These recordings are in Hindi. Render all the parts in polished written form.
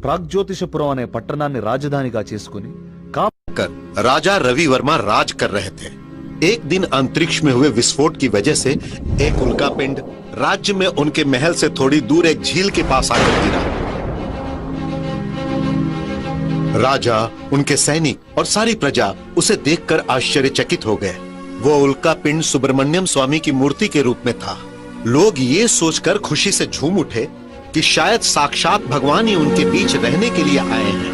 ప్రాగ్జ్యోతిషపురం అనే పట్టణాన్ని రాజధానిగా చేసుకుని राजा रवि वर्मा राज कर रहे थे। एक दिन अंतरिक्ष में हुए विस्फोट की वजह से एक उल्कापिंड राज्य में उनके महल से थोड़ी दूर एक झील के पास आकर गिरा। राजा, उनके सैनिक और सारी प्रजा उसे देखकर आश्चर्यचकित हो गए। वो उल्कापिंड सुब्रमण्यम स्वामी की मूर्ति के रूप में था। लोग ये सोचकर खुशी से झूम उठे कि शायद साक्षात भगवान ही उनके बीच रहने के लिए आए हैं।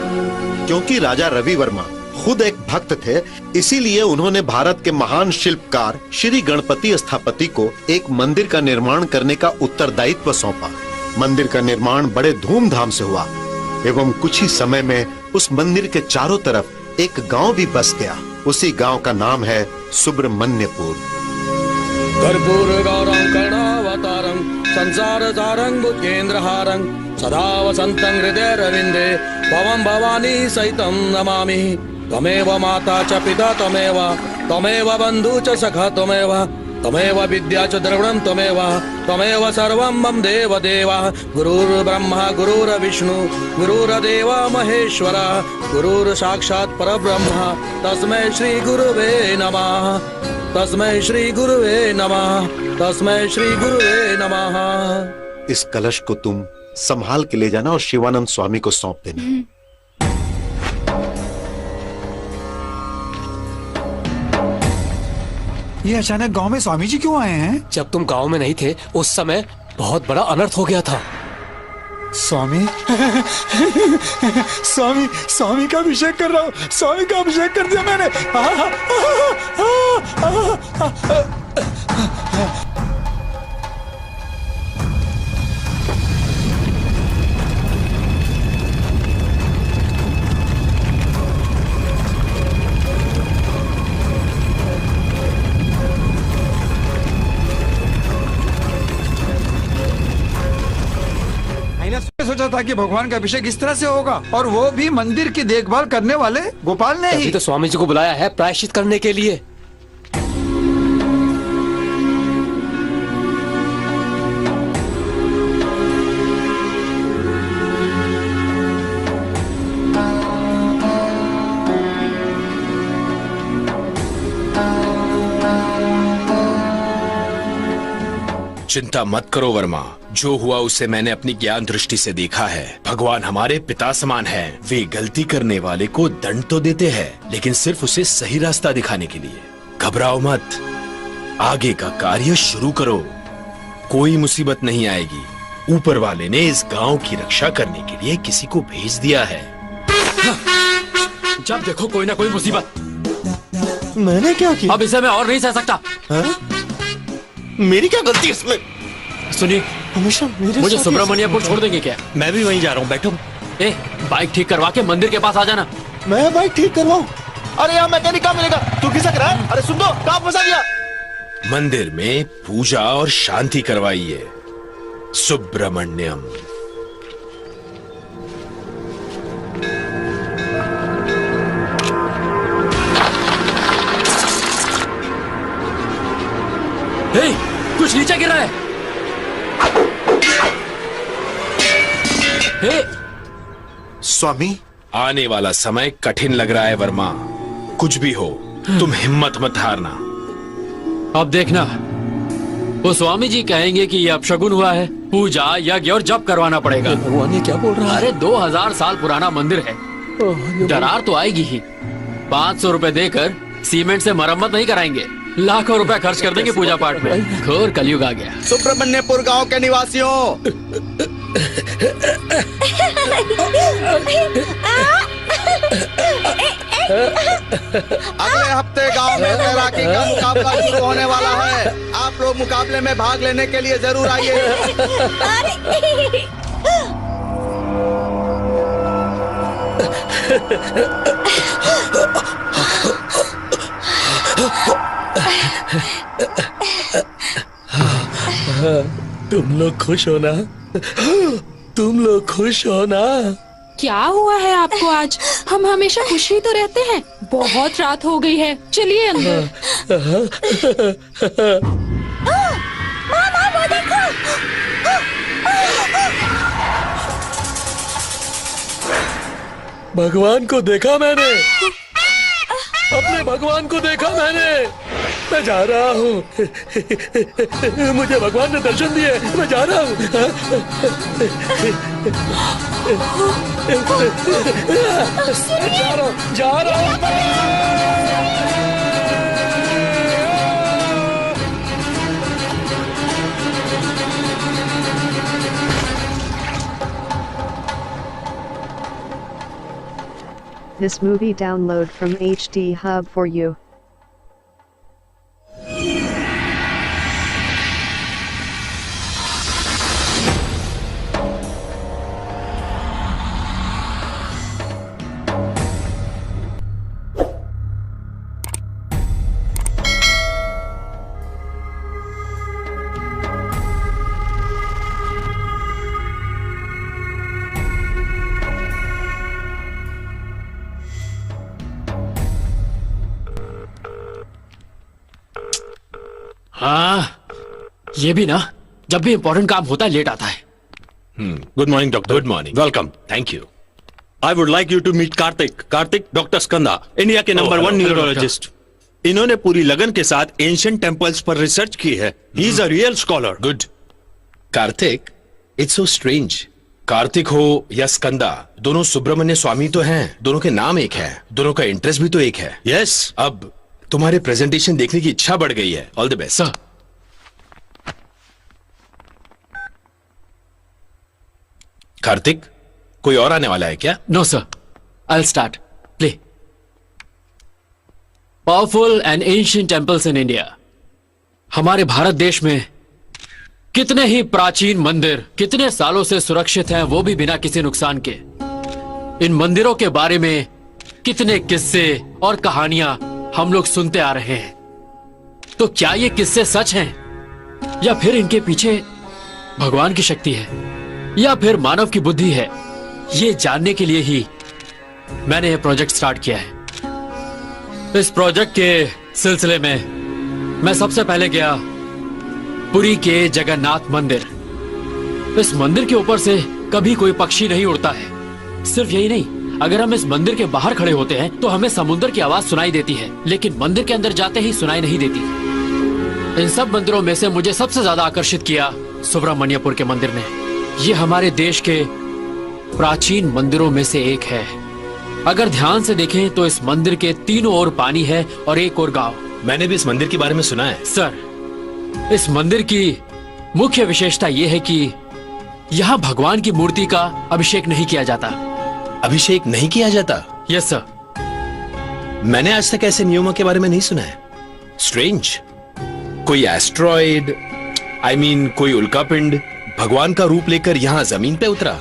क्योंकि राजा रवि वर्मा खुद एक भक्त थे, इसीलिए उन्होंने भारत के महान शिल्पकार श्री गणपति स्थापति को एक मंदिर का निर्माण करने का उत्तरदायित्व सौंपा। मंदिर का निर्माण बड़े धूमधाम से हुआ एवं कुछ ही समय में उस मंदिर के चारों तरफ एक गांव भी बस गया। उसी गांव का नाम है सुब्रमण्यपुर। कर्पूर गौरं करुणावतारं संसार सारं भुजगेन्द्रहारं सदा वसन्तं हृदयरविन्दे भवं भवानी सहितं नमामि। त्वमेव माता च पिता त्वमेव बन्धु च सखा त्वमेव विद्या च द्रविणं त्वमेव सर्वं मम देव गुरुर्ब्रह्मा गुरुर्विष्णु गुरुर्देव महेश्वर गुरुर्साक्षात् परब्रह्म तस्मै श्री गुरुवे नमः। तस्मै श्री गुरुवे नमः। तस्मै श्री गुरुवे नमः। इस कलश को तुम संभाल के ले जाना और शिवानंद स्वामी को सौंप देना। ये अचानक गांव में स्वामी जी क्यों आए हैं? जब तुम गांव में नहीं थे उस समय बहुत बड़ा अनर्थ हो गया था। स्वामी स्वामी स्वामी का अभिषेक कर रहा हूँ। स्वामी का अभिषेक कर दिया मैंने। सोचा था कि भगवान का अभिषेक इस तरह से होगा, और वो भी मंदिर की देखभाल करने वाले गोपाल ने ही। तो स्वामी जी को बुलाया है प्रायश्चित करने के लिए। चिंता मत करो वर्मा, जो हुआ उसे मैंने अपनी ज्ञान दृष्टि से देखा है। भगवान हमारे पिता समान हैं। वे गलती करने वाले को दंड तो देते हैं, लेकिन सिर्फ उसे सही रास्ता दिखाने के लिए। घबराओ मत, आगे का कार्य शुरू करो, कोई मुसीबत नहीं आएगी। ऊपर वाले ने इस गांव की रक्षा करने के लिए किसी को भेज दिया है। जब देखो कोई ना कोई मुसीबत। मैंने क्या किया? अब इसे मैं और नहीं सह सकता। मेरी क्या गलती है इसमें? सुनिए, हमेशा मुझे सुब्रमण्यपुर छोड़ देंगे क्या? मैं भी वहीं जा रहा हूँ, बैठो। बाइक ठीक करवा के मंदिर के पास आ जाना। मैं बाइक ठीक करवाऊं? अरे यहाँ मैकेनिक कहाँ मिलेगा? तू खिसक रहा है? अरे सुन दो, कहाँ फंसा दिया? मंदिर में पूजा और शांति करवाइए। सुब्रमण्यम। कुछ नीचे गिर रहा है। स्वामी, आने वाला समय कठिन लग रहा है वर्मा। कुछ भी हो, तुम हिम्मत मत हारना। अब देखना, वो स्वामी जी कहेंगे कि ये अपशगुन हुआ है, पूजा यज्ञ और जप करवाना पड़ेगा। भगवान ये क्या बोल रहा है? अरे 2000 साल पुराना मंदिर है, दरार तो आएगी ही। 500 रुपए देकर सीमेंट से मरम्मत नहीं कराएंगे, लाखों रुपए खर्च कर देंगे पूजा पाठ में। घोर कलयुग आ गया। सुब्रमण्यपुर गांव के निवासियों, अगले हफ्ते गांव में तैराकी का मुकाबला शुरू होने वाला है। आप लोग मुकाबले में भाग लेने के लिए जरूर आइए। तुम लोग खुश हो ना? तुम लोग खुश हो ना? क्या हुआ है आपको आज? हम हमेशा खुश ही तो रहते हैं। बहुत रात हो गई है, चलिए अंदर। मामा वो देखो। भगवान को देखा मैंने, अपने भगवान को देखा मैंने। मैं जा रहा हूँ। मुझे भगवान ने दर्शन दिए, मैं जा रहा हूँ। जा रहा हूँ। This movie download from HD Hub for you. हाँ, ये भी ना जब भी इंपॉर्टेंट काम होता है लेट आता है। Good morning doctor. Good morning, welcome. Thank you. I would like you to meet Karthik. Karthik, doctor Skanda, India के नंबर 1 न्यूरोलॉजिस्ट। इन्होंने पूरी लगन के साथ एंशिएंट टेम्पल्स पर रिसर्च की है। He is a real scholar. Good. Kartik, it's so strange. Kartik हो या स्कंदा, दोनों सुब्रमण्य स्वामी तो हैं, दोनों के नाम एक है, दोनों का इंटरेस्ट भी तो एक है। यस। अब तुम्हारे प्रेजेंटेशन देखने की इच्छा बढ़ गई है। All the best. Sir, Karthik, कोई और आने वाला है क्या? No sir, I start play. Powerful and ancient temples in India. हमारे भारत देश में कितने ही प्राचीन मंदिर कितने सालों से सुरक्षित हैं, वो भी बिना किसी नुकसान के। इन मंदिरों के बारे में कितने किस्से और कहानियां हम लोग सुनते आ रहे हैं। तो क्या ये किस्से सच हैं या फिर इनके पीछे भगवान की शक्ति है या फिर मानव की बुद्धि है? ये जानने के लिए ही मैंने ये प्रोजेक्ट स्टार्ट किया है। इस प्रोजेक्ट के सिलसिले में मैं सबसे पहले गया पुरी के जगन्नाथ मंदिर। इस मंदिर के ऊपर से कभी कोई पक्षी नहीं उड़ता है। सिर्फ यही नहीं, अगर हम इस मंदिर के बाहर खड़े होते हैं तो हमें समुद्र की आवाज सुनाई देती है, लेकिन मंदिर के अंदर जाते ही सुनाई नहीं देती। इन सब मंदिरों में से मुझे सबसे ज्यादा आकर्षित किया सुब्रमण्यपुर के मंदिर ने। ये हमारे देश के प्राचीन मंदिरों में से एक है। अगर ध्यान से देखें तो इस मंदिर के तीनों ओर पानी है और एक ओर गांव। मैंने भी इस मंदिर के बारे में सुना है। सर, इस मंदिर की मुख्य विशेषता यह है कि यहाँ भगवान की मूर्ति का अभिषेक नहीं किया जाता। अभिषेक नहीं किया जाता? Yes sir. मैंने आज तक ऐसे नियमों के बारे में नहीं सुना है। स्ट्रेंज। कोई एस्ट्रॉइड, आई मीन कोई उल्कापिंड भगवान का रूप लेकर यहाँ जमीन पे उतरा।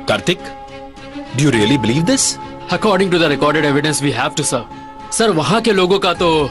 Karthik, do you really believe this? According to the recorded evidence we have to sir. Sir, वहाँ के लोगों का तो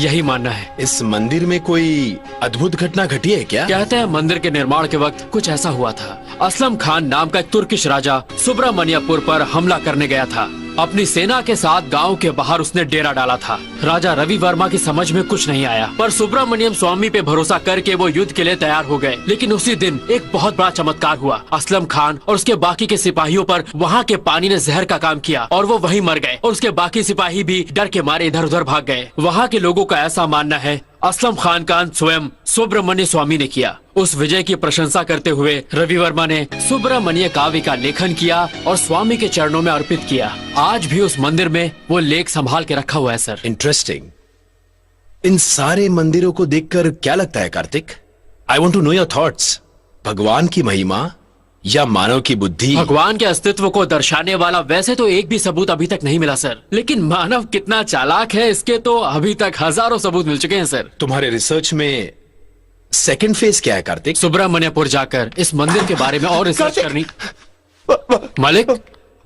यही मानना है। इस मंदिर में कोई अद्भुत घटना घटी है क्या? कहते हैं मंदिर के निर्माण के वक्त कुछ ऐसा हुआ था। असलम खान नाम का एक तुर्किश राजा सुब्रमण्यपुर पर हमला करने गया था। अपनी सेना के साथ गांव के बाहर उसने डेरा डाला था। राजा रवि वर्मा की समझ में कुछ नहीं आया, पर सुब्रमण्यम स्वामी पे भरोसा करके वो युद्ध के लिए तैयार हो गए। लेकिन उसी दिन एक बहुत बड़ा चमत्कार हुआ। असलम खान और उसके बाकी के सिपाहियों पर वहाँ के पानी ने जहर का काम किया और वो वहीं मर गए, और उसके बाकी सिपाही भी डर के मारे इधर उधर भाग गए। वहाँ के लोगों का ऐसा मानना है असलम खान का अंत स्वयं सुब्रमण्य स्वामी ने किया। उस विजय की प्रशंसा करते हुए रवि वर्मा ने सुब्रमण्य काव्य का लेखन किया और स्वामी के चरणों में अर्पित किया। आज भी उस मंदिर में वो लेख संभाल के रखा हुआ है सर। इंटरेस्टिंग। इन सारे मंदिरों को देखकर क्या लगता है Karthik? I want to know your thoughts. भगवान की महिमा या मानव की बुद्धि? भगवान के अस्तित्व को दर्शाने वाला वैसे तो एक भी सबूत अभी तक नहीं मिला सर, लेकिन मानव कितना चालाक है इसके तो अभी तक हजारों सबूत मिल चुके हैं सर। तुम्हारे रिसर्च में सेकंड फेज क्या है कार्तिक? सुब्रमण्यपुर जाकर इस मंदिर के बारे में और रिसर्च करनी। मालिक,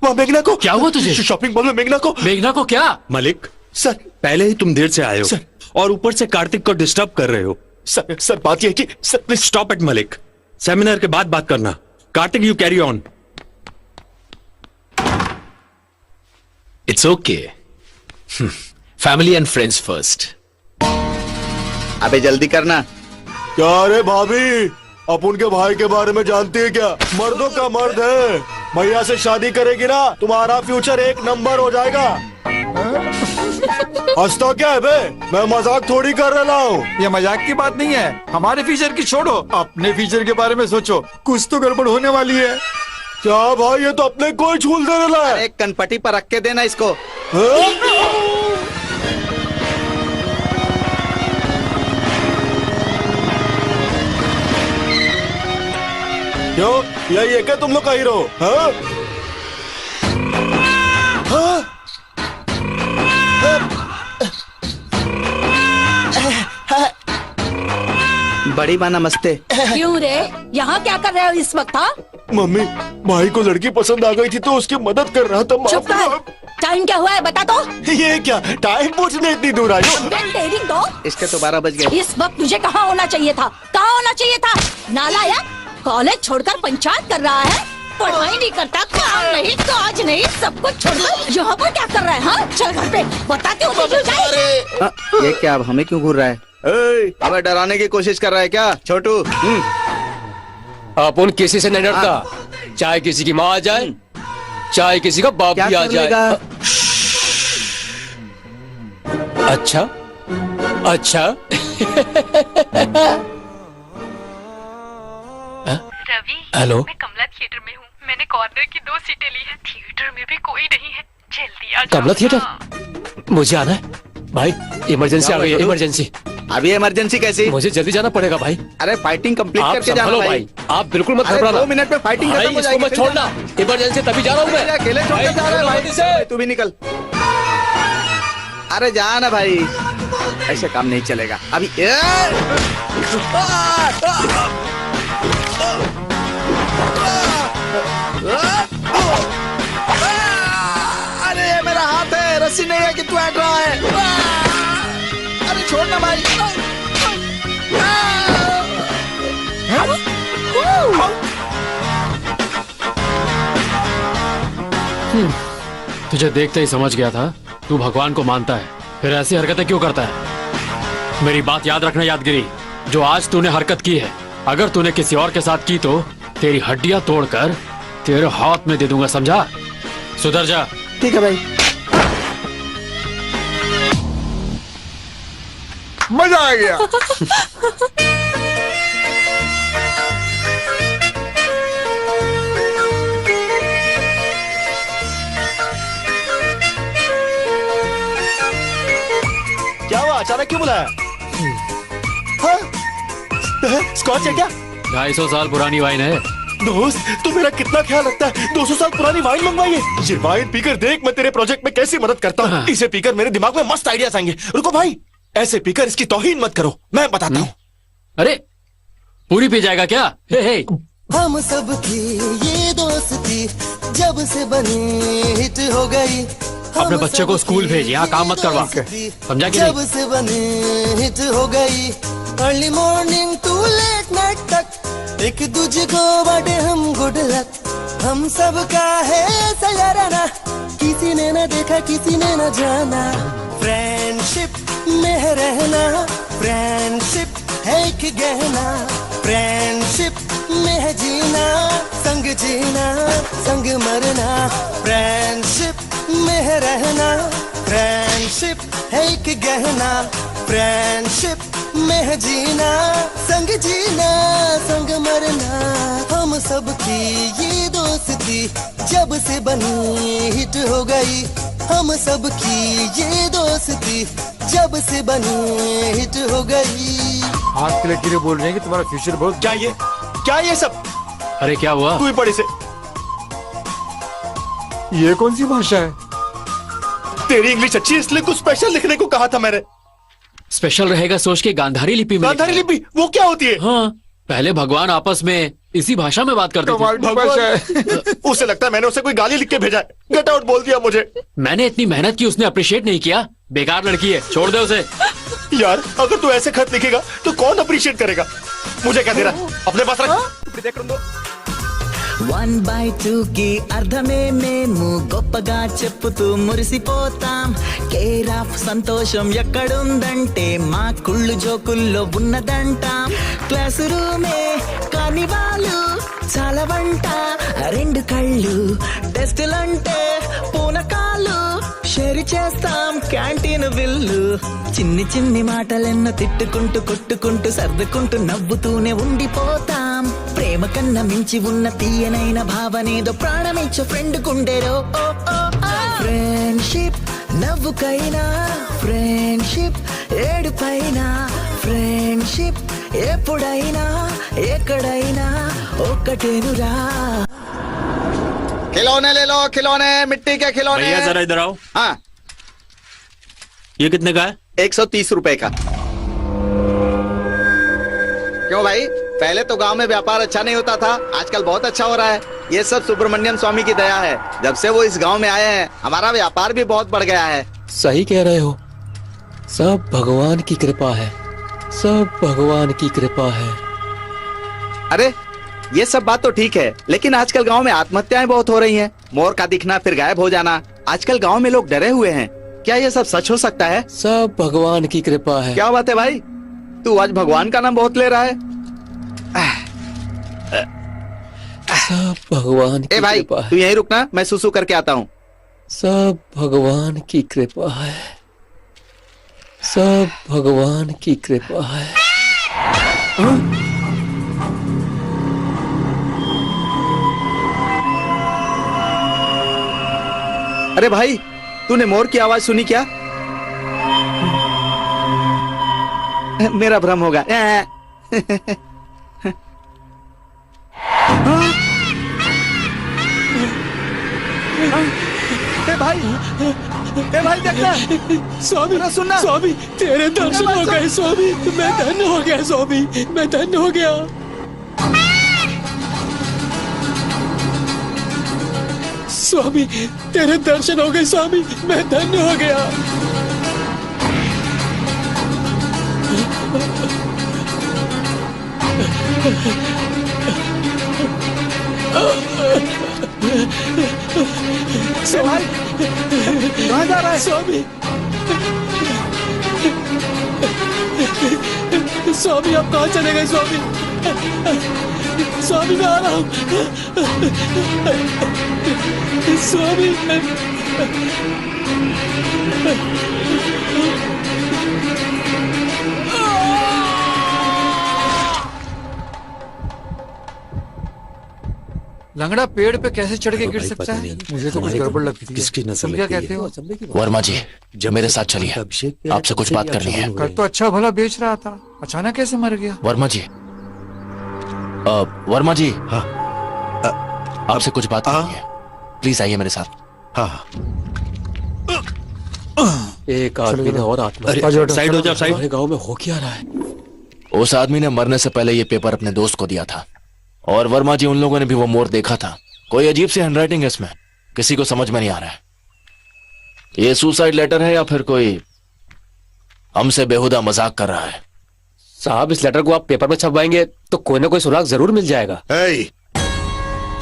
वहाँ मेघना को क्या हुआ तुझे? शॉपिंग मॉल में मेघना को। मेघना को क्या? मलिक सर, पहले ही तुम देर से आए हो सर, और ऊपर से कार्तिक को डिस्टर्ब कर रहे हो। सर बात ये कि sir please stop it Malik. Seminar के बाद बात करना। Kartik, you carry on. It's okay. Family and friends first. अबे जल्दी करना। क्या रे भाभी, अब उनके भाई के बारे में जानती है क्या? मर्दों का मर्द है। भैया से शादी करेगी ना तुम्हारा फ्यूचर एक नंबर हो जाएगा। हंसता क्या है बे? मैं मजाक थोड़ी कर रहा हूँ। ये मजाक की बात नहीं है, हमारे फ्यूचर की छोड़ो, अपने फ्यूचर के बारे में सोचो, कुछ तो गड़बड़ होने वाली है। क्या भाई, ये तो अपने कोई झूल दे रहा है। एक कनपट्टी पर रख के देना इसको। क्यों, यही है क्या तुम लोग का हीरो? हाँ? हाँ? बड़ी माँ नमस्ते। क्यों रे, यहाँ क्या कर रहे हो इस वक्त? हाँ, मम्मी, भाई को लड़की पसंद आ गई थी तो उसकी मदद कर रहा था। चुप कर। टाइम क्या हुआ है बता तो। ये क्या टाइम पूछने इतनी दूर आई हो? तेरी दो। इसके तो 12 बज गए। इस वक्त तुझे कहाँ होना चाहिए था? कहाँ होना चाहिए था? नालायक, कॉलेज छोड़कर पंचायत कर रहा है, पढ़ाई नहीं करता, काम नहीं, काज नहीं, सब कुछ छोड़कर यहाँ पर क्या कर रहा है? हाँ, चल घर पे बताती हूँ तुझे। ये क्या, अब हमें क्यों घूर रहा है? हमें डराने की कोशिश कर रहा है क्या छोटू? अपन किसी से नहीं डरता, चाहे किसी की माँ आ जाए, चाहे किसी का बाप भी आ जाए। अच्छा अच्छा। रवि, हेलो, मैं कमला थिएटर में हूँ। मैंने कॉर्नर की 2 सीटें ली हैं। थिएटर में भी कोई नहीं है, जल्दी आ जाओ। कमला थिएटर? मुझे आना है भाई, इमरजेंसी आ गई है, इमरजेंसी। अभी इमरजेंसी कैसी? मुझे जल्दी जाना पड़ेगा भाई। अरे फाइटिंग कंप्लीट आप करके जाना भाई, आप बिल्कुल मत घबराना। 2 मिनट में फाइटिंग भाई, खत्म हो इसको जाएगी, मत छोड़ना, इमरजेंसी तभी जा रहा हूँ मैं। अकेले छोड़ के जा रहा है भाई, तू भी निकल। अरे जा ना भाई, ऐसे काम नहीं चलेगा अभी। अरे ये मेरा हाथ है, रस्सी नहीं है कि तू हट रहा है। अरे छोड़ना भाई। तुझे देखते ही समझ गया था तू भगवान को मानता है, फिर ऐसी हरकतें क्यों करता है? मेरी बात याद रखना यादगिरी, जो आज तूने हरकत की है, अगर तूने किसी और के साथ की तो तेरी हड्डियां तोड़कर तेरे हाथ में दे दूंगा, समझा? सुधर जा। ठीक है भाई। मजा आ गया। क्या हुआ, अचानक क्यों बुलाया? हाँ? स्कॉच है क्या? 250 साल पुरानी वाइन है। दोस्त, तू मेरा कितना ख्याल रखता है। 200 साल पुरानी वाइन मंगवाई है। ये वाइन पीकर देख मैं तेरे प्रोजेक्ट में कैसी मदद करता हूँ। इसे पीकर मेरे दिमाग में मस्त आइडियाज आएंगे। रुको भाई, ऐसे पीकर इसकी तौहीन मत करो, मैं बताता हूँ। अरे पूरी पी जाएगा क्या? हे हे। हम सब की ये दोस्ती जब से बनी हिट हो गई। अपने बच्चे को स्कूल भेज, यहाँ काम मत करवा, समझा कि जब नहीं? से बनी हिट हो गई। Early morning to late night तक एक दूजे को बांटे हम गुड लक। हम सब का है ऐसा याराना, किसी ने न देखा किसी ने न जाना। फ्रेंडशिप में है रहना, फ्रेंडशिप है एक गहना। फ्रेंडशिप में है जीना, संग जीना संग मरना। फ्रेंडशिप में है रहना, फ्रेंडशिप है एक गहना। फ्रेंडशिप में है जीना, संग जीना संग मरना। हम सब की ये दोस्ती जब से बनी हिट हो गई। हम सब की ये दोस्ती जब से बनी हिट हो गई। हाथ के लकीरें बोल रहे हैं कि तुम्हारा फ्यूचर बहुत। क्या ये सब? अरे क्या हुआ? तू ही पढ़ी से। ये कौन सी भाषा है? तेरी इंग्लिश अच्छी है इसलिए कुछ स्पेशल लिखने को कहा था मैंने। स्पेशल रहेगा सोच के गांधारी लिपि में। गांधारी लिपि वो क्या होती है? हाँ, पहले भगवान आपस में इसी भाषा में बात करते थे। भगवान, उसे लगता है मैंने उसे कोई गाली लिख के भेजा है। गेट आउट बोल दिया मुझे। मैंने इतनी मेहनत की, उसने अप्रिशिएट नहीं किया। बेकार लड़की है, छोड़ दे उसे। यार अगर तू ऐसे खत लिखेगा तो कौन अप्रिशिएट करेगा? मुझे क्या दे रहा है, अपने पास रख। देख रहा 1/2 की అర్థమే మేము గొప్పగా చెప్పుతూ మురిసిపోతాం. కేరాఫ్ సంతోషం ఎక్కడుందంటే మా కుళ్ళు జోకుల్లో ఉన్నదంటాం. క్లాస్ రూమే కాని వాళ్ళు చాలా వంట రెండు కళ్ళు టెస్టులంటే పూనకాలు షేర్ చేస్తాం క్యాంటీన్ బిల్లు చిన్ని చిన్ని మాటలెన్న తిట్టుకుంటూ కొట్టుకుంటూ సర్దుకుంటూ నవ్వుతూనే ఉండిపోతాం ప్రేమ కన్నా మించి ఉన్న తీయనైన భావనేదో ప్రాణమిచ్చే ఫ్రెండ్ కుండేరో ఫ్రెండ్షిప్ నవ్వుకైనా ఫ్రెండ్షిప్ ఏడుపైనా ఫ్రెండ్షిప్ ఎప్పుడైనా ఎక్కడైనా ఒక్కటేనురా खिलौने ले लो, खिलौने, मिट्टी के खिलौने। भैया जरा इधर आओ। हाँ, ये कितने का है? 130 रुपए का। क्यों भाई, पहले तो गांव में व्यापार अच्छा नहीं होता था, आजकल बहुत अच्छा हो रहा है। ये सब सुब्रमण्यम स्वामी की दया है। जब से वो इस गांव में आए हैं, हमारा व्यापार भी बहुत बढ़ गया है। सही कह रहे हो, सब भगवान की कृपा है, सब भगवान की कृपा है। अरे ये सब बात तो ठीक है, लेकिन आजकल गांव में आत्महत्याएं बहुत हो रही हैं। मोर का दिखना फिर गायब हो जाना। आजकल गांव में लोग डरे हुए हैं। क्या ये सब सच हो सकता है? सब भगवान की कृपा है। क्या बात है भाई, तू आज भगवान का नाम बहुत ले रहा है। सब भगवान की भाई, कृपा है। तू यहीं रुकना, मैं सुसु करके आता हूँ। सब भगवान की कृपा है, सब भगवान की कृपा है। अरे भाई, तूने मोर की आवाज सुनी क्या? मेरा भ्रम होगा। भाई देखना, स्वामी सुनना, स्वामी तेरे दर्शन हो गए स्वामी, मैं धन्य हो गया स्वामी, मैं धन्य हो गया। स्वामी तेरे दर्शन हो गए स्वामी, मैं धन्य हो गया। भाई कहाँ जा रहा है? स्वामी स्वामी आप कहाँ चले गए स्वामी? स्वामी मैं आ रहा हूँ स्वामी। लंगड़ा पेड़ पे कैसे चढ़ के गिर सकता है? मुझे तो कुछ गड़बड़ लगती है। किसकी नजर तुम क्या लगी है? कहते हो? वर्मा जी, जब मेरे साथ चलिए, आपसे कुछ बात करनी है। कल तो अच्छा भला बेच रहा था, अचानक कैसे मर गया? वर्मा जी, वर्मा जी, आपसे कुछ बात करनी है, प्लीज आइए मेरे साथ। एक आदमी ने और आत्महत्या। साइड हो जाओ, साइड। हमारे गांव में हो क्या रहा है? उस आदमी ने मरने से पहले ये पेपर अपने दोस्त को दिया था, और वर्मा जी उन लोगों ने भी वो मोर देखा था। कोई अजीब सी हैंडराइटिंग है इसमें, किसी को समझ में नहीं आ रहा है। ये सुसाइड लेटर है या फिर कोई हमसे बेहुदा मजाक कर रहा है? साहब इस लेटर को आप पेपर में छपवाएंगे तो कोई ना कोई सुराग जरूर मिल जाएगा।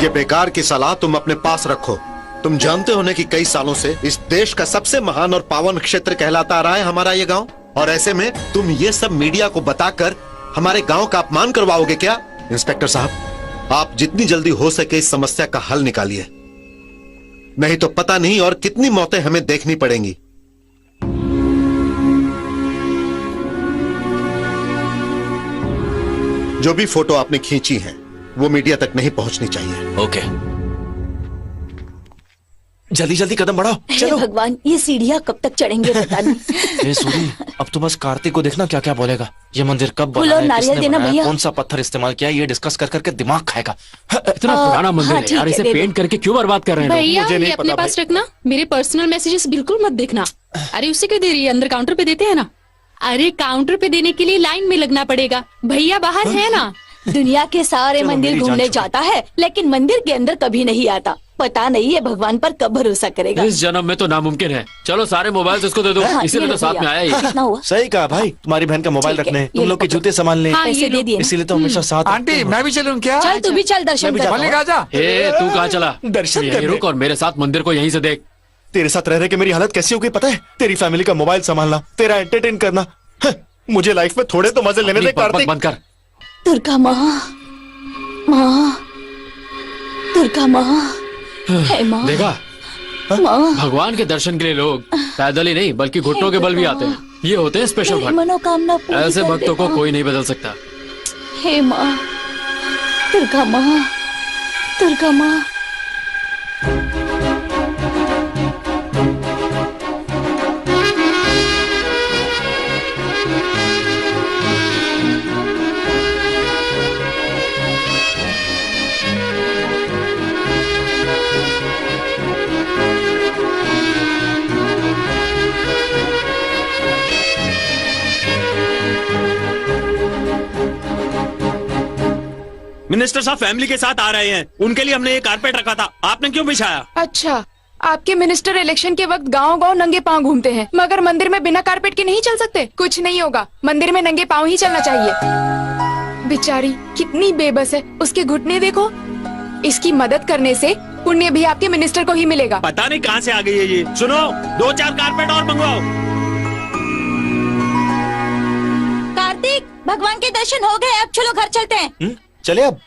ये बेकार की सलाह तुम अपने पास रखो। तुम जानते हो ना कि कई सालों से इस देश का सबसे महान और पावन क्षेत्र कहलाता आ रहा है हमारा ये गांव, और ऐसे में तुम ये सब मीडिया को बताकर हमारे गांव का अपमान करवाओगे क्या? इंस्पेक्टर साहब, आप जितनी जल्दी हो सके इस समस्या का हल निकालिए, नहीं तो पता नहीं और कितनी मौतें हमें देखनी पड़ेंगी। जो भी फोटो आपने खींची है वो मीडिया तक नहीं पहुंचनी चाहिए। ओके, जल्दी जल्दी कदम बढ़ाओ। चलो भगवान, ये सीढ़ियाँ कब तक चढ़ेंगे पता नहीं। सूरी, अब तो बस कार्तिक को देखना क्या क्या बोलेगा। ये मंदिर कब फूल बना और है, नारियल किसने देना बनाया, भैया। कौन सा पत्थर इस्तेमाल किया, ये डिस्कस कर करके दिमाग खाएगा। इतना पुराना मंदिर हाँ, है ठीक यार, है, इसे दे दो। पेंट करके क्यों बर्बाद कर रहे हैं लोग? भैया मुझे ये नहीं अपने पता पास रखना, मेरे पर्सनल मैसेजेस बिल्कुल मत देखना। अरे उसे क्यों दे रही है, अंदर काउंटर पे देते हैं ना। अरे काउंटर पे देने के लिए लाइन में लगना पड़ेगा, भैया बाहर है ना। दुनिया के सारे मंदिर घूमने जाता है, लेकिन मंदिर के अंदर कभी नहीं आता। पता नहीं है भगवान पर कब भरोसा करेगा। इस जन्म में तो नामुमकिन है। चलो सारे मोबाइल इसको दे दो, हाँ, इसीलिए ये तो साथ लो में आया ही। कितना हुआ? सही कहा भाई, तुम्हारी बहन का मोबाइल ठीक है, रखने हैं, ये तुम लोग के पकड़ो। जूते संभालने हाँ, पैसे दे दिए ना। इसीलिए तो हमेशा साथ। आंटी मैं भी चलूं क्या? चल तू भी चल दर्शन कर। मलिक आजा। ए, तू कहाँ चला? दर्शन यहीं करने। रुक और मेरे साथ मंदिर को यहीं से देख। तेरे साथ रह रहे के मेरी हालत कैसी हो गई पता है? तेरी फैमिली का मोबाइल संभालना, तेरा एंटरटेन करना। मुझे लाइफ में थोड़े तो मजे लेने दे अपनी बकबक कार्तिक। बंद कर। दुर्गा माँ, माँ दुर्गा माँ, हे माँ, देखा माँ, भगवान के दर्शन के लिए लोग पैदल ही नहीं बल्कि घुटनों के बल भी आते हैं। ये होते हैं स्पेशल मेरी भक्त। मनोकामना पूरी ऐसे कर भक्तों को देना। कोई नहीं बदल सकता। हे माँ, दुर्गा माँ, दुर्गा माँ। मिनिस्टर साहब फैमिली के साथ आ रहे हैं, उनके लिए हमने ये कारपेट रखा था, आपने क्यों बिछाया? अच्छा, आपके मिनिस्टर इलेक्शन के वक्त गांव-गांव नंगे पांव घूमते हैं, मगर मंदिर में बिना कारपेट के नहीं चल सकते। कुछ नहीं होगा, मंदिर में नंगे पांव ही चलना चाहिए। बेचारी कितनी बेबस है, उसके घुटने देखो। इसकी मदद करने से पुण्य भी आपके मिनिस्टर को ही मिलेगा। पता नहीं कहाँ से आ गई है ये। सुनो, 2-4 कारपेट और मंगवाओ। कार्तिक, भगवान के दर्शन हो गए, अब चलो घर चलते हैं। चले अब।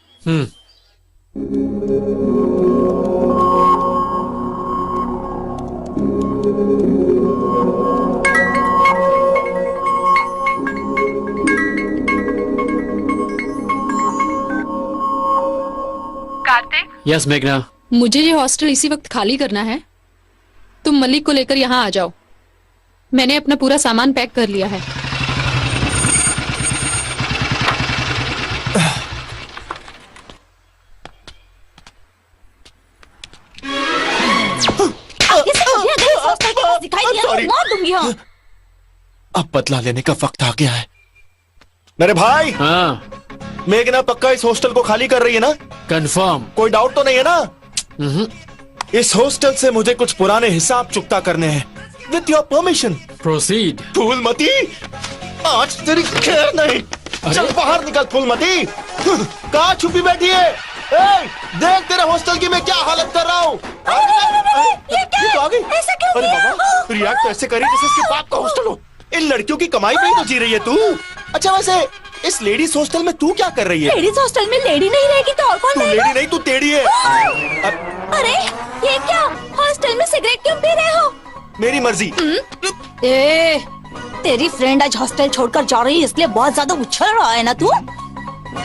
कार्तिक, यस मेघना। मुझे ये हॉस्टल इसी वक्त खाली करना है। तुम मलिक को लेकर यहाँ आ जाओ। मैंने अपना पूरा सामान पैक कर लिया है। दिखाई दिया तो मार दूंगी। हाँ। अब बदला लेने का वक्त आ गया है। मेरे भाई, हाँ। मेघना पक्का इस हॉस्टल को खाली कर रही है ना? कंफर्म। कोई डाउट तो नहीं है ना? इस हॉस्टल से मुझे कुछ पुराने हिसाब चुकता करने हैं। With your permission. Proceed. Phoolmati, आज तेरी खैर नहीं। चल बाहर निकल फूलमती। कहाँ छुपी बैठी है? देख तेरे हॉस्टल की मैं क्या हालत कर रहा हूँ। ये तो आ गई। ऐसा क्यों अरे किया? बाबा, रिएक्ट तो ऐसे करी जैसे इसके बाप का हॉस्टल हो। इन लड़कियों की कमाई पे ही तो जी रही है तू। अच्छा वैसे इस लेडीज हॉस्टल में तू क्या कर रही है? लेडीज हॉस्टल में लेडी नहीं रहेगी तो और कौन तू रहेगा? लेडी नहीं, तू टेढ़ी है। अरे ये क्या, हॉस्टल में सिगरेट क्यों पी रहे हो? मेरी मर्जी। ए, तेरी फ्रेंड आज हॉस्टल छोड़कर जा रही है इसलिए बहुत ज्यादा उछल रहा है ना तू।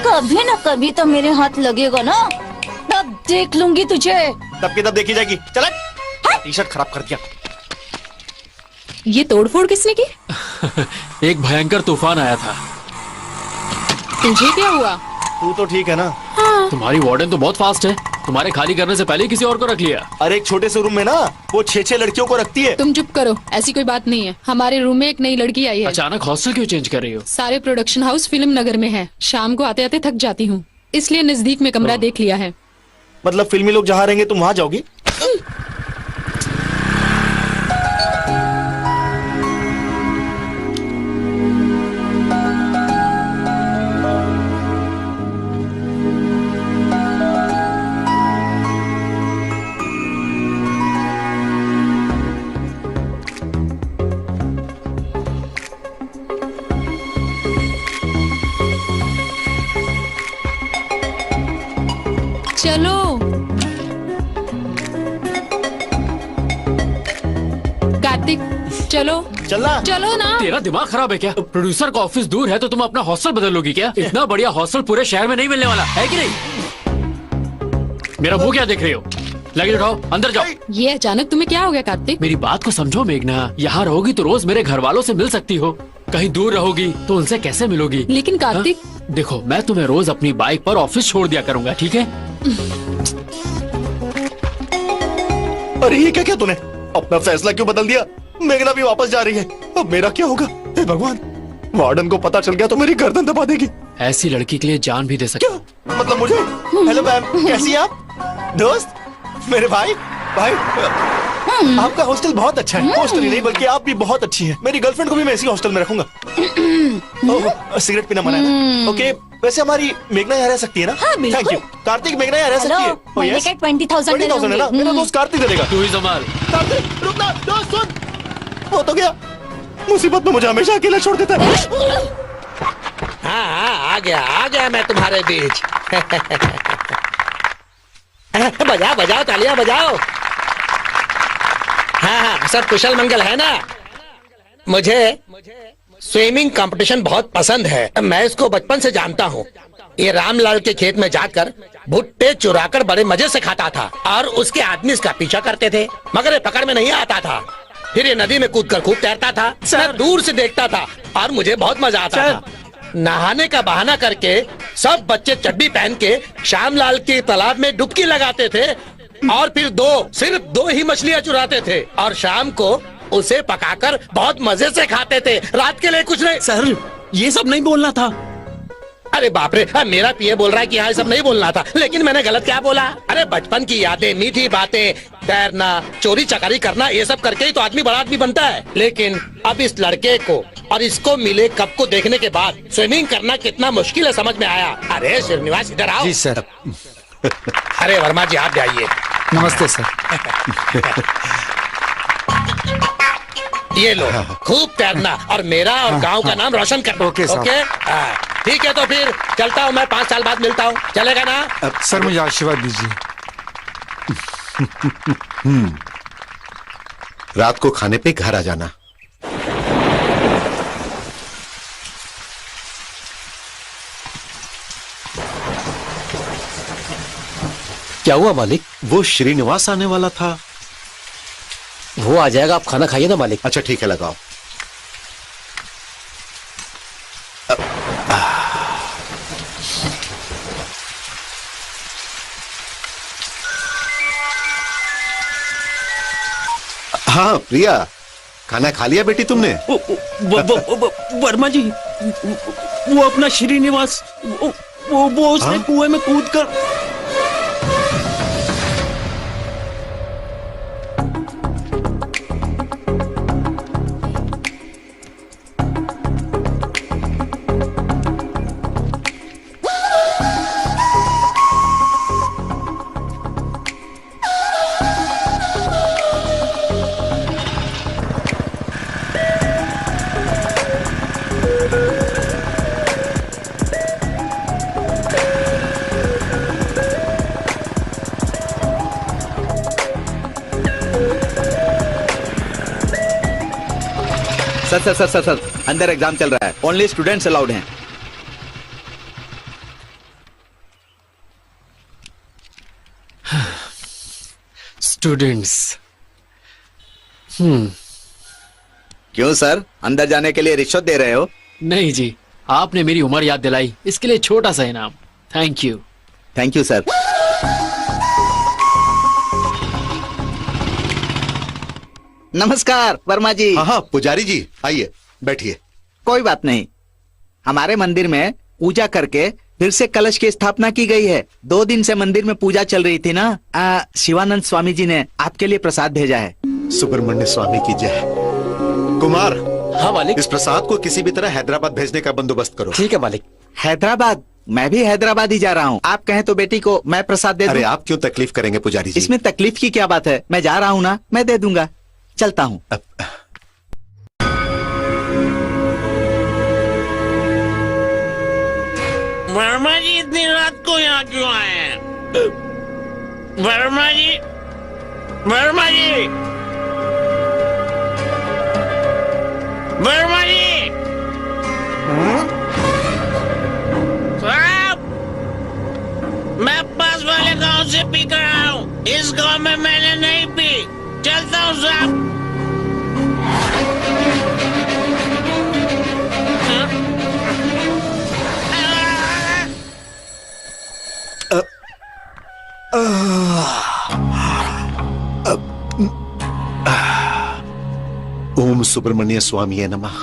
कभी ना कभी तो मेरे हाथ लगेगा ना, तब देख लूंगी तुझे। तब की तब देखी जाएगी। चल टी शर्ट खराब कर दिया। ये तोड़फोड़ किसने की? एक भयंकर तूफान आया था। तुझे क्या हुआ? तू तो ठीक है ना? हाँ। तुम्हारी वार्डन तो बहुत फास्ट है, तुम्हारे खाली करने से पहले ही किसी और को रख लिया। अरे एक छोटे से रूम में ना वो 6-6 लड़कियों को रखती है। तुम चुप करो, ऐसी कोई बात नहीं है। हमारे रूम में एक नई लड़की आई है। अचानक हॉस्टल क्यों चेंज कर रही हो? सारे प्रोडक्शन हाउस फिल्म नगर में है। शाम को आते आते थक जाती हूँ, इसलिए नजदीक में कमरा देख लिया है। मतलब फिल्मी लोग जहाँ रहेंगे तुम वहाँ जाओगी? चलो कार्तिक, चलो चलना। चलो ना। तेरा दिमाग खराब है क्या? प्रोड्यूसर का ऑफिस दूर है तो तुम अपना हॉस्टल बदल लोगी क्या? इतना बढ़िया हॉस्टल पूरे शहर में नहीं मिलने वाला है कि नहीं? मेरा मुंह क्या देख रही हो? लगेज उठाओ, अंदर जाओ। ये अचानक तुम्हें क्या हो गया कार्तिक? मेरी बात को समझो मेघना, यहाँ रहोगी तो रोज मेरे घर वालों से मिल सकती हो, कहीं दूर रहोगी तो उनसे कैसे मिलोगी? लेकिन कार्तिक, देखो मैं तुम्हें रोज अपनी बाइक पर ऑफिस छोड़ दिया करूंगा, ठीक है? अरे ये क्या तूने अपना फैसला क्यों बदल दिया? मेघना भी वापस जा रही है, अब मेरा क्या होगा? हे भगवान, वार्डन को पता चल गया तो मेरी गर्दन दबा देगी। ऐसी लड़की के लिए जान भी दे सकती। क्या मतलब मुझे? हेलो मैम, कैसी हैं आप? दोस्त, मेरे भाई आपका हॉस्टल बहुत अच्छा है। हॉस्टल ही नहीं बल्कि आप भी बहुत अच्छी हैं। मेरी गर्लफ्रेंड को भी मैं इसी हॉस्टल में रखूंगा। सिगरेट पीना मना है ना? ओके, वैसे हमारी मेघना यहाँ रह सकती है ना? हाँ, बिल्कुल। Thank you. कार्तिक, मेघना यहाँ रह सकती है? Oh, yes? 20,000 है ना? मेरा दोस्त कार्तिक दे देगा। तू ही संभाल। कार्तिक रुकना, दोस्त सुन। हो तो गया, मुसीबत में मुझे हमेशा अकेला छोड़ देता है। हाँ आ गया मैं तुम्हारे बीच। बजाओ बजाओ तालियां बजाओ। हाँ, सब कुशल मंगल है ना। मुझे स्विमिंग कंपटीशन बहुत पसंद है, मैं इसको बचपन से जानता हूँ। ये रामलाल के खेत में जाकर भुट्टे चुराकर बड़े मजे से खाता था और उसके आदमी इसका पीछा करते थे, मगर ये पकड़ में नहीं आता था। फिर ये नदी में कूदकर खूब तैरता था, मैं दूर से देखता था और मुझे बहुत मजा आता था। नहाने का बहाना करके सब बच्चे चड्डी पहन के श्यामलाल के तालाब में डुबकी लगाते थे और फिर सिर्फ दो ही मछलियां चुराते थे और शाम को उसे पकाकर बहुत मजे से खाते थे। रात के लिए कुछ नहीं। सर, ये सब नहीं बोलना था। अरे बाप रे, मेरा पीए बोल रहा है कि हाँ सब नहीं बोलना था, लेकिन मैंने गलत क्या बोला? अरे बचपन की यादें, मीठी बातें, तैरना, चोरी चकारी करना, ये सब करके ही तो आदमी बड़ा आदमी बनता है। लेकिन अब इस लड़के को और इसको मिले कप को देखने के बाद स्विमिंग करना कितना मुश्किल है समझ में आया। अरे श्रीनिवास इधर आओ। जी सर। अरे वर्मा जी आप भी आइए। नमस्ते सर। ये लो, खूब तैरना और मेरा और गांव का नाम रोशन करना। ओके साहब। ओके? ठीक है, तो फिर चलता हूँ मैं, 5 साल बाद मिलता हूँ, चलेगा ना? सर मुझे आशीर्वाद दीजिए। रात को खाने पे घर आ जाना। क्या हुआ मालिक? वो श्रीनिवास आने वाला था। वो आ जाएगा, आप खाना खाइए ना मालिक। अच्छा ठीक है, लगाओ। हाँ प्रिया, खाना खा लिया बेटी तुमने? वर्मा जी, वो अपना श्रीनिवास, वो उसने कुएं में कूद कर। सर, अंदर एग्जाम चल रहा है, ओनली स्टूडेंट्स अलाउड हैं। स्टूडेंट्स। क्यों सर, अंदर जाने के लिए रिश्वत दे रहे हो? नहीं जी, आपने मेरी उम्र याद दिलाई, इसके लिए छोटा सा इनाम। Thank you. Thank you sir. नमस्कार वर्मा जी। हाँ पुजारी जी, आइए बैठिए। कोई बात नहीं, हमारे मंदिर में पूजा करके फिर से कलश की स्थापना की गई है। 2 दिन से मंदिर में पूजा चल रही थी ना। शिवानंद स्वामी जी ने आपके लिए प्रसाद भेजा है। सुब्रमण्य स्वामी की जय। कुमार। हाँ मालिक। इस प्रसाद को किसी भी तरह हैदराबाद भेजने का बंदोबस्त करो। ठीक है मालिक। हैदराबाद? मैं भी हैदराबाद ही जा रहा हूँ। आप कहें तो बेटी को मैं प्रसाद दे दूं। अरे आप क्यों तकलीफ करेंगे पुजारी जी? इसमें तकलीफ की क्या बात है, मैं जा रहा हूँ ना, मैं दे दूंगा। चलता हूँ। वर्मा जी इतनी रात को यहाँ क्यों आए हैं? वर्मा जी, वर्मा जी, वर्मा जी, साहब, मैं पास वाले गांव से पी कर आया हूँ। इस गांव में मैंने नहीं पी। चलता हूँ साहब। ओम सुब्रमण्य स्वामी नमः।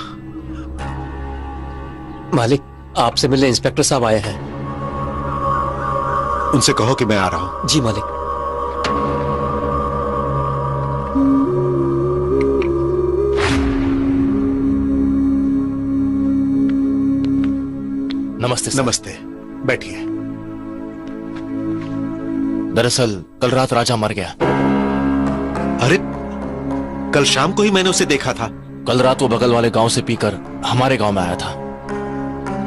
मालिक, आपसे मिलने इंस्पेक्टर साहब आए हैं। उनसे कहो कि मैं आ रहा हूं। जी मालिक। नमस्ते सर। नमस्ते, बैठिए। दरअसल कल रात राजा मर गया। अरे कल शाम को ही मैंने उसे देखा था। कल रात वो बगल वाले गांव से पीकर हमारे गांव में आया था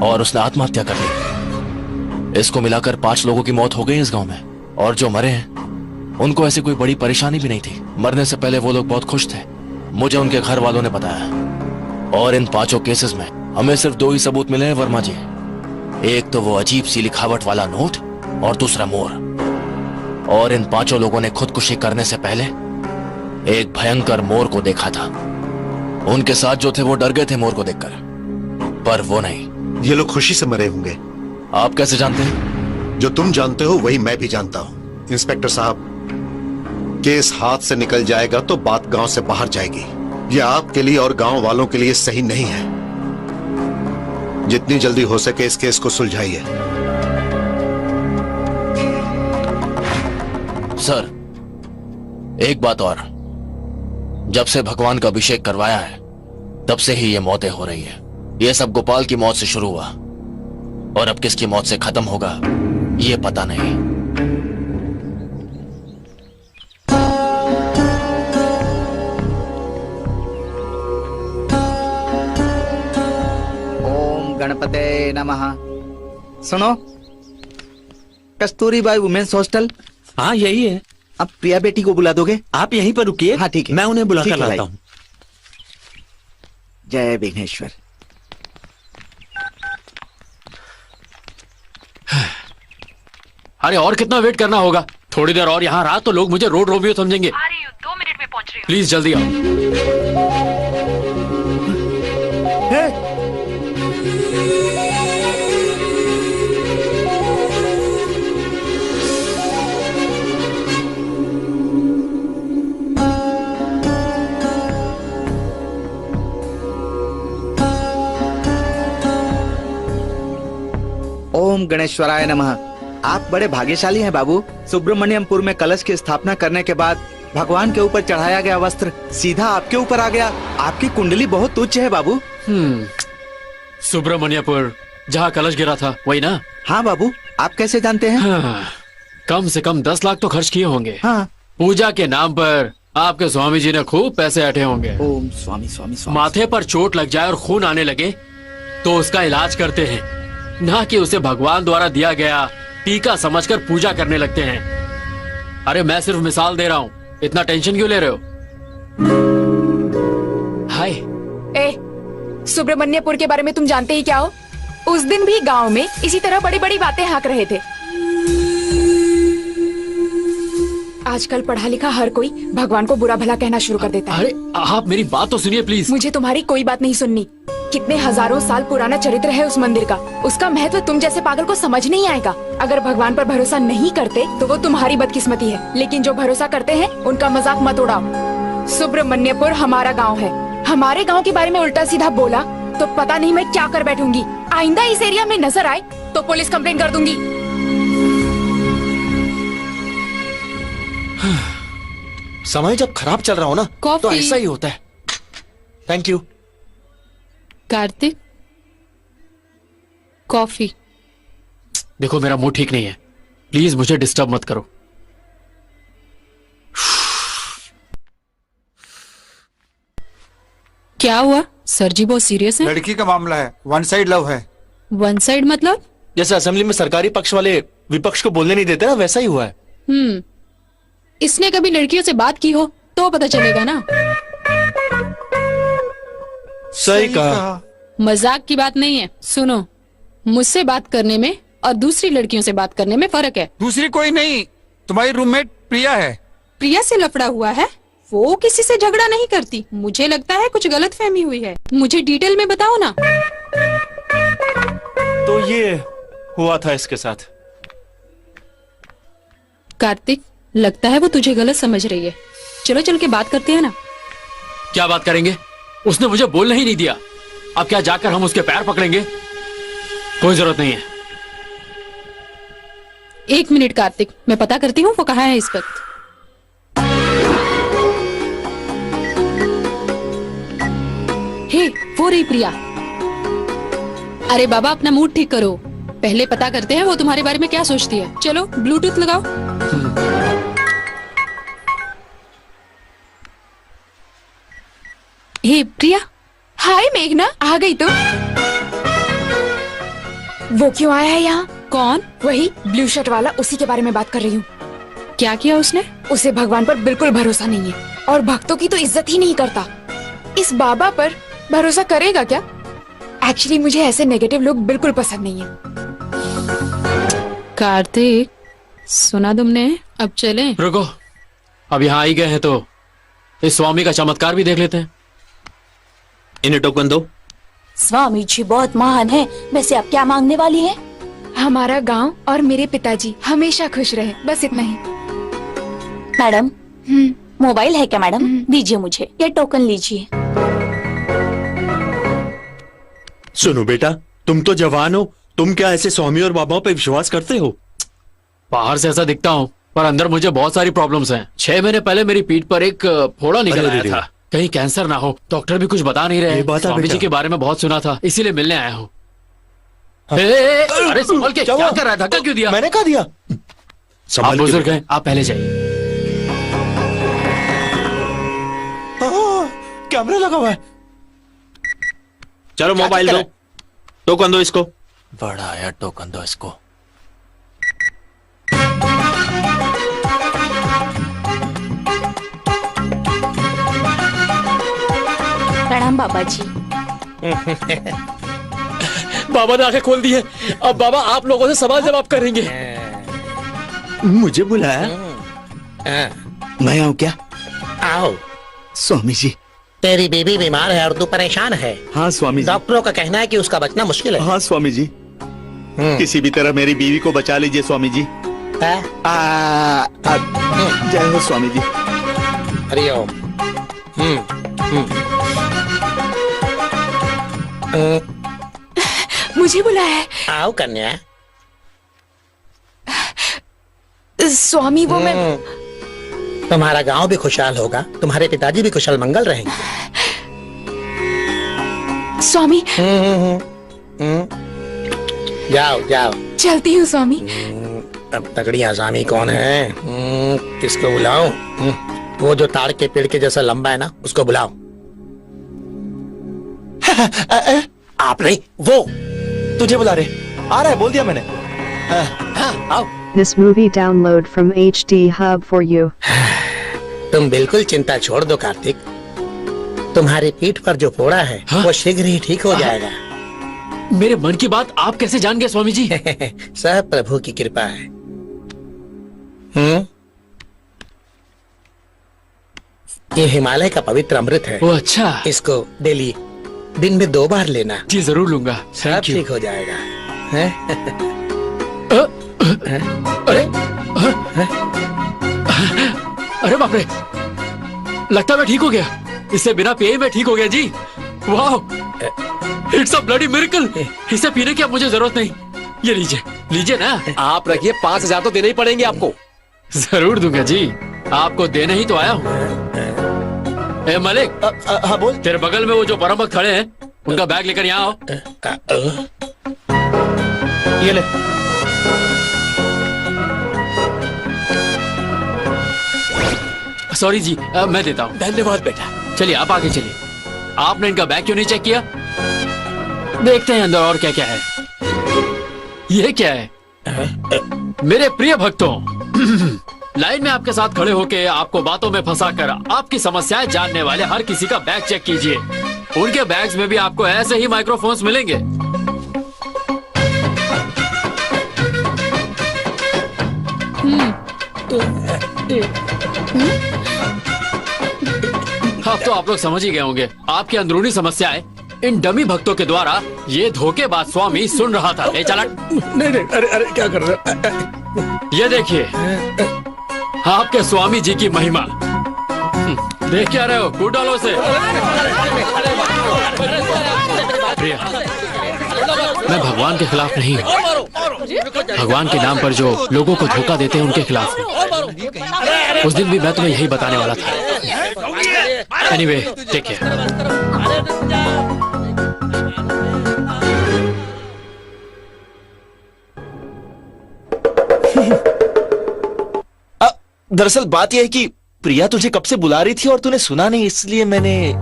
और उसने आत्महत्या कर ली। इसको मिलाकर 5 लोगों की मौत हो गई इस गांव में, और जो मरे हैं उनको ऐसी कोई बड़ी परेशानी भी नहीं थी। मरने से पहले वो लोग बहुत खुश थे, मुझे उनके घर वालों ने बताया। और इन 5 केसेस में हमें सिर्फ 2 ही सबूत मिले हैं वर्मा जी। एक तो वो अजीब सी लिखावट वाला नोट और दूसरा मोर। और इन 5 लोगों ने खुदकुशी करने से पहले एक भयंकर मोर को देखा था। उनके साथ जो थे वो डर गए थे मोर को देखकर, पर वो नहीं। ये लोग खुशी से मरे होंगे। आप कैसे जानते हैं? जो तुम जानते हो वही मैं भी जानता हूं। इंस्पेक्टर साहब, केस हाथ से निकल जाएगा तो बात गांव से बाहर जाएगी। ये आपके लिए और गांव वालों के लिए सही नहीं है। जितनी जल्दी हो सके इस केस को सुलझाइए। सर, एक बात और, जब से भगवान का अभिषेक करवाया है तब से ही ये मौतें हो रही है। ये सब गोपाल की मौत से शुरू हुआ और अब किसकी मौत से खत्म होगा ये पता नहीं। ओम गणपते नमः। सुनो, कस्तूरीबाई वुमेन्स हॉस्टल। हाँ यही है। अब प्रिया बेटी को बुला दोगे? आप यहीं पर रुकिए। हाँ ठीक है, मैं उन्हें बुला कर ठीक है लाता भाई। हूँ। जय विघ्नेश्वर। अरे और कितना वेट करना होगा? थोड़ी देर और यहाँ रहा तो लोग मुझे रोड रोमियो समझेंगे। 2 मिनट में पहुंच रही हूँ। प्लीज जल्दी आओ। ओम गणेश्वराय नमः। आप बड़े भाग्यशाली हैं बाबू। सुब्रमण्यमपुर में कलश की स्थापना करने के बाद भगवान के ऊपर चढ़ाया गया वस्त्र सीधा आपके ऊपर आ गया। आपकी कुंडली बहुत उच्च है बाबू। सुब्रमण्यपुर जहाँ कलश गिरा था वही ना? हाँ बाबू, आप कैसे जानते हैं? हाँ, कम से कम 10 लाख तो खर्च किए होंगे। हाँ। पूजा के नाम पर आपके स्वामी जी ने खूब पैसे ऐंठे होंगे। ओम स्वामी स्वामी स्वामी। माथे पर चोट लग जाए और खून आने लगे तो उसका इलाज करते हैं, ना कि उसे भगवान द्वारा दिया गया टीका समझकर पूजा करने लगते हैं। अरे मैं सिर्फ मिसाल दे रहा हूँ, इतना टेंशन क्यों ले रहे हो? हाय। सुब्रमण्यपुर के बारे में तुम जानते ही क्या हो? उस दिन भी गांव में इसी तरह बड़ी बड़ी बातें हाँक रहे थे। आजकल पढ़ा लिखा हर कोई भगवान को बुरा भला कहना शुरू कर देता है। अरे आप मेरी बात तो सुनिए प्लीज। मुझे तुम्हारी कोई बात नहीं सुननी। कितने हजारों साल पुराना चरित्र है उस मंदिर का। उसका महत्व तुम जैसे पागल को समझ नहीं आएगा। अगर भगवान पर भरोसा नहीं करते तो वो तुम्हारी बदकिस्मती है, लेकिन जो भरोसा करते हैं उनका मजाक मत उड़ाओ। सुब्रमण्यपुर हमारा गाँव है। हमारे गाँव के बारे में उल्टा सीधा बोला तो पता नहीं मैं क्या कर बैठूंगी। आइंदा इस एरिया में नजर आए तो पुलिस कंप्लेन कर दूंगी। समय जब खराब चल रहा हो ना तो ऐसा ही होता है। Thank you. कार्तिक, कॉफी। देखो मेरा मूड ठीक नहीं है, प्लीज मुझे डिस्टर्ब मत करो। क्या हुआ? सर जी बहुत सीरियस है। लड़की का मामला है, 1 साइड लव है। 1 साइड मतलब? जैसे असेंबली में सरकारी पक्ष वाले विपक्ष को बोलने नहीं देते ना, वैसा ही हुआ है। इसने कभी लड़कियों से बात की हो तो पता चलेगा ना। सही कहा। मजाक की बात नहीं है। सुनो, मुझसे बात करने में और दूसरी लड़कियों से बात करने में फर्क है। दूसरी कोई नहीं, तुम्हारी रूममेट प्रिया है। प्रिया से लफड़ा हुआ है? वो किसी से झगड़ा नहीं करती। मुझे लगता है कुछ गलतफहमी हुई है। मुझे डिटेल में बताओ ना। तो ये हुआ था इसके साथ। कार्तिक, लगता है वो तुझे गलत समझ रही है। चलो चल के बात करते हैं ना। क्या बात करेंगे? उसने मुझे बोलने ही नहीं दिया। अब क्या जाकर हम उसके पैर पकड़ेंगे? कोई जरूरत नहीं है। 1 मिनट कार्तिक, मैं पता करती हूँ वो कहाँ है इस वक्त। हे, वो रही प्रिया। अरे बाबा, अपना मूड ठीक करो। पहले पता करते हैं वो तुम्हारे बारे में क्या सोचती है। चलो ब्लूटूथ लगाओ। हे प्रिया। हाय मेघना, आ गई तुम? वो क्यों आया है यहाँ? कौन? वही ब्लू शर्ट वाला, उसी के बारे में बात कर रही हूँ। क्या किया उसने? उसे भगवान पर बिल्कुल भरोसा नहीं है और भक्तों की तो इज्जत ही नहीं करता। इस बाबा पर भरोसा करेगा क्या? एक्चुअली मुझे ऐसे नेगेटिव लोग बिल्कुल पसंद नहीं है। कार्तिक, सुना तुमने? अब चलें? रुको, अब यहाँ आई गए हैं तो इस स्वामी का चमत्कार भी देख लेते हैं। इन्हें टोकन दो। स्वामी जी बहुत महान है। वैसे आप क्या मांगने वाली हैं? हमारा गांव और मेरे पिताजी हमेशा खुश रहे, बस इतना ही। मैडम, मोबाइल है क्या मैडम? दीजिए मुझे, ये टोकन लीजिए। सुनो बेटा, तुम तो जवान हो, तुम क्या ऐसे स्वामी और बाबाओं पे विश्वास करते हो? बाहर से ऐसा दिखता हूँ पर अंदर मुझे बहुत सारी प्रॉब्लम्स हैं। 6 महीने पहले मेरी पीठ पर एक फोड़ा निकल आया था। कहीं कैंसर ना हो, डॉक्टर भी कुछ बता नहीं रहे। स्वामी जी के बारे में बहुत सुना था, इसीलिए मिलने आया हूँ। अरे संभल के, क्या कर रहा है? धक्का क्यों दिया? मैंने कहा दिया। आप बुजुर्ग हैं, आप पहले जाइए। कैमरा लगा हुआ है। चलो मोबाइल दो, टोकन दो इसको। बड़ा आया, टोकन दो इसको। प्रणाम बाबा जी। बाबा ने आंखें खोल दी है। अब बाबा आप लोगों से सवाल जवाब करेंगे। मुझे बुलाया? मैं आऊँ क्या? आओ। स्वामी जी, तेरी बीबी बीमार है और तू परेशान है। हाँ स्वामी जी। डॉक्टरों का कहना है कि उसका बचना मुश्किल है। हाँ स्वामी जी, किसी भी तरह मेरी बीवी को बचा लीजिए स्वामी जी। जय हो स्वामी जी। हरिओम। मुझे बुलाया है? आओ कन्या। स्वामी, वो मैं तुम्हारा गांव भी खुशहाल होगा, तुम्हारे पिताजी भी कुशल मंगल रहेंगे। स्वामी। जाओ जाओ। चलती हूँ स्वामी। अब तगड़ी आसामी कौन है? किसको बुलाऊं? वो जो ताड़ के पेड़ के जैसा लंबा है ना, उसको बुलाओ। आप नहीं, वो तुझे बुला रहे। आ रहा है, बोल दिया मैंने। आओ। This movie download from HD Hub for you. तुम बिल्कुल चिंता छोड़ दो कार्तिक। तुम्हारी पीठ पर जो फोड़ा है वो शीघ्र ही ठीक हो जाएगा। मेरे मन की बात आप कैसे जान गए स्वामी जी? सब प्रभु की कृपा है। ये हिमालय का पवित्र अमृत है। वो अच्छा। इसको डेली दिन में 2 बार लेना। जी जरूर लूंगा। सब ठीक हो जाएगा। अरे अरे बाप रे, लगता मैं ठीक हो गया। इससे बिना पिए मैं ठीक हो गया जी। वाह, इट्स अ ब्लडी मिरेकल। इसे पीने की अब मुझे जरूरत नहीं। ये लीजिए, लीजिए ना। आप रखिए, 5,000 तो देने ही पड़ेंगे आपको। जरूर दूंगा जी, आपको देने ही तो आया हूँ। ए मलिक, हाँ बोल। तेरे बगल में वो जो परम भक्त खड़े हैं, उनका बैग लेकर यहाँ आओ। ये ले। सॉरी जी, मैं देता हूँ। धन्यवाद बेटा। चलिए आप आगे चलिए। आपने इनका बैग क्यों नहीं चेक किया? देखते हैं अंदर और क्या क्या है। ये क्या है? मेरे प्रिय भक्तों, लाइन में आपके साथ खड़े होके आपको बातों में फंसाकर आपकी समस्याएं जानने वाले हर किसी का बैग चेक कीजिए। उनके बैग्स में भी आपको ऐसे ही माइक्रोफोन्स मिलेंगे। अब तो आप लोग समझ ही गए होंगे। आपकी अंदरूनी समस्याएं इन डमी भक्तों के द्वारा ये धोखेबाज स्वामी सुन रहा था। ए चला। नहीं, अरे क्या कर रहे? ये देखिए, आपके स्वामी जी की महिमा। देख क्या रहे हो? कूद डालो उसे। प्रिया, मैं भगवान के खिलाफ नहीं हूँ। भगवान के नाम पर जो लोगों को धोखा देते हैं उनके खिलाफ हूँ। उस दिन भी मैं तुम्हें यही बताने वाला था। Anyway, take care. दरअसल बात यह है कि प्रिया तुझे कब से बुला रही थी और तूने सुना नहीं, इसलिए मैंने।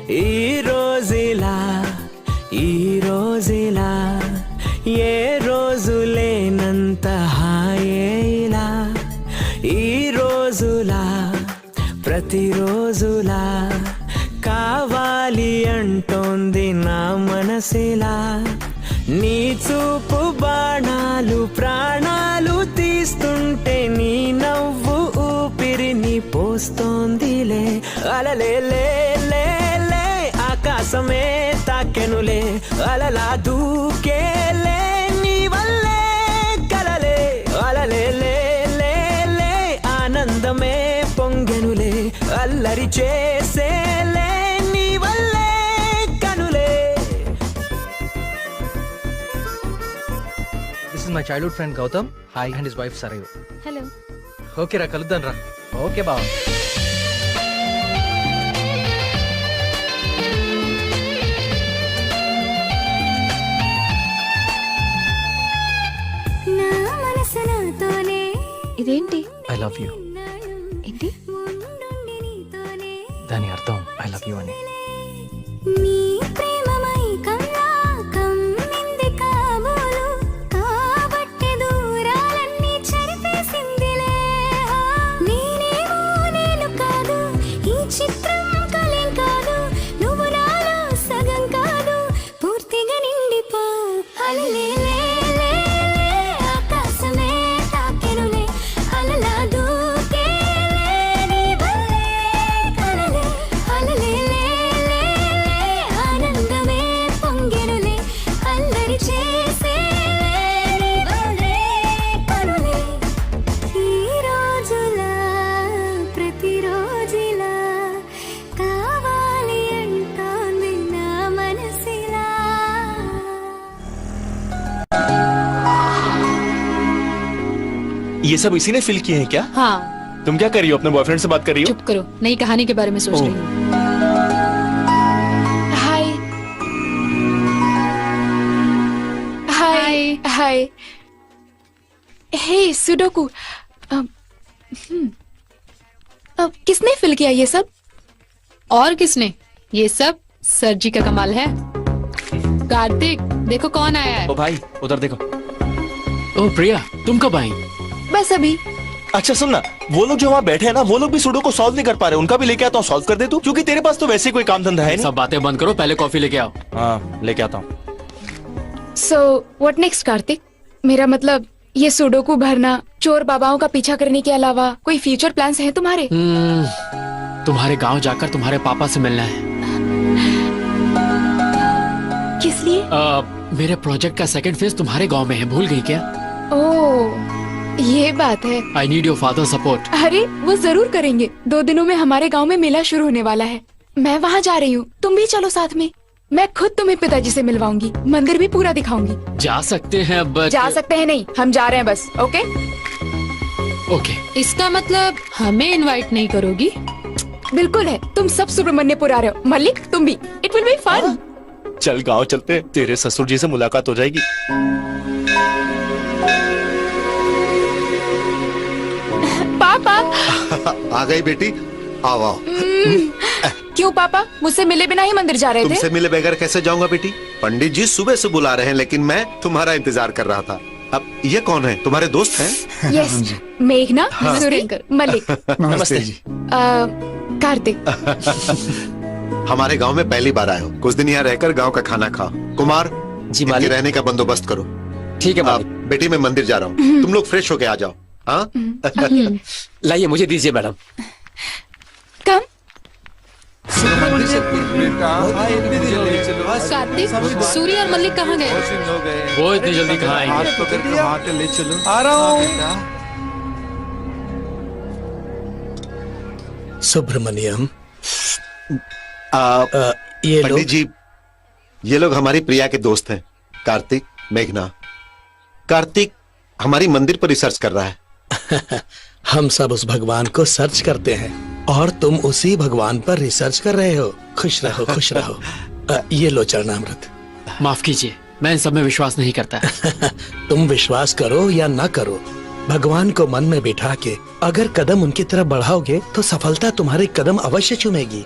ఈ రోజులా ఏ రోజు లేనంత హాయేలా ఈ రోజులా ప్రతిరోజులా కావాలి అంటోంది నా మనసిలా నీ చూపు బాణాలు ప్రాణాలు తీస్తుంటే నీ నవ్వు ఊపిరిని పోస్తోందిలే అలలే లే లే లే ఆకాశమే తాకెనులే అలలా దూకేలే నీ వల్లే కలలే అలలే లే లే లే ఆనందమే పొంగెనులే అల్లరి చేసేలే నీ వల్లే కనులే. This is my childhood friend Gautam. Hi, and his wife Sarayu. Hello. Okay రా, కలుద్దాం రా. Okay బావ. ఇదేంటి? I love you. ఏంటి? దాని అర్థం I love you అని. ये सब इसी ने फिल किए हैं क्या? हाँ. तुम क्या कर रही हो? अपने बॉयफ्रेंड से बात कर रही हो? चुप करो, नई कहानी के बारे में सोच रही हूँ. हाय हाय हाय. हे सुडोकू, किसने फिल किया ये सब? और किसने? ये सब सर जी का कमाल है. कार्तिक, देखो कौन आया है. ओ भाई, उधर देखो. ओ प्रिया, तुम कब आई? बस अभी. अच्छा सुन ना, वो लोग जो वहाँ बैठे हैं ना, वो लोग भी सुडोकू सॉल्व नहीं कर पा रहे. उनका भी लेके आता हूँ, सॉल्व कर दे तू, क्योंकि तेरे पास तो वैसे कोई काम धंधा है नहीं. सब बातें बंद करो, पहले कॉफी लेके आओ. हाँ, लेके आता हूँ. So what next Kartik? मेरा मतलब ये सुडोकू भरना, चोर बाबाओं का पीछा करने के अलावा कोई फ्यूचर प्लान्स हैं तुम्हारे? तुम्हारे गांव जाकर तुम्हारे पापा से मिलना है. किस लिए? मेरे प्रोजेक्ट का सेकंड फेज तुम्हारे गांव में है, भूल गई क्या? ओह, ये बात है. I need your father support. अरे वो जरूर करेंगे. 2 दिनों में हमारे गांव में मेला शुरू होने वाला है. मैं वहाँ जा रही हूँ, तुम भी चलो साथ में. मैं खुद तुम्हें पिताजी से मिलवाऊंगी, मंदिर भी पूरा दिखाऊंगी. जा सकते हैं बट... जा सकते हैं नहीं, हम जा रहे हैं बस. Okay okay. इसका मतलब हमें इनवाइट नहीं करोगी? बिल्कुल है. तुम सब सुब्रमण्यपुर आ रहे हो. मलिक तुम भी. It will be fun. चल गाँव चलते, तेरे ससुर जी से मुलाकात हो जाएगी. पापा. आ गई बेटी, आओ आओ. क्यों पापा, मुझसे मिले बिना ही मंदिर जा रहे थे? तुमसे मिले बगैर कैसे जाऊंगा बेटी? पंडित जी सुबह से बुला रहे हैं, लेकिन मैं तुम्हारा इंतजार कर रहा था. अब ये कौन है? तुम्हारे दोस्त हैं? यस, मेघना, सुरेंद्र, मलिक. नमस्ते जी. कार्तिक. हमारे गांव में पहली बार आए हो, कुछ दिन यहाँ रहकर गांव का खाना खाओ. कुमार जी, इनके रहने का बंदोबस्त करो. ठीक है मालिक. बेटी मैं मंदिर जा रहा हूँ, तुम लोग फ्रेश होके आ जाओ. हाँ? लाइए, मुझे दीजिए मैडम. कम. कार्तिक, सूर्य और मल्लिक कहाँ गए? वो इतनी जल्दी कहाँ आएंगे? ले चलो. आ रहा हूँ. सुब्रमण्यम, ये पंडित जी, ये लोग हमारी प्रिया के दोस्त हैं. कार्तिक, मेघना. कार्तिक हमारी मंदिर पर रिसर्च कर रहा है. हम सब उस भगवान को सर्च करते हैं और तुम उसी भगवान पर रिसर्च कर रहे हो. खुश रहो, खुश रहो. ये लो चरणामृत. माफ कीजिए, मैं इन सब में विश्वास नहीं करता. तुम विश्वास करो या ना करो, भगवान को मन में बिठा के अगर कदम उनकी तरफ बढ़ाओगे तो सफलता तुम्हारे कदम अवश्य चूमेगी।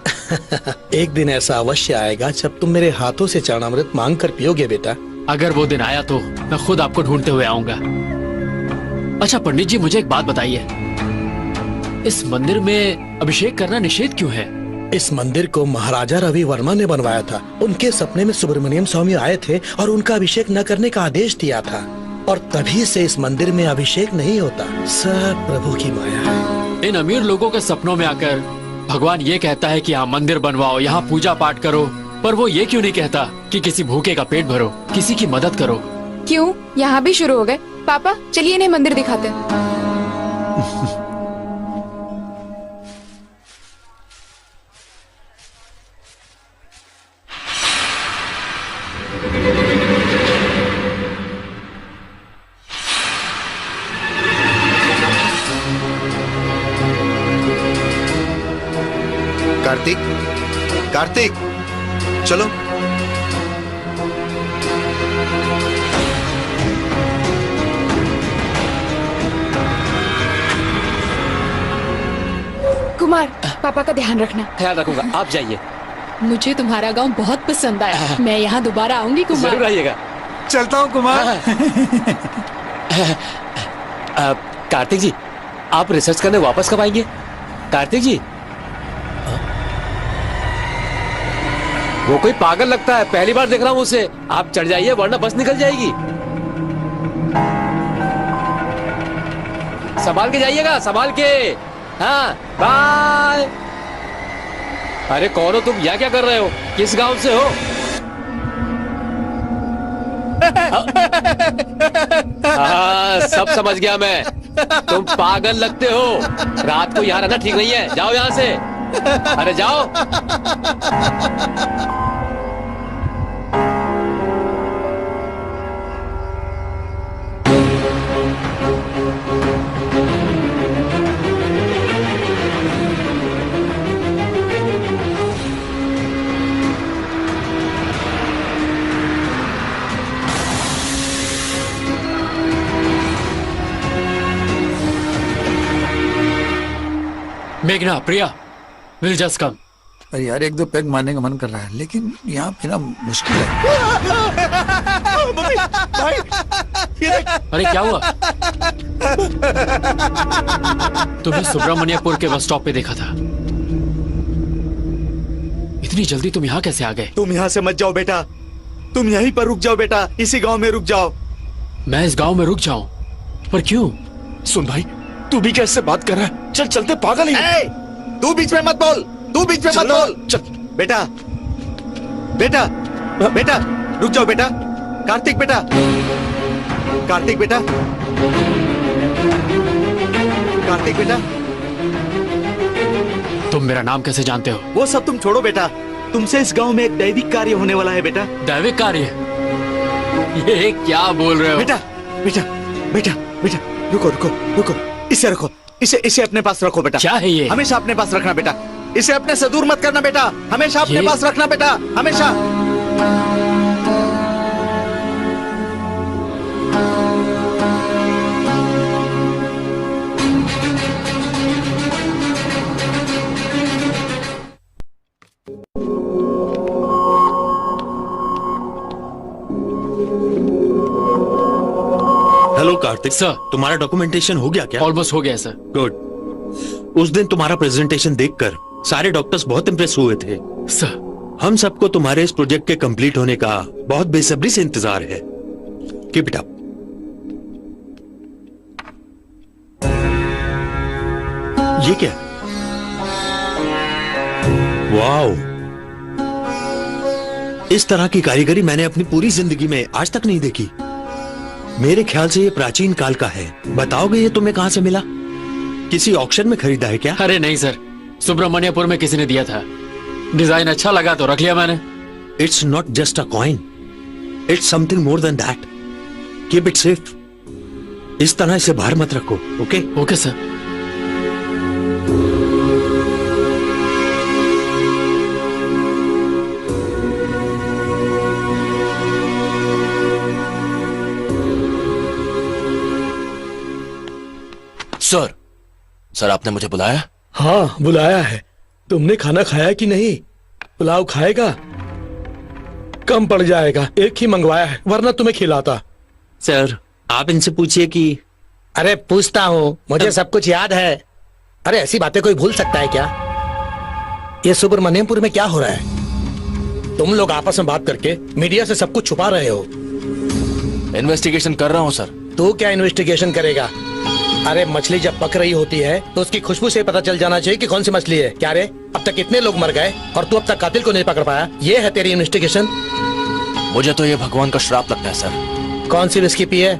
एक दिन ऐसा अवश्य आएगा जब तुम मेरे हाथों से चरणामृत मांग कर पियोगे बेटा। अगर वो दिन आया तो मैं खुद आपको ढूंढते हुए आऊंगा। अच्छा पंडित जी, मुझे एक बात बताइए, इस मंदिर में अभिषेक करना निषेध क्यों है? इस मंदिर को महाराजा रवि वर्मा ने बनवाया था। उनके सपने में सुब्रमण्यम स्वामी आए थे और उनका अभिषेक न करने का आदेश दिया था, और तभी से इस मंदिर में अभिषेक नहीं होता। सब प्रभु की माया है। इन अमीर लोगों के सपनों में आकर भगवान ये कहता है कि यहाँ मंदिर बनवाओ, यहाँ पूजा पाठ करो, पर वो ये क्यों नहीं कहता कि किसी भूखे का पेट भरो, किसी की मदद करो? क्यों, यहाँ भी शुरू हो गए? पापा चलिए इन्हें मंदिर दिखाते हैं। कार्तिक, कार्तिक, चलो। कुमार, पापा का ध्यान रखना। ख्याल रखूंगा, आप जाइए। मुझे तुम्हारा गांव बहुत पसंद आया, मैं यहाँ दोबारा आऊंगी कुमार। जरूर आइएगा। चलता हूँ कुमार। कार्तिक जी, आप रिसर्च करने वापस कब आएंगे? कार्तिक जी, वो कोई पागल लगता है, पहली बार देख रहा हूँ उसे। आप चढ़ जाइए वरना बस निकल जाएगी। संभाल के जाइएगा, संभाल के। हाँ, बाय। अरे कौन हो तुम, यहाँ क्या कर रहे हो? किस गांव से हो? हाँ, सब समझ गया मैं। तुम पागल लगते हो, रात को यहाँ रहना ठीक नहीं है, जाओ यहाँ से। अरे जाओ। मेघना, प्रिया, विल जस्ट कम। अरे यार, एक दो पैग मारने का मन कर रहा है, लेकिन यहाँ पे ना मुश्किल है। अरे क्या हुआ? तुम्हें सुब्रमण्यपुर के बस स्टॉप पे देखा था। इतनी जल्दी तुम यहाँ कैसे आ गए? तुम यहाँ से मत जाओ बेटा, तुम यहीं पर रुक जाओ बेटा, इसी गांव में रुक जाओ। मैं इस गांव में रुक जाऊं? पर क्यों? सुन भाई, तू भी कैसे बात कर रहा है? चल चलते, पागल है। तू बीच में मत बोल, तू बीच में मत बोल। चल बेटा, बेटा, बेटा, रुक जाओ बेटा। कार्तिक बेटा, कार्तिक बेटा, कार्तिक बेटा। तुम मेरा नाम कैसे जानते हो? वो सब तुम छोड़ो बेटा, तुमसे इस गांव में एक दैविक कार्य होने वाला है बेटा। दैविक कार्य? ये क्या बोल रहे हो? बेटा, बेटा, बेटा, बेटा, रुको रुको रुको, इसे रखो, इसे अपने पास रखो बेटा। क्या है ये? हमेशा अपने पास रखना बेटा, इसे अपने से दूर मत करना बेटा, हमेशा अपने पास रखना बेटा, हमेशा। हेलो कार्तिक सर, तुम्हारा डॉक्यूमेंटेशन हो गया क्या? ऑलमोस्ट हो गया सर। गुड। उस दिन तुम्हारा प्रेजेंटेशन देखकर सारे डॉक्टर्स बहुत इम्प्रेस हुए थे सर। हम सबको तुम्हारे इस प्रोजेक्ट के कंप्लीट होने का बहुत बेसब्री से इंतजार है। Keep it up. ये क्या? वाओ, इस तरह की कारीगरी मैंने अपनी पूरी जिंदगी में आज तक नहीं देखी। मेरे ख्याल से ये प्राचीन काल का है। बताओगे ये तुम्हें कहां से मिला? किसी ऑक्शन में खरीदा है क्या? अरे नहीं सर, सुब्रमण्यपुर में किसी ने दिया था। डिजाइन अच्छा लगा तो रख लिया मैंने। It's not just a coin, it's something more than that. Keep it safe. इस तरह इसे बाहर मत रखो। Okay? Okay sir. Sir, sir आपने मुझे बुलाया? हाँ बुलाया है। तुमने खाना खाया कि नहीं? पुलाव खाएगा? कम पड़ जाएगा, एक ही मंगवाया है, वरना तुम्हें खिलाता। सर आप इनसे पूछिए कि। अरे पूछता हूँ, मुझे सब कुछ याद है। अरे ऐसी बातें कोई भूल सकता है क्या? ये सुब्रमण्यमपुर में क्या हो रहा है? तुम लोग आपस में बात करके मीडिया से सब कुछ छुपा रहे हो। इन्वेस्टिगेशन कर रहा हूँ सर। तू क्या इन्वेस्टिगेशन करेगा? अरे मछली जब पक रही होती है तो उसकी खुशबू से पता चल जाना चाहिए कि कौन सी मछली है। क्या रे, अब तक कितने लोग मर गए और तू अब तक कातिल को नहीं पकड़ पाया? ये है तेरी इन्वेस्टिगेशन? मुझे तो ये भगवान का श्राप लगता है सर। कौन सी विस्की पी है?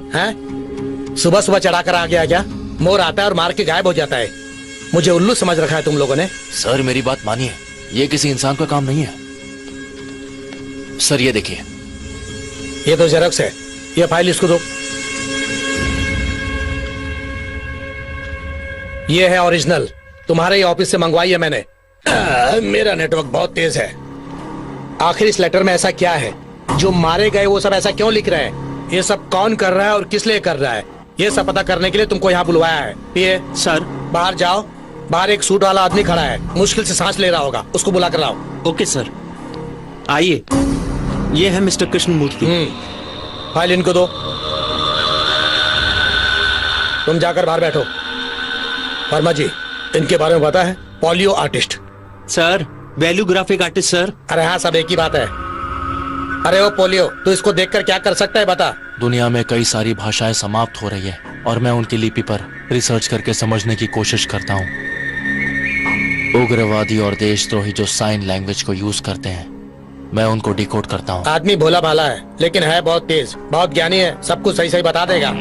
सुबह सुबह चढ़ा कर आ गया क्या? मोर आता है और मार के गायब हो जाता है। मुझे उल्लू समझ रखा है तुम लोगों ने। सर मेरी बात मानिए, ये किसी इंसान का काम नहीं है। सर ये देखिए, ये तो जेरॉक्स है। ये फाइल इसको दो। ये है ओरिजिनल, तुम्हारे ही ऑफिस से मंगवाई है मैंने। मेरा नेटवर्क बहुत तेज है। आखिर इस लेटर में ऐसा क्या है? जो मारे गए वो सब ऐसा क्यों लिख रहे हैं? ये सब कौन कर रहा है और किस लिए कर रहा है? ये सब पता करने के लिए तुमको यहाँ बुलवाया है। ये सर बाहर जाओ। बाहर एक सूट वाला आदमी खड़ा है, मुश्किल से सांस ले रहा होगा, उसको बुला कर लाओ। Okay sir. आइए, ये है मिस्टर कृष्णमूर्ति। फाइल इनको दो। तुम जाकर बाहर बैठो। वर्मा जी, इनके बारे में पता है? Polio artist. Sir value graphic artist sir. अरे हाँ, सब एक ही बात है। अरे वो पोलियो, तू इसको देखकर क्या कर सकता है बता? दुनिया में कई सारी भाषाएं समाप्त हो रही है और मैं उनकी लिपि पर रिसर्च करके समझने की कोशिश करता हूँ। उग्रवादी और देशद्रोही जो साइन लैंग्वेज को यूज करते हैं, मैं उनको डिकोड करता हूँ। आदमी भोला भाला है, लेकिन है बहुत तेज, बहुत ज्ञानी है, सब कुछ सही सही बता देगा।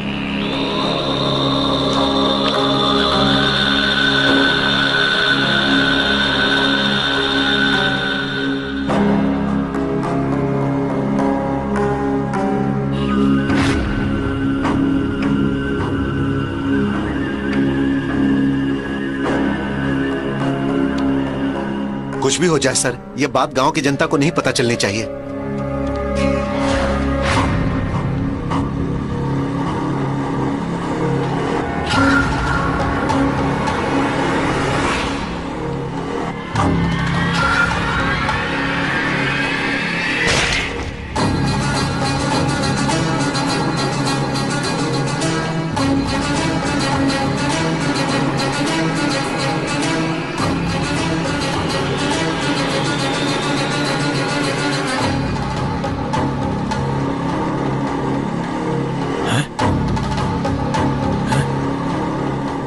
कुछ भी हो जाए सर, ये बात गांव की जनता को नहीं पता चलनी चाहिए।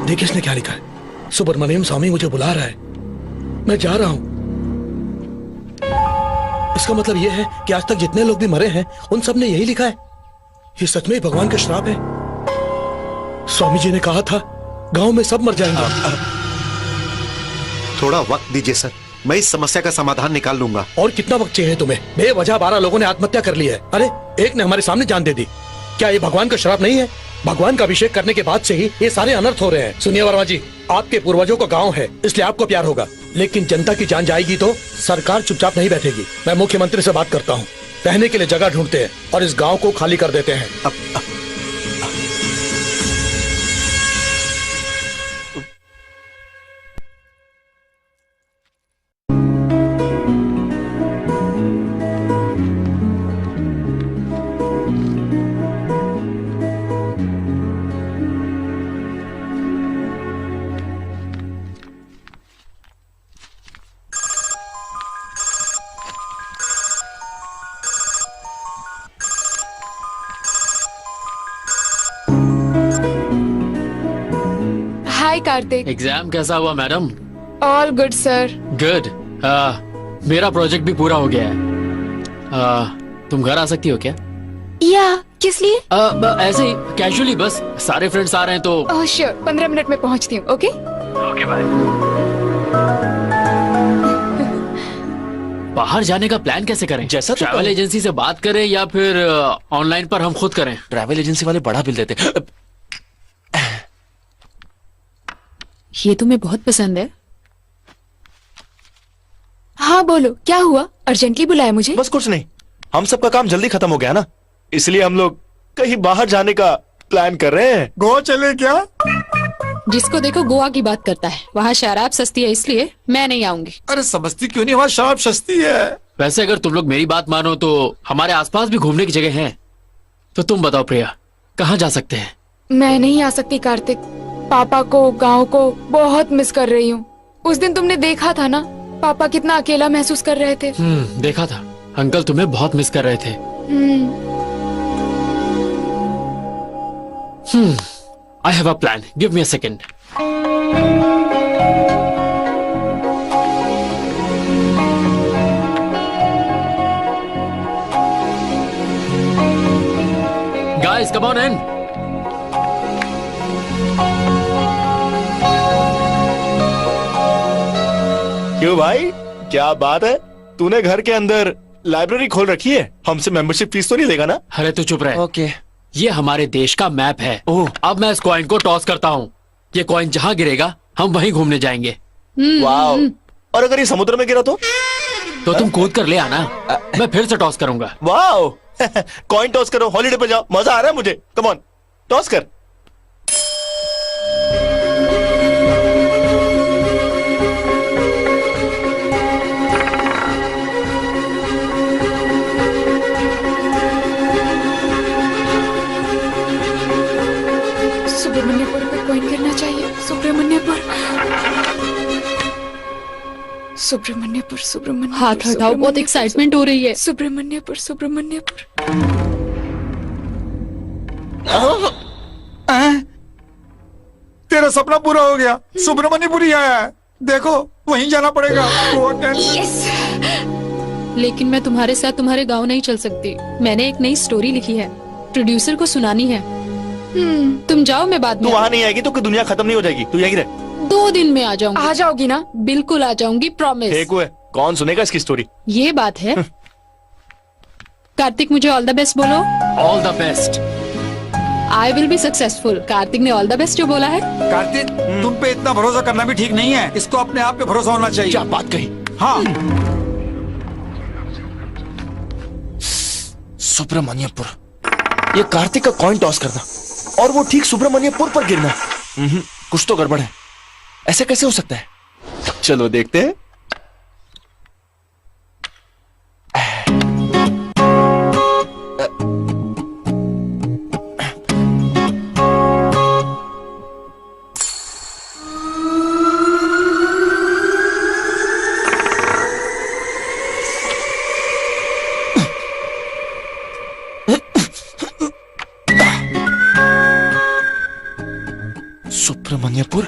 देखिए इसने क्या लिखा है? सुब्रमण्यम स्वामी मुझे बुला रहा है, मैं जा रहा हूं। इसका मतलब यह है कि आज तक जितने लोग भी मरे हैं उन सब ने यही लिखा है। ये सच में भगवान का श्राप है। स्वामी जी ने कहा था गांव में सब मर जाएंगे। थोड़ा वक्त दीजिए सर, मैं इस समस्या का समाधान निकाल लूंगा। और कितना वक्त चाहिए तुम्हें? बेवजह 12 लोगों ने आत्महत्या कर ली है। अरे एक ने हमारे सामने जान दे दी। क्या ये भगवान का श्राप नहीं है? भगवान का अभिषेक करने के बाद से ही ये सारे अनर्थ हो रहे हैं। सुनिए वर्मा जी, आपके पूर्वजों का गांव है, इसलिए आपको प्यार होगा, लेकिन जनता की जान जाएगी तो सरकार चुपचाप नहीं बैठेगी। मैं मुख्यमंत्री से बात करता हूँ, रहने के लिए जगह ढूंढते हैं और इस गांव को खाली कर देते हैं। हाय कार्तिक। एग्जाम कैसा हुआ madam? All good sir. Good. मेरा प्रोजेक्ट भी पूरा हो गया है। तुम घर आ सकती हो क्या? या किस लिए? ऐसे ही कैजुअली, बस सारे फ्रेंड्स आ रहे हैं तो। ओह श्योर, 15 मिनट में पहुंचती हूँ। Okay okay bye. बाहर जाने का प्लान कैसे करें? जैसा ट्रैवल एजेंसी से बात करें या फिर ऑनलाइन पर हम खुद करें? ट्रैवल एजेंसी वाले बड़ा बिल देते। ये तुम्हें बहुत पसंद है? हाँ बोलो, क्या हुआ? अर्जेंटली बुलाया मुझे? बस कुछ नहीं, हम सबका काम जल्दी खत्म हो गया ना, इसलिए हम लोग कहीं बाहर जाने का प्लान कर रहे हैं। गो चले क्या? जिसको देखो गोवा की बात करता है। वहाँ शराब सस्ती है इसलिए मैं नहीं आऊंगी। अरे समझती क्यों नहीं, वहाँ शराब सस्ती है। वैसे अगर तुम लोग मेरी बात मानो तो हमारे आसपास भी घूमने की जगह है। तो तुम बताओ प्रिया, कहाँ जा सकते हैं? मैं नहीं आ सकती कार्तिक। पापा को, गांव को बहुत मिस कर रही हूँ। उस दिन तुमने देखा था ना, पापा कितना अकेला महसूस कर रहे थे। देखा था, अंकल तुम्हें बहुत मिस कर रहे थे। I have a plan. Give me a second. Guys, come on in. क्यों भाई, क्या बात है? तूने घर के अंदर लाइब्रेरी खोल रखी है? हमसे मेंबरशिप फीस तो नहीं लेगा ना? अरे तू चुप रहे। ओके। ये हमारे देश का मैप है। अब मैं इस कॉइन को टॉस करता हूँ। ये कॉइन जहाँ गिरेगा हम वहीं घूमने जाएंगे। वाओ। और अगर ये समुद्र में गिरा तो तुम कूद कर ले आना। मैं फिर से टॉस करूंगा। वाओ। कॉइन टॉस करो, हॉलीडे पे जाओ, मजा आ रहा है मुझे। कम ऑन, टॉस कर। सुब्रमण्यपुर पे कॉइन गिरना चाहिए। सुब्रमण्यपुर, सुब्रमण्यपुर, सुब्रमण्यपुर। हाथ हटाओ, बहुत एक्साइटमेंट हो रही है। सुब्रमण्यपुर, सुब्रमण्यपुर। तेरा सपना पूरा हो गया। सुब्रमण्यपुर ही आया है। देखो वहीं जाना पड़ेगा। लेकिन मैं तुम्हारे साथ तुम्हारे गांव नहीं चल सकती। मैंने एक नई स्टोरी लिखी है, प्रोड्यूसर को सुनानी है। तुम जाओ, मैं बाद में। तू वहाँ नहीं आएगी तो दुनिया खत्म नहीं हो जाएगी। तू यहीं रह। 2 दिन में आ जाऊंगी। आ जाओगी ना? बिल्कुल आ जाऊंगी, प्रॉमिस। ठीक हुए। कौन सुनेगा इसकी स्टोरी? ये बात है। कार्तिक, मुझे ऑल द बेस्ट बोलो। All the best. I will be successful. Kartik ने ऑल द बेस्ट जो बोला है। कार्तिक, तुम पे इतना भरोसा करना भी ठीक नहीं है। इसको अपने आप पे भरोसा होना चाहिए। क्या बात कही। हाँ। सुब्रमण्यपुर, ये कार्तिक का कॉइन टॉस करना और वो ठीक सुब्रमण्यपुर पर गिरना। कुछ तो गड़बड़ है। ऐसे कैसे हो सकता है? चलो देखते हैं। सुब्रमण्यपुर,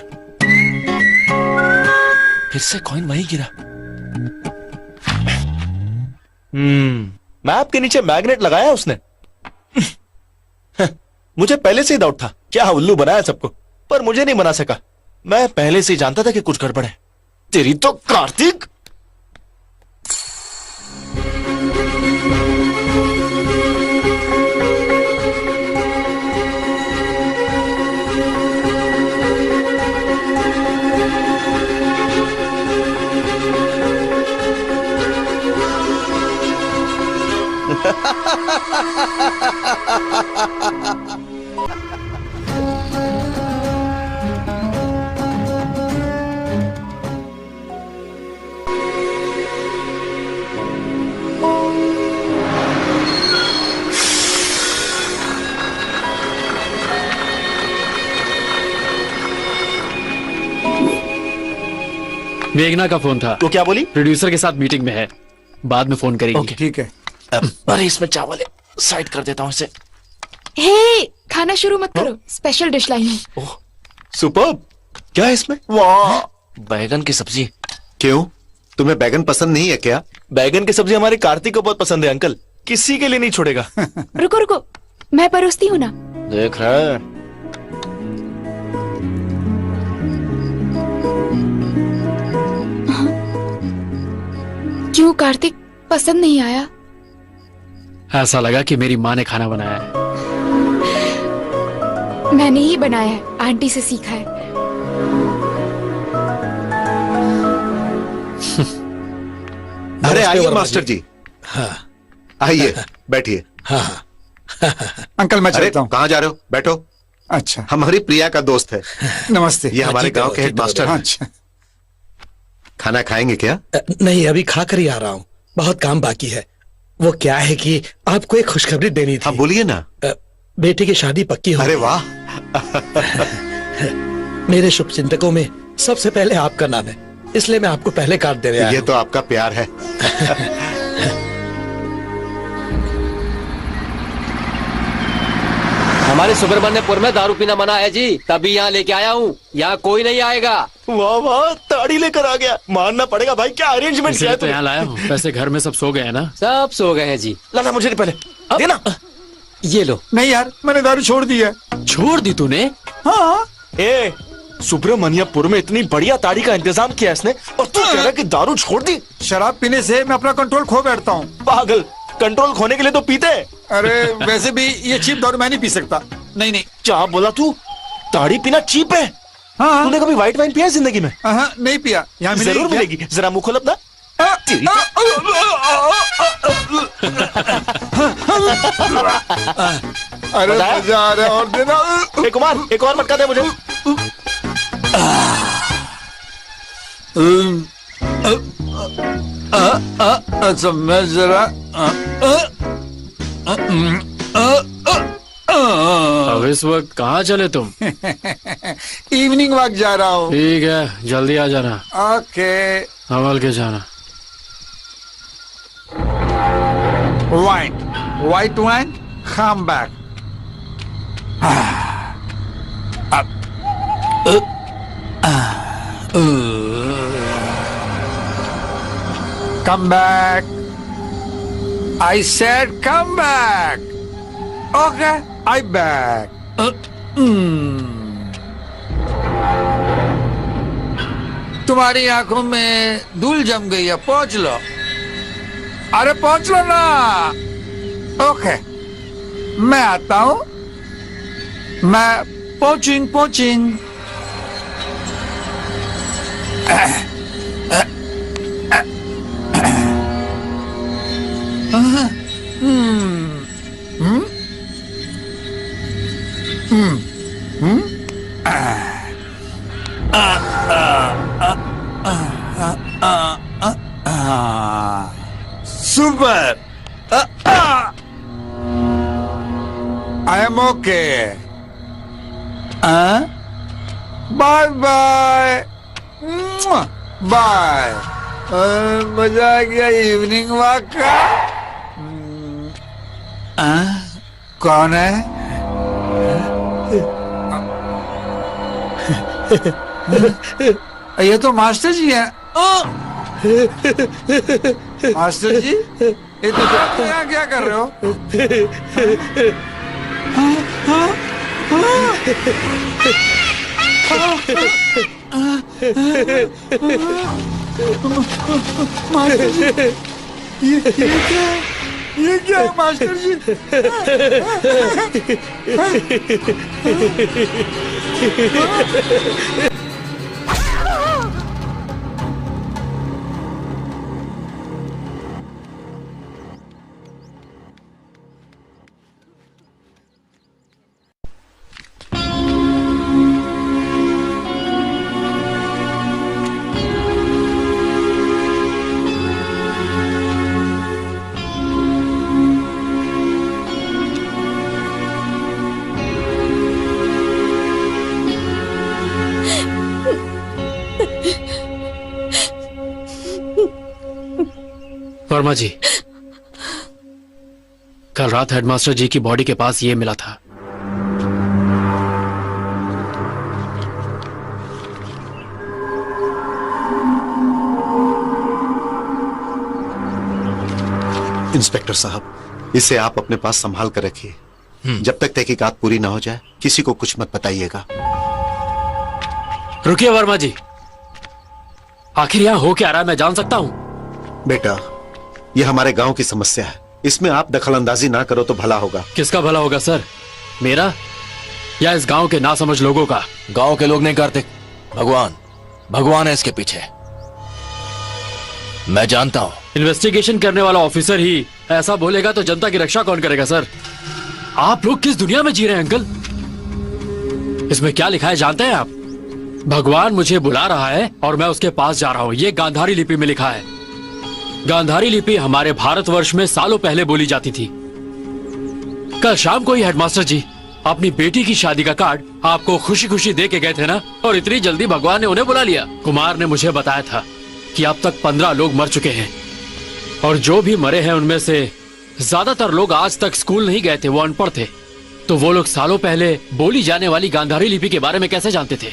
फिर से कॉइन वहीं गिरा। मैप के नीचे मैग्नेट लगाया उसने। मुझे पहले से ही डाउट था, क्या उल्लू बनाया सबको, पर मुझे नहीं बना सका। मैं पहले से ही जानता था कि कुछ गड़बड़ है। तेरी तो कार्तिक। मेघना का फोन था। तो क्या बोली? प्रोड्यूसर के साथ मीटिंग में है, बाद में फोन करेंगे। ठीक है। अरे इसमें चावल है, साइड कर देता हूँ इसे। हे, खाना शुरू मत करो। स्पेशल डिश लाई हूँ। सुपर्ब। क्या है इसमें? वाह, बैगन की सब्जी। क्यों, तुम्हें बैगन पसंद नहीं है क्या? बैगन की सब्जी हमारे कार्तिक को बहुत पसंद है अंकल, किसी के लिए नहीं छोड़ेगा। रुको रुको, मैं परोसती हूँ ना। देख रहा है। क्यों कार्तिक, पसंद नहीं आया? ऐसा लगा कि मेरी माँ ने खाना बनाया है। मैंने ही बनाया है, आंटी से सीखा है। अरे आइए मास्टर जी। हाँ। आइए बैठिए। हाँ। अंकल मैं चलता हूँ। कहाँ जा रहे हो? बैठो। अच्छा, हमारी प्रिया का दोस्त है। नमस्ते। ये हमारे गांव के हेडमास्टर हैं। अच्छा, खाना खाएंगे क्या? नहीं, अभी खा कर ही आ रहा हूँ, बहुत काम बाकी है। वो क्या है कि आपको एक खुशखबरी देनी थी। हाँ बोलिए ना। बेटी की शादी पक्की हो। अरे वाह। मेरे शुभ चिंतकों में सबसे पहले आपका नाम है, इसलिए मैं आपको पहले कार्ड दे रहा हूं। ये तो आपका प्यार है। हमारे सुब्रमण्यपुर में दारू पीना मना है जी, तभी यहाँ लेके आया हूँ। यहाँ कोई नहीं आएगा। वाह वाह, ताड़ी लेकर आ गया। मानना पड़ेगा भाई, क्या अरेंजमेंट किया है तो यहाँ लाया हूँ। वैसे घर में सब सो गए हैं ना? सब सो गए हैं जी। लाना मुझे नहीं, पहले देना। ये लो। नहीं यार, मैंने दारू छोड़ दी है। छोड़ दी तूने? हाँ। ए, सुब्रमण्यपुर में इतनी बढ़िया ताड़ी का इंतजाम किया इसने, और तू कह रहा है कि दारू छोड़ दी? शराब पीने से मैं अपना कंट्रोल खो बैठता हूँ। पागल, कंट्रोल खोने के लिए तो पीते। अरे वैसे भी ये चीप दारू मैं नहीं पी सकता। नहीं नहीं। क्या बोला तू? ताड़ी पीना चीप है? हाँ। तूने कभी व्हाइट वाइन पिया जिंदगी में? हाँ, नहीं पिया। यहाँ जरूर मिलेगी, जरा मुंह खोल अपना। अरे मजा आ रहा है, और देना। एक और मटका दे मुझे। अच्छा मैं जरा अब इस वक्त कहाँ चले तुम? इवनिंग वॉक जा रहा हूँ। ठीक है, जल्दी आ जाना। ओके। संभल के जाना। White wine, come back. Come back. I said come back. Okay, I back. तुम्हारी आंखों में धूल जम गई है, पहुंच लो। अरे पहुंच लो ना। ओके, मैं आता हूं। मैं पहुंचिंग। Super. I am okay. Bye bye. Bye. मजा आ गया इवनिंग वॉक का। कौन है? ये तो मास्टर जी हैं। मास्टर जी, ये तो यहाँ क्या कर रहे हो? मास्टर जी, ये क्या है मास्टर जी? वर्मा जी, कल रात हेडमास्टर जी की बॉडी के पास ये मिला था। इंस्पेक्टर साहब, इसे आप अपने पास संभाल कर रखिए। जब तक तहकीकात पूरी ना हो जाए किसी को कुछ मत बताइएगा। रुकिए वर्मा जी, आखिर यहाँ हो क्या रहा है मैं जान सकता हूँ? बेटा, यह हमारे गांव की समस्या है, इसमें आप दखलंदाजी ना करो तो भला होगा। किसका भला होगा सर, मेरा या इस गांव के नासमझ लोगों का? गांव के लोग नहीं कार्तिक, भगवान है इसके पीछे। मैं जानता हूं। इन्वेस्टिगेशन करने वाला ऑफिसर ही ऐसा बोलेगा तो जनता की रक्षा कौन करेगा सर? आप लोग किस दुनिया में जी रहे हैं अंकल? इसमें क्या लिखा है जानते हैं आप? भगवान मुझे बुला रहा है और मैं उसके पास जा रहा हूँ। ये गांधारी लिपि में लिखा है। गांधारी लिपि हमारे भारतवर्ष में सालों पहले बोली जाती थी। कल शाम को ही हेडमास्टर जी अपनी बेटी की शादी का कार्ड आपको खुशी खुशी दे के गए थे ना, और इतनी जल्दी भगवान ने उन्हें बुला लिया। कुमार ने मुझे बताया था कि अब तक 15 लोग मर चुके हैं, और जो भी मरे हैं उनमें से ज्यादातर लोग आज तक स्कूल नहीं गए थे, वो अनपढ़ थे। तो वो लोग सालों पहले बोली जाने वाली गांधारी लिपि के बारे में कैसे जानते थे?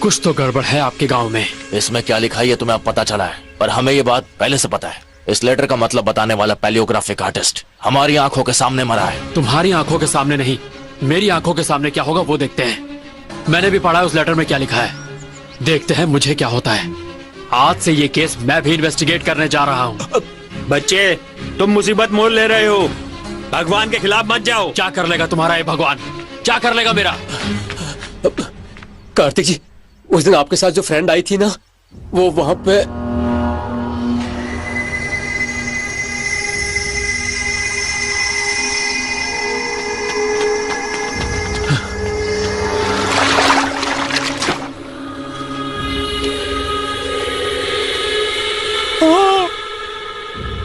कुछ तो गड़बड़ है आपके गांव में। इसमें क्या लिखा है ये तुम्हें अब पता चला है, पर हमें ये बात पहले से पता है। इस लेटर का मतलब बताने वाला पैलियोग्राफिक आर्टिस्ट हमारी आंखों के सामने मरा है। तुम्हारी आंखों के सामने नहीं, मेरी आंखों के सामने क्या होगा वो देखते हैं। मैंने भी पढ़ा है उस लेटर में क्या लिखा है, देखते हैं मुझे क्या होता है। आज से ये केस मैं भी इन्वेस्टिगेट करने जा रहा हूँ। बच्चे, तुम मुसीबत मोल ले रहे हो, भगवान के खिलाफ मत जाओ। क्या कर लेगा तुम्हारा ये भगवान? क्या कर लेगा मेरा? कार्तिक जी, उस दिन आपके साथ जो फ्रेंड आई थी ना, वो वहां पे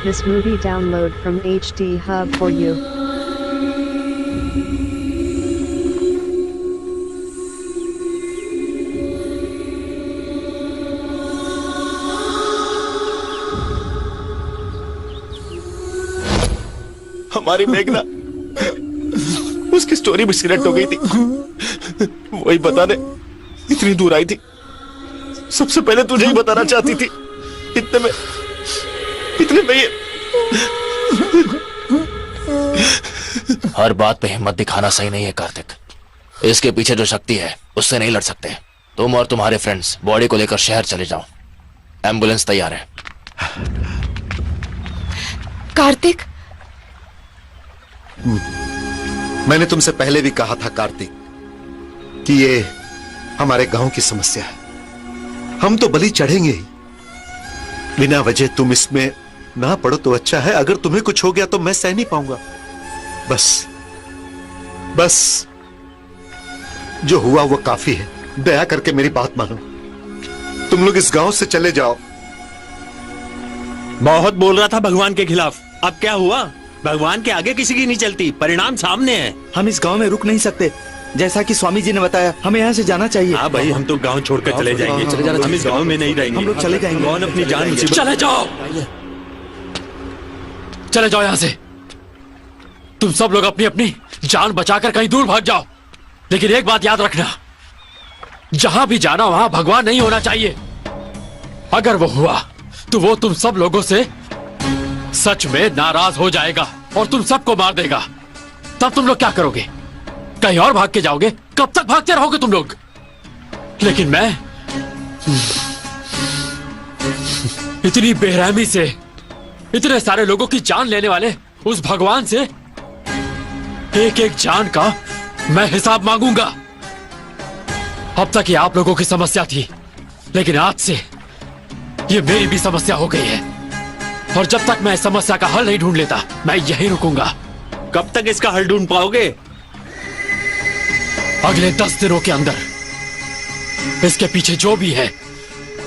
This movie download from HD Hub for you. हमारी मेघना, उसकी स्टोरी भी सिलेक्ट हो गई थी। वही बताने इतनी दूर आई थी। सबसे पहले तुझे ही बताना चाहती थी। इतने में ये हर बात पे हिम्मत दिखाना सही नहीं है कार्तिक। इसके पीछे जो शक्ति है उससे नहीं लड़ सकते। तुम और तुम्हारे फ्रेंड्स बॉडी को लेकर शहर चले जाओ, एम्बुलेंस तैयार है। कार्तिक, मैंने तुमसे पहले भी कहा था कार्तिक कि ये हमारे गांव की समस्या है। हम तो बलि चढ़ेंगे ही। बिना वजह तुम इसमें ना पड़ो तो अच्छा है। अगर तुम्हें कुछ हो गया तो मैं सह नहीं पाऊंगा। बस जो हुआ वो काफी है। दया करके मेरी बात मानो। तुम लोग इस गांव से चले जाओ। बहुत बोल रहा था भगवान के खिलाफ, अब क्या हुआ? भगवान के आगे किसी की नहीं चलती, परिणाम सामने है। हम इस गांव में रुक नहीं सकते। जैसा कि स्वामी जी ने बताया, हमें यहाँ से जाना चाहिए। हाँ भाई, हम तो गांव छोड़कर चले जाएंगे। हम इस गांव में नहीं रहेंगे। हम लोग चले जाएंगे। कौन अपनी जान मुसीबत। चले जाओ, चले जाओ यहाँ से। तुम सब लोग अपनी अपनी जान बचाकर कहीं दूर भाग जाओ। लेकिन एक बात याद रखना, जहां भी जाना वहां भगवान नहीं होना चाहिए। अगर वो हुआ तो वो तुम सब लोगों से सच में नाराज हो जाएगा और तुम सबको मार देगा। तब तुम लोग क्या करोगे? कहीं और भाग के जाओगे? कब तक भागते रहोगे तुम लोग? लेकिन मैं इतनी बेरहमी से इतने सारे लोगों की जान लेने वाले उस भगवान से एक एक जान का मैं हिसाब मांगूंगा। अब तक ये आप लोगों की समस्या थी, लेकिन आज से ये मेरी भी समस्या हो गई है। और जब तक मैं इस समस्या का हल नहीं ढूंढ लेता, मैं यहीं रुकूंगा। कब तक इसका हल ढूंढ पाओगे? अगले 10 दिनों के अंदर इसके पीछे जो भी है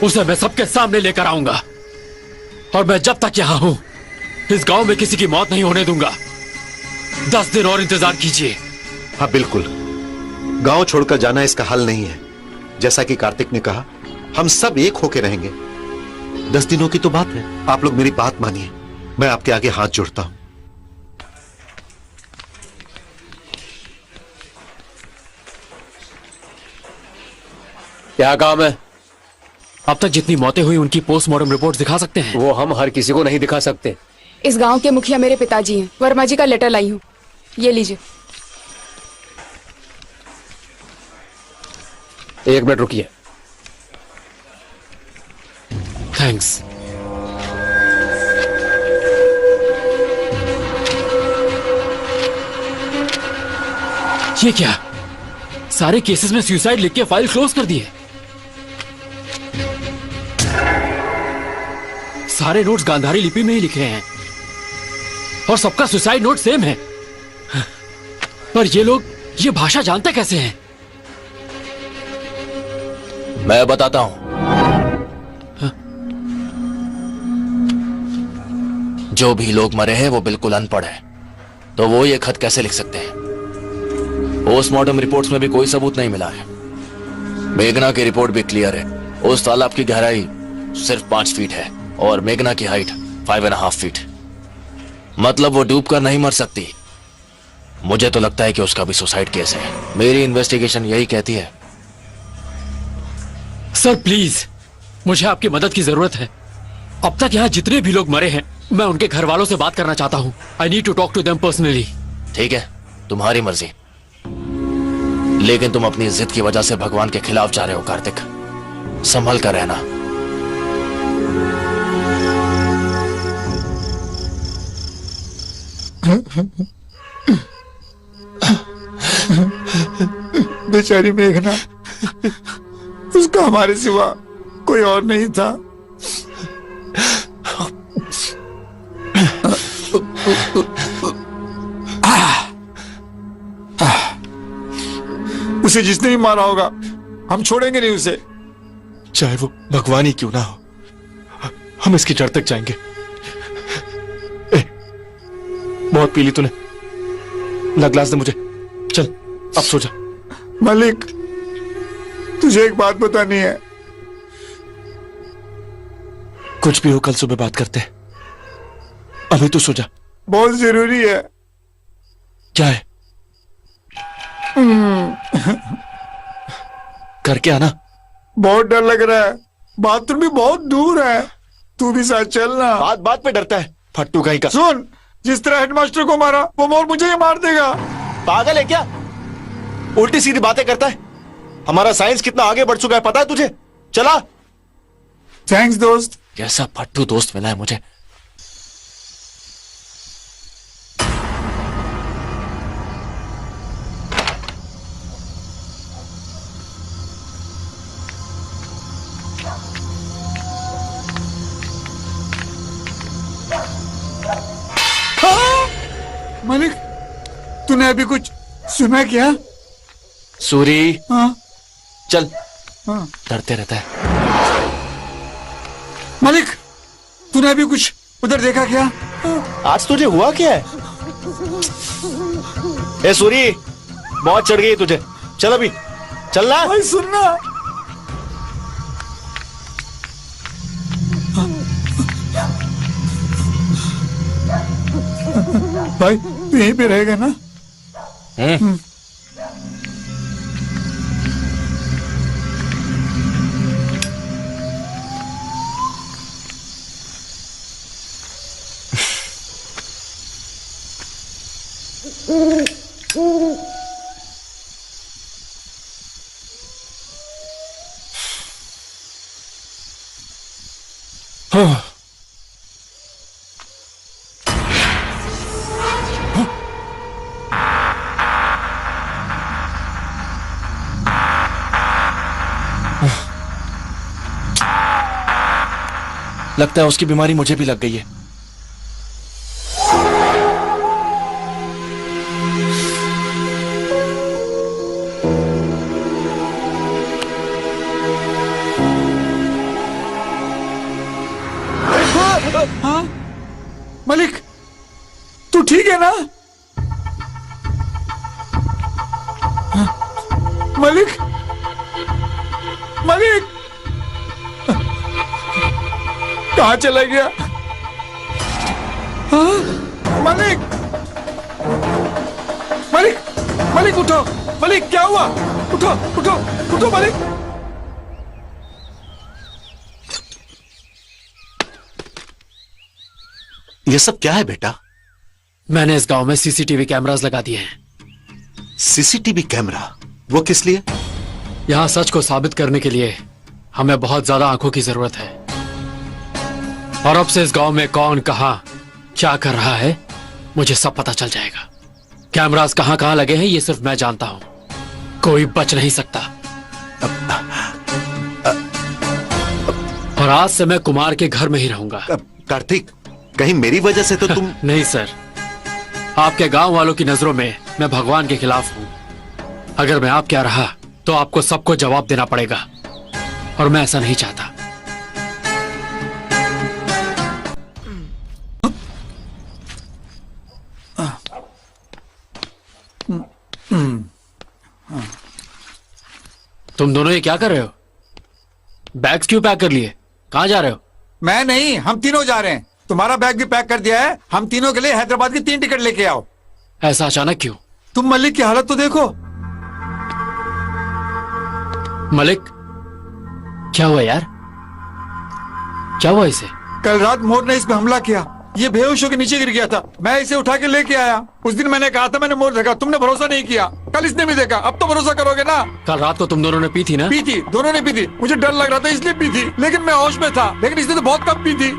उसे मैं सबके सामने लेकर आऊंगा। और मैं जब तक यहां हूं, इस गांव में किसी की मौत नहीं होने दूंगा। 10 दिन और इंतजार कीजिए। हाँ बिल्कुल, गांव छोड़कर जाना इसका हल नहीं है। जैसा कि कार्तिक ने कहा, हम सब एक होके रहेंगे। 10 दिनों की तो बात है। आप लोग मेरी बात मानिए। मैं आपके आगे हाथ जोड़ता हूं। क्या काम है? अब तक जितनी मौतें हुई उनकी पोस्टमार्टम रिपोर्ट दिखा सकते हैं? वो हम हर किसी को नहीं दिखा सकते। इस गांव के मुखिया मेरे पिताजी हैं। वर्मा जी का लेटर लाई हूँ, ये लीजिए। 1 मिनट रुकिए। थैंक्स। ये क्या? सारे केसेस में सुसाइड लिख के फाइल क्लोज कर दिए। सारे नोट्स गांधारी लिपि में ही लिखे हैं और सबका सुसाइड नोट सेम है। पर ये लोग ये भाषा जानते कैसे हैं? मैं बताता हूं। जो भी लोग मरे हैं वो बिल्कुल अनपढ़ है, तो वो ये खत कैसे लिख सकते हैं? पोस्टमार्टम रिपोर्ट्स में भी कोई सबूत नहीं मिला है। मेघना की रिपोर्ट भी क्लियर है। उस तालाब की गहराई सिर्फ 5 फीट है और मेघना की हाइट 5.5 फीट। मतलब वो डूब कर नहीं मर सकती। मुझे तो लगता है कि उसका भी सुसाइड केस है। मेरी इन्वेस्टिगेशन यही कहती है। सर प्लीज, मुझे आपकी मदद की जरूरत है। अब तक यहाँ जितने भी लोग मरे हैं, मैं उनके घर वालों से बात करना चाहता हूँ। I need to talk to them personally. ठीक है, तुम्हारी मर्जी, लेकिन तुम अपनी जिद की वजह से भगवान के खिलाफ जा रहे हो कार्तिक। संभल कर रहना। बेचारी मेघना, उसका हमारे सिवा कोई और नहीं था। उसे जिसने भी मारा होगा, हम छोड़ेंगे नहीं उसे। चाहे वो भगवान ही क्यों ना हो, हम इसकी जड़ तक जाएंगे। बहुत पी ली तूने, ला ग्लास दे मुझे। चल अब सो जा। मलिक, तुझे एक बात बतानी है। कुछ भी हो कल सुबह बात करते हैं, अभी तू सो जा। बहुत जरूरी है। क्या है? करके आना। बहुत डर लग रहा है, बाथरूम भी बहुत दूर है। तू भी साथ चलना। बात बात पे डरता है फट्टू कहीं का। सुन, जिस तरह हेडमास्टर को मारा, वो मोर मुझे ही मार देगा। पागल है क्या? उल्टी सीधी बातें करता है। हमारा साइंस कितना आगे बढ़ चुका है पता है तुझे? चला। थैंक्स दोस्त। कैसा फट्टू दोस्त मिला है मुझे। मलिक, तूने अभी कुछ सुना क्या? सूरी। हाँ? चल। हाँ? डरते रहता है। मलिक, तूने अभी कुछ उधर देखा क्या? आज तुझे हुआ क्या है? ए सूरी, बहुत चढ़ गई तुझे। चल अभी चलना। भाई सुनना। भाई तू यहीं पे रहेगा ना? लगता है उसकी बीमारी मुझे भी लग गई है। हाँ? मलिक, तू ठीक है ना? हाँ? मलिक, मलिक कहाँ चला गया? हाँ? मलिक, मलिक, मलिक उठो। मलिक क्या हुआ? उठो उठो उठो मलिक। ये सब क्या है बेटा? मैंने इस गांव में सीसीटीवी कैमरास लगा दिए हैं। CCTV camera? वो किस लिए? यहाँ सच को साबित करने के लिए हमें बहुत ज्यादा आंखों की जरूरत है। और अब से इस गांव में कौन कहां क्या कर रहा है, मुझे सब पता चल जाएगा। कैमरास कहां कहां लगे हैं ये सिर्फ मैं जानता हूं, कोई बच नहीं सकता। और आज से मैं कुमार के घर में ही रहूंगा। कार्तिक, कहीं मेरी वजह से तो तुम नहीं सर, आपके गांव वालों की नजरों में मैं भगवान के खिलाफ हूं। अगर मैं आप क्या रहा तो आपको सबको जवाब देना पड़ेगा। और मैं ऐसा नहीं चाहता। तुम दोनों ये क्या कर रहे हो? बैग्स क्यों पैक कर लिए? कहाँ जा रहे हो? मैं नहीं, हम तीनों जा रहे हैं। तुम्हारा बैग भी पैक कर दिया है। हम तीनों के लिए हैदराबाद की 3 टिकट लेके आओ। ऐसा अचानक क्यों? तुम मलिक की हालत तो देखो। मलिक क्या हुआ यार? क्या हुआ इसे? कल रात मोर ने इस पे हमला किया। ये बेहोश होकर नीचे गिर गया था। मैं इसे उठा के लेके आया। उस दिन मैंने कहा था मैंने मोर देखा, तुमने भरोसा नहीं किया। कल इसने भी देखा, अब तो भरोसा करोगे ना? कल रात को तुम दोनों ने पी थी ना? पी थी, दोनों ने पी थी। मुझे डर लग रहा था इसलिए पी थी, लेकिन मैं होश में था। लेकिन इसने तो बहुत कम पी थी।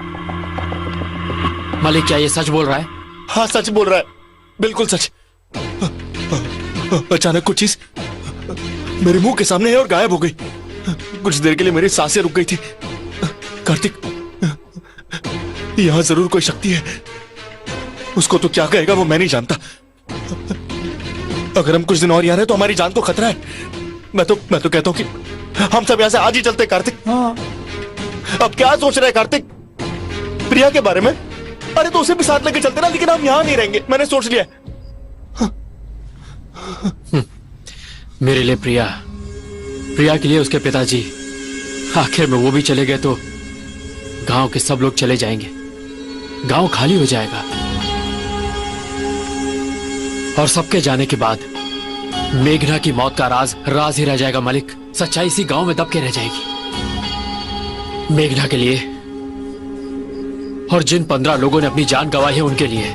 मलिक क्या ये सच बोल रहा है? हाँ सच बोल रहा है, बिल्कुल सच। अचानक कुछ चीज मेरे मुंह के सामने है और गायब हो गई। कुछ देर के लिए मेरी सांसें रुक गई थी। कार्तिक, यहां जरूर कोई शक्ति है। उसको तो क्या कहेगा वो मैं नहीं जानता। अगर हम कुछ दिन और यहाँ रहे तो हमारी जान को खतरा है। मैं तो कहता हूं कि हम सब यहां से आज ही चलते। कार्तिक, अब क्या सोच रहे हैं कार्तिक? प्रिया के बारे में? अरे तो उसे भी साथ लेके चलते ना, लेकिन हम यहां नहीं रहेंगे, मैंने सोच लिया। मेरे लिए प्रिया के लिए उसके पिताजी, आखिर में वो भी चले गए तो गांव के सब लोग चले जाएंगे। गांव खाली हो जाएगा और सबके जाने के बाद मेघना की मौत का राज ही रह जाएगा। मलिक, सच्चाई इसी गांव में दब के रह जाएगी। मेघना के लिए और जिन 15 लोगों ने अपनी जान गंवाई है उनके लिए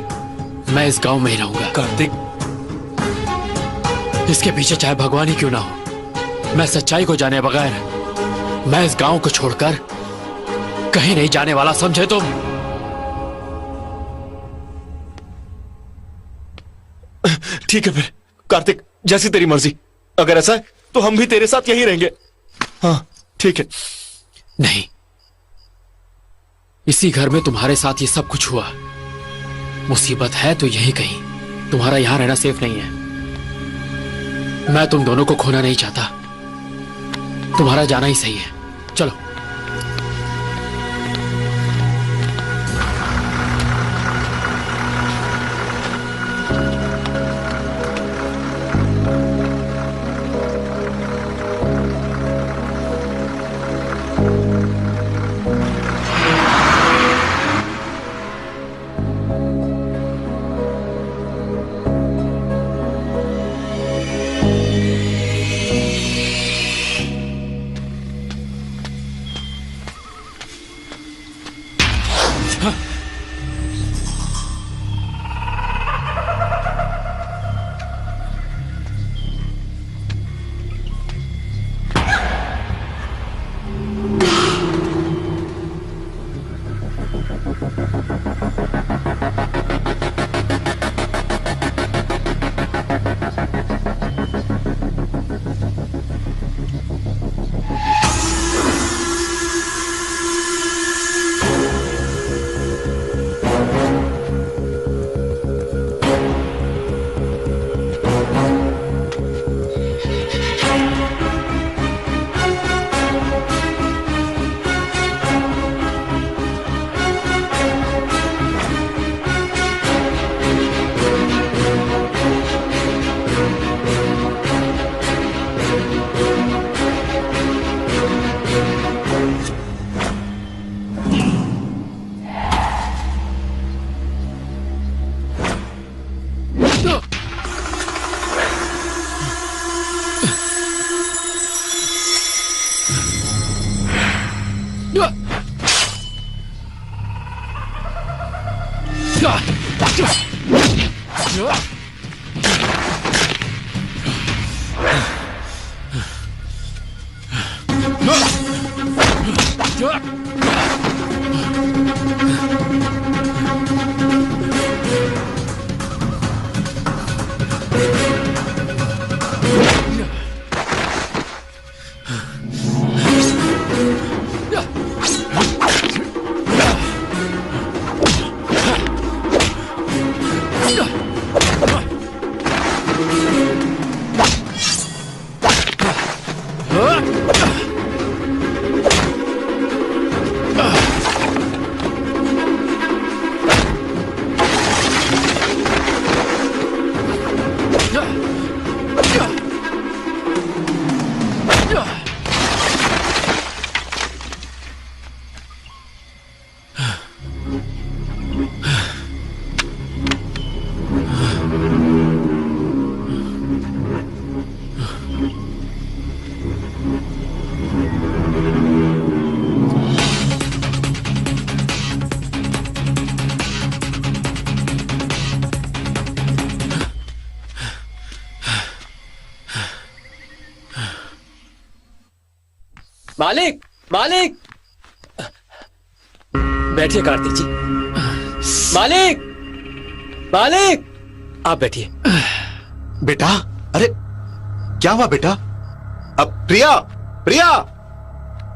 मैं इस गांव में ही रहूंगा। कार्तिक, इसके पीछे चाहे भगवान ही क्यों ना हो, मैं सच्चाई को जाने बगैर मैं इस गांव को छोड़कर कहीं नहीं जाने वाला, समझे तुम? ठीक है फिर कार्तिक, जैसी तेरी मर्जी। अगर ऐसा है तो हम भी तेरे साथ यहीं रहेंगे। हाँ ठीक है। नहीं, इसी घर में तुम्हारे साथ ये सब कुछ हुआ। मुसीबत है तो यहीं कहीं। तुम्हारा यहां रहना सेफ नहीं है। मैं तुम दोनों को खोना नहीं चाहता। तुम्हारा जाना ही सही है। चलो। मालिक, मालिक, बैठिए कार्तिक जी। मालिक, मालिक, आप बैठिए। बेटा, अरे क्या हुआ बेटा? अब प्रिया, प्रिया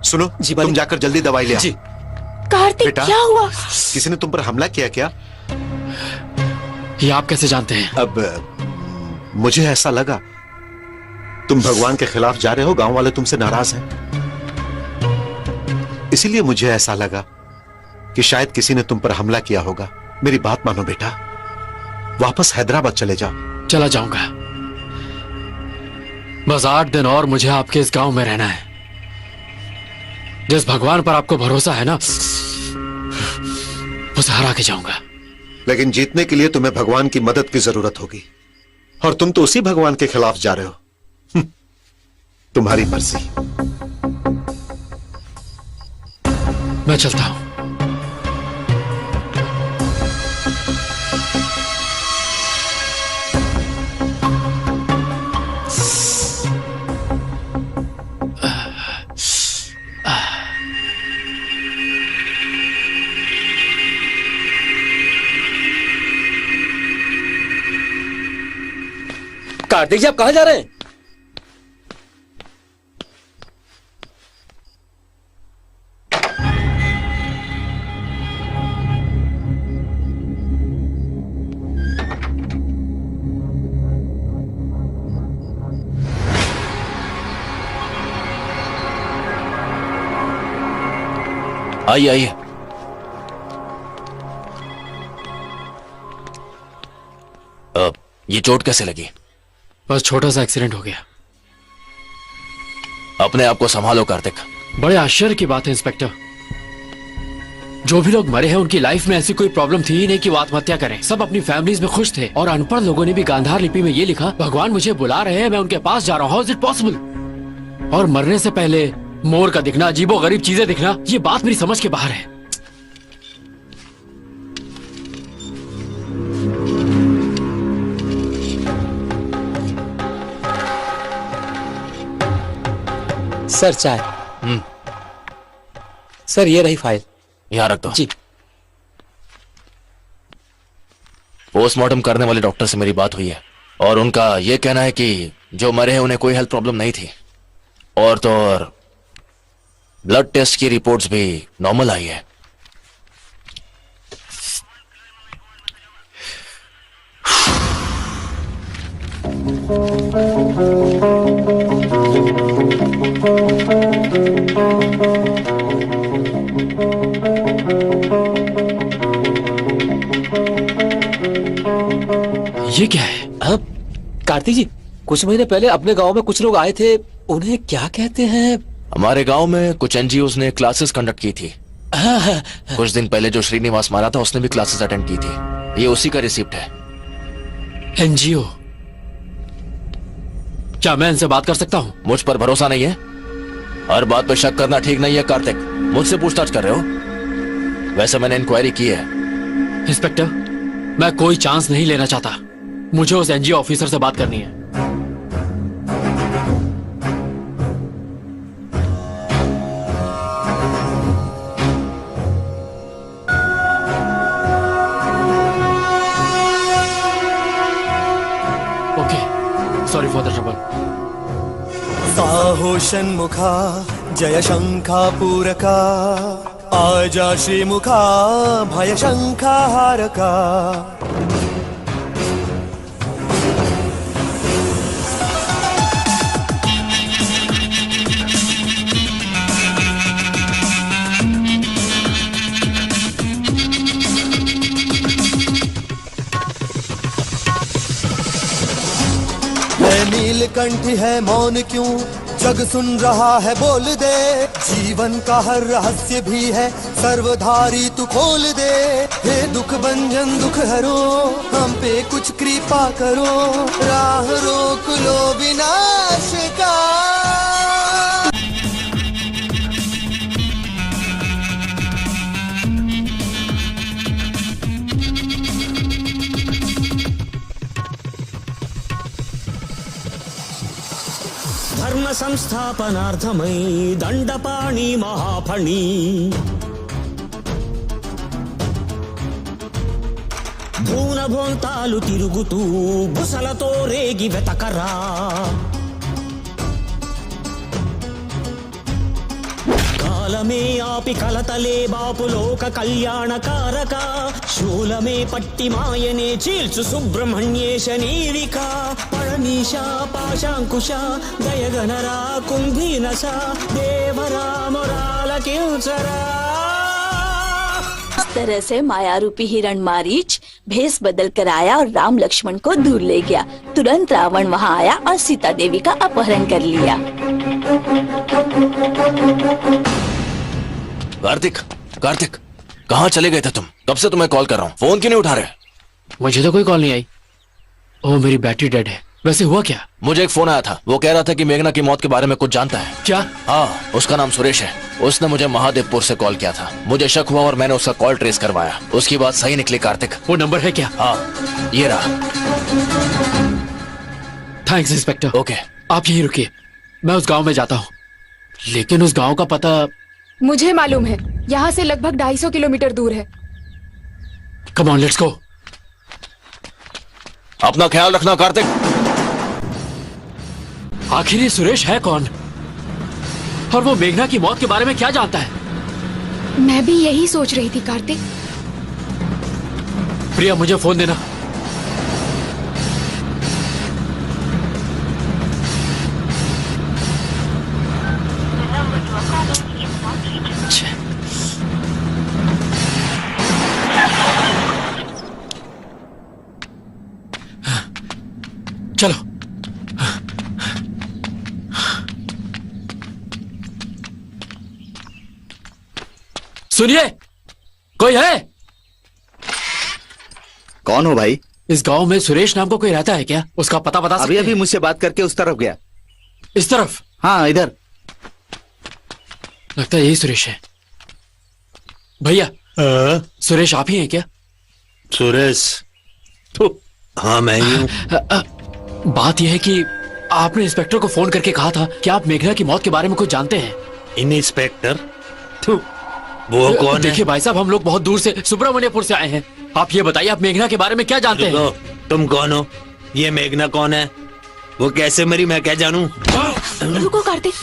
सुनो जी, तुम जाकर जल्दी दवाई ले आओ। जी। कार्तिक, बेटा, क्या हुआ? किसी ने तुम पर हमला किया क्या? ये आप कैसे जानते हैं? अब मुझे ऐसा लगा तुम भगवान के खिलाफ जा रहे हो, गांव वाले तुमसे नाराज हैं, इसीलिए मुझे ऐसा लगा कि शायद किसी ने तुम पर हमला किया होगा। मेरी बात मानो बेटा, वापस हैदराबाद चले जाओ। चला जाऊंगा, बस 8 दिन और मुझे आपके इस गांव में रहना है। जिस भगवान पर आपको भरोसा है ना, उसे हरा के जाऊंगा। लेकिन जीतने के लिए तुम्हें भगवान की मदद की जरूरत होगी, और तुम तो उसी भगवान के खिलाफ जा रहे हो। तुम्हारी मर्जी। मैं चलता हूं। कार्तिक जी, आप कहां जा रहे हैं? आइए आइए। ये चोट कैसे लगी? बस छोटा सा एक्सीडेंट हो गया। अपने आप को संभालो कार्तिक। बड़े आश्चर्य की बात है इंस्पेक्टर, जो भी लोग मरे हैं उनकी लाइफ में ऐसी कोई प्रॉब्लम थी ही नहीं कि वो आत्महत्या करें। सब अपनी फैमिलीज में खुश थे, और अनपढ़ लोगों ने भी गांधार लिपि में ये लिखा, भगवान मुझे बुला रहे हैं, मैं उनके पास जा रहा हूँ, हाउ इज इट पॉसिबल? और मरने से पहले मोर का दिखना, अजीबो गरीब चीजें दिखना, ये बात मेरी समझ के बाहर है। सर चाय। सर ये रही फाइल। यहां रख दो जी। पोस्टमार्टम करने वाले डॉक्टर से मेरी बात हुई है, और उनका यह कहना है कि जो मरे हैं उन्हें कोई हेल्थ प्रॉब्लम नहीं थी, और तो और ब्लड टेस्ट की रिपोर्ट्स भी नॉर्मल आई है। ये क्या है? अब कार्तिक जी, कुछ महीने पहले अपने गांव में कुछ लोग आए थे, उन्हें क्या कहते हैं? हमारे गांव में कुछ एनजीओज ने क्लासेस कंडक्ट की थी। कुछ दिन पहले जो श्रीनिवास मारा था उसने भी क्लासेस अटेंड की थी। ये उसी का रिसिप्ट है। एनजीओ? क्या मैं इनसे बात कर सकता हूँ? मुझ पर भरोसा नहीं है? हर बात पर शक करना ठीक नहीं है कार्तिक। मुझसे पूछताछ कर रहे हो? वैसे मैंने इंक्वायरी की है। इंस्पेक्टर, मैं कोई चांस नहीं लेना चाहता, मुझे उस एनजीओ ऑफिसर से बात करनी है। Okay, sorry for the trouble. साहो षण्मुखा जय शंखा पूरका, आजा श्रीमुखा भय शंखा हारका। नीलकंठ है मौन क्यों, जग सुन रहा है बोल दे। जीवन का हर रहस्य भी है सर्वधारी तू खोल दे। हे दुख भंजन दुख हरो, हम पे कुछ कृपा करो। राह रोक लो विनाश का। धर्म ధర్మ సంస్థాపనార్థమై దండపాణి మహాఫణి భూనభోంతాలు తిరుగుతూ బుసలతో రేగి వెతకరా కాలమే ఆపి కలతలే బాపు లోక కళ్యాణకారక శూలమే పట్టి మాయనే చీల్చు సుబ్రహ్మణ్యేశ నీరిక పళనీశ పాశాంకుశ దయగణరా కుంభీనశ దేవరా మొరాలకించరా इस तरह से माया रूपी हिरण मारीच भेष बदल कर आया और राम लक्ष्मण को दूर ले गया। तुरंत रावण वहाँ आया और सीता देवी का अपहरण कर लिया। कार्तिक, कार्तिक, कहाँ चले गए थे तुम? कब से तुम्हें कॉल कर रहा हूँ, फोन क्यों नहीं उठा रहे? मुझे तो कोई कॉल नहीं आई। ओह, मेरी बैटरी डेड है। वैसे हुआ क्या? मुझे एक फोन आया था, वो कह रहा था कि मेघना की मौत के बारे में कुछ जानता है। क्या? हाँ, उसका नाम सुरेश है। उसने मुझे महादेवपुर से कॉल किया था। मुझे शक हुआ और मैंने उसका कॉल ट्रेस करवाया। उसकी बात सही निकली कार्तिक। वो नंबर है क्या? हाँ, ये रहा। Thanks inspector. ओके, आप यहीं रुकिए, मैं उस गांव में जाता हूँ। लेकिन उस गांव का पता मुझे मालूम है, यहाँ से लगभग 250 किलोमीटर दूर है। Come on, let's go. अपना ख्याल रखना कार्तिक। आखिर ये सुरेश है कौन और वो मेघना की मौत के बारे में क्या जानता है? मैं भी यही सोच रही थी कार्तिक। प्रिया, मुझे फोन देना। चलो। सुनिए, कोई है? कौन हो भाई? इस गांव में सुरेश नाम को कोई रहता है क्या? उसका पता बता सकते अभी हैं? अभी मुझसे बात करके उस तरफ गया। इस तरफ? हाँ, इधर। लगता है यही सुरेश है। भैया, सुरेश आप ही हैं क्या? सुरेश? तो हाँ, मैं ही हूँ। बात यह है कि आपने इंस्पेक्टर को फोन करके कहा था कि आप मेघना की मौत के बारे में कुछ जानते हैं। इंस्पेक्टर? तो वो कौन है? देखिए भाई साहब, हम लोग बहुत दूर से सुब्रमण्यपुर से आए हैं। आप ये बताइए, आप मेघना के बारे में क्या जानते हैं? तुम कौन हो? ये मेघना कौन है? वो कैसे मरी, मैं क्या जानूं? रुको कार्तिक।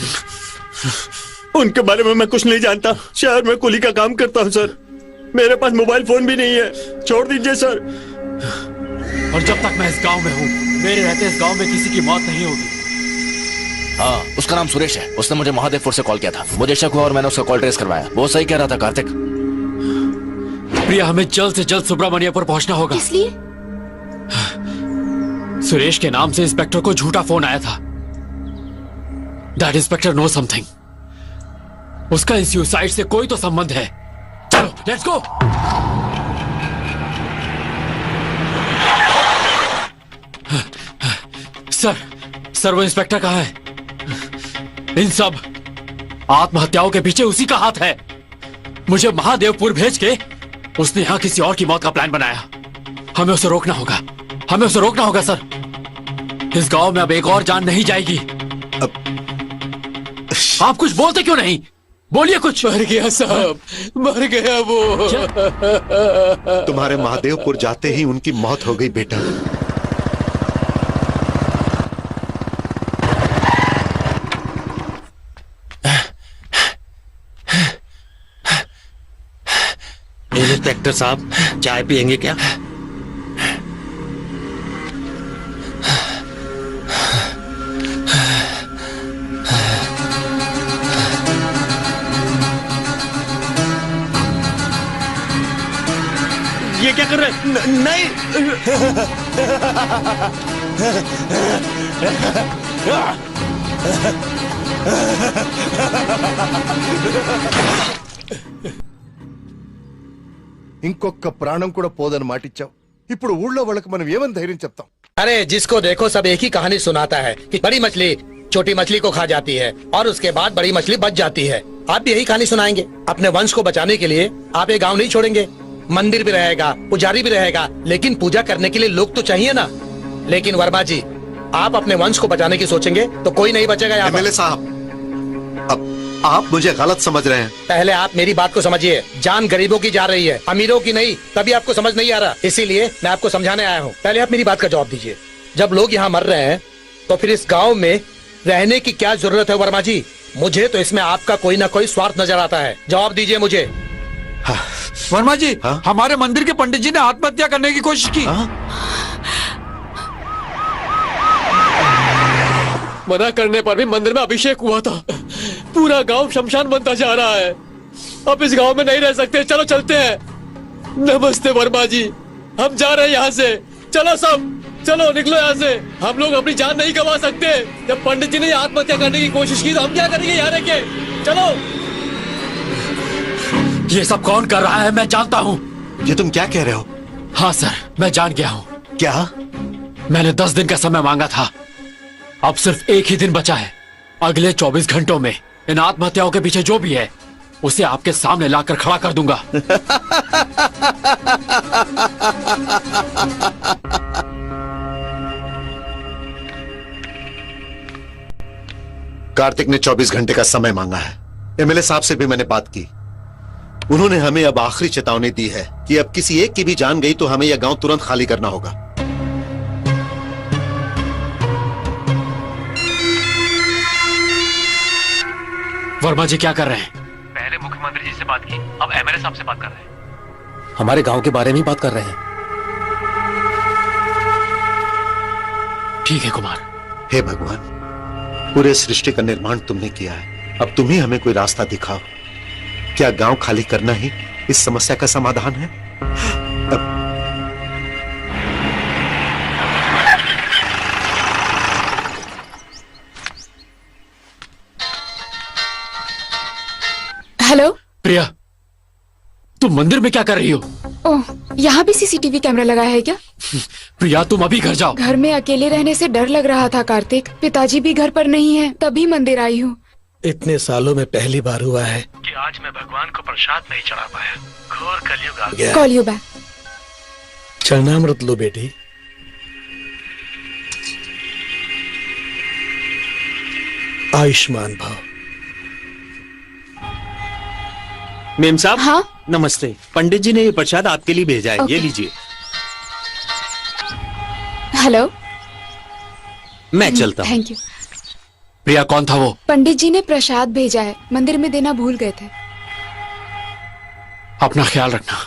उनके बारे में मैं कुछ नहीं जानता। शहर में कुली का काम करता हूँ सर। मेरे पास मोबाइल फोन भी नहीं है। छोड़ दीजिए सर। और जब तक मैं इस गांव में हूँ, मेरे रहते इस गांव में किसी की मौत नहीं होगी। हाँ, उसका नाम सुरेश है। उसने मुझे महादेवपुर से कॉल किया था। मुझे शक हुआ और मैंने उसका कॉल ट्रेस करवाया। वो सही कह रहा था कार्तिक। प्रिया, हमें जल्द से जल्द सुब्रमण्यपुर पहुंचना होगा। इसलिए सुरेश के नाम से इंस्पेक्टर को झूठा फोन आया था। That inspector know something. उसका इस सुसाइड से कोई तो संबंध है। चलो, लेट्स गो। सर, वो इंस्पेक्टर कहाँ है? इन सब आत्महत्याओं के पीछे उसी का हाथ है। मुझे महादेवपुर भेज के उसने यहाँ किसी और की मौत का प्लान बनाया। हमें उसे रोकना होगा। हमें उसे रोकना होगा सर। इस गांव में अब एक और जान नहीं जाएगी। आप कुछ बोलते क्यों नहीं? बोलिए कुछ। मर गया साहब, मर गया वो। तुम्हारे महादेवपुर जाते ही उनकी मौत हो गई बेटा। इंस्पेक्टर साहब, चाय पियेंगे क्या? ये क्या कर रहे हैं? नहीं। ఇంకొక ప్రాణం కూడా పోదని మాటిచ్చావు. ఇప్పుడు ఊళ్ళో వాళ్ళకి మనం ఏమని ధైర్యం చెప్తాం? अरे जिसको देखो सब एक ही कहानी सुनाता है कि बड़ी मछली छोटी मछली को खा जाती है और उसके बाद बड़ी मछली बच जाती है। आप भी यही कहानी सुनाएंगे। अपने वंश को बचाने के लिए आप ये गांव नहीं छोड़ेंगे। मंदिर भी रहेगा, पुजारी भी रहेगा, लेकिन पूजा करने के लिए लोग तो चाहिए ना। लेकिन वर्मा जी, आप अपने वंश को बचाने की सोचेंगे तो कोई नहीं बचेगा यहाँ पर। एमएलए साहब, अब आप मुझे गलत समझ रहे हैं। पहले आप मेरी बात को समझिए। जान गरीबों की जा रही है, अमीरों की नहीं। तभी आपको समझ नहीं आ रहा, इसीलिए मैं आपको समझाने आया हूँ। पहले आप मेरी बात का जवाब दीजिए। जब लोग यहाँ मर रहे हैं तो फिर इस गाँव में रहने की क्या जरूरत है वर्मा जी? मुझे तो इसमें आपका कोई ना कोई स्वार्थ नजर आता है। जवाब दीजिए मुझे। वर्मा जी, हमारे मंदिर के पंडित जी ने आत्महत्या करने की कोशिश की। मना करने पर भी मंदिर में अभिषेक हुआ था। पूरा गांव शमशान बनता जा रहा है। अब इस गांव में नहीं रह सकते, चलो चलते हैं। नमस्ते वर्मा जी, हम जा रहे हैं यहाँ से। चलो सब, चलो निकलो यहाँ से। हम लोग अपनी जान नहीं गंवा सकते। जब पंडित जी ने आत्महत्या करने की कोशिश की तो हम क्या करेंगे यहाँ रह के? चलो। ये सब कौन कर रहा है मैं जानता हूँ। ये तुम क्या कह रहे हो? हाँ सर, मैं जान गया हूँ। क्या? मैंने 10 दिन का समय मांगा था, अब सिर्फ एक ही दिन बचा है। अगले 24 घंटों में इन आत्महत्याओं के पीछे जो भी है उसे आपके सामने लाकर खड़ा कर दूंगा। कार्तिक ने 24 घंटे का समय मांगा है। एमएलए साहब से भी मैंने बात की। उन्होंने हमें अब आखिरी चेतावनी दी है कि अब किसी एक की भी जान गई तो हमें यह गांव तुरंत खाली करना होगा। वर्मा जी क्या कर रहे हैं? पहले मुख्यमंत्री जी से बात की, अब एमएलए साहब से बात कर रहे हैं। हमारे गांव के बारे में ही बात कर रहे हैं। ठीक है कुमार। हे भगवान, पूरे सृष्टि का निर्माण तुमने किया है, अब तुम ही हमें कोई रास्ता दिखाओ। क्या गांव खाली करना ही इस समस्या का समाधान है? हेलो प्रिया, तुम मंदिर में क्या कर रही हो? ओह, यहाँ भी सीसीटीवी कैमरा लगा है क्या? प्रिया तुम अभी घर जाओ। घर में अकेले रहने से डर लग रहा था कार्तिक। पिताजी भी घर पर नहीं है, तभी मंदिर आई हूँ। इतने सालों में पहली बार हुआ है कि आज मैं भगवान को प्रसाद नहीं चढ़ा पाया। घोर कलयुग आ गया। Call you back. चरणामृत लो बेटी। आयुष्मान भव। मेम साहब। हाँ? नमस्ते। पंडित जी ने ये प्रसाद आपके लिए भेजा है, ओके। ये लीजिए। हेलो, मैं चलता हूँ। Thank you. प्रिया कौन था वो? पंडित जी ने प्रसाद भेजा है, मंदिर में देना भूल गए थे। अपना ख्याल रखना।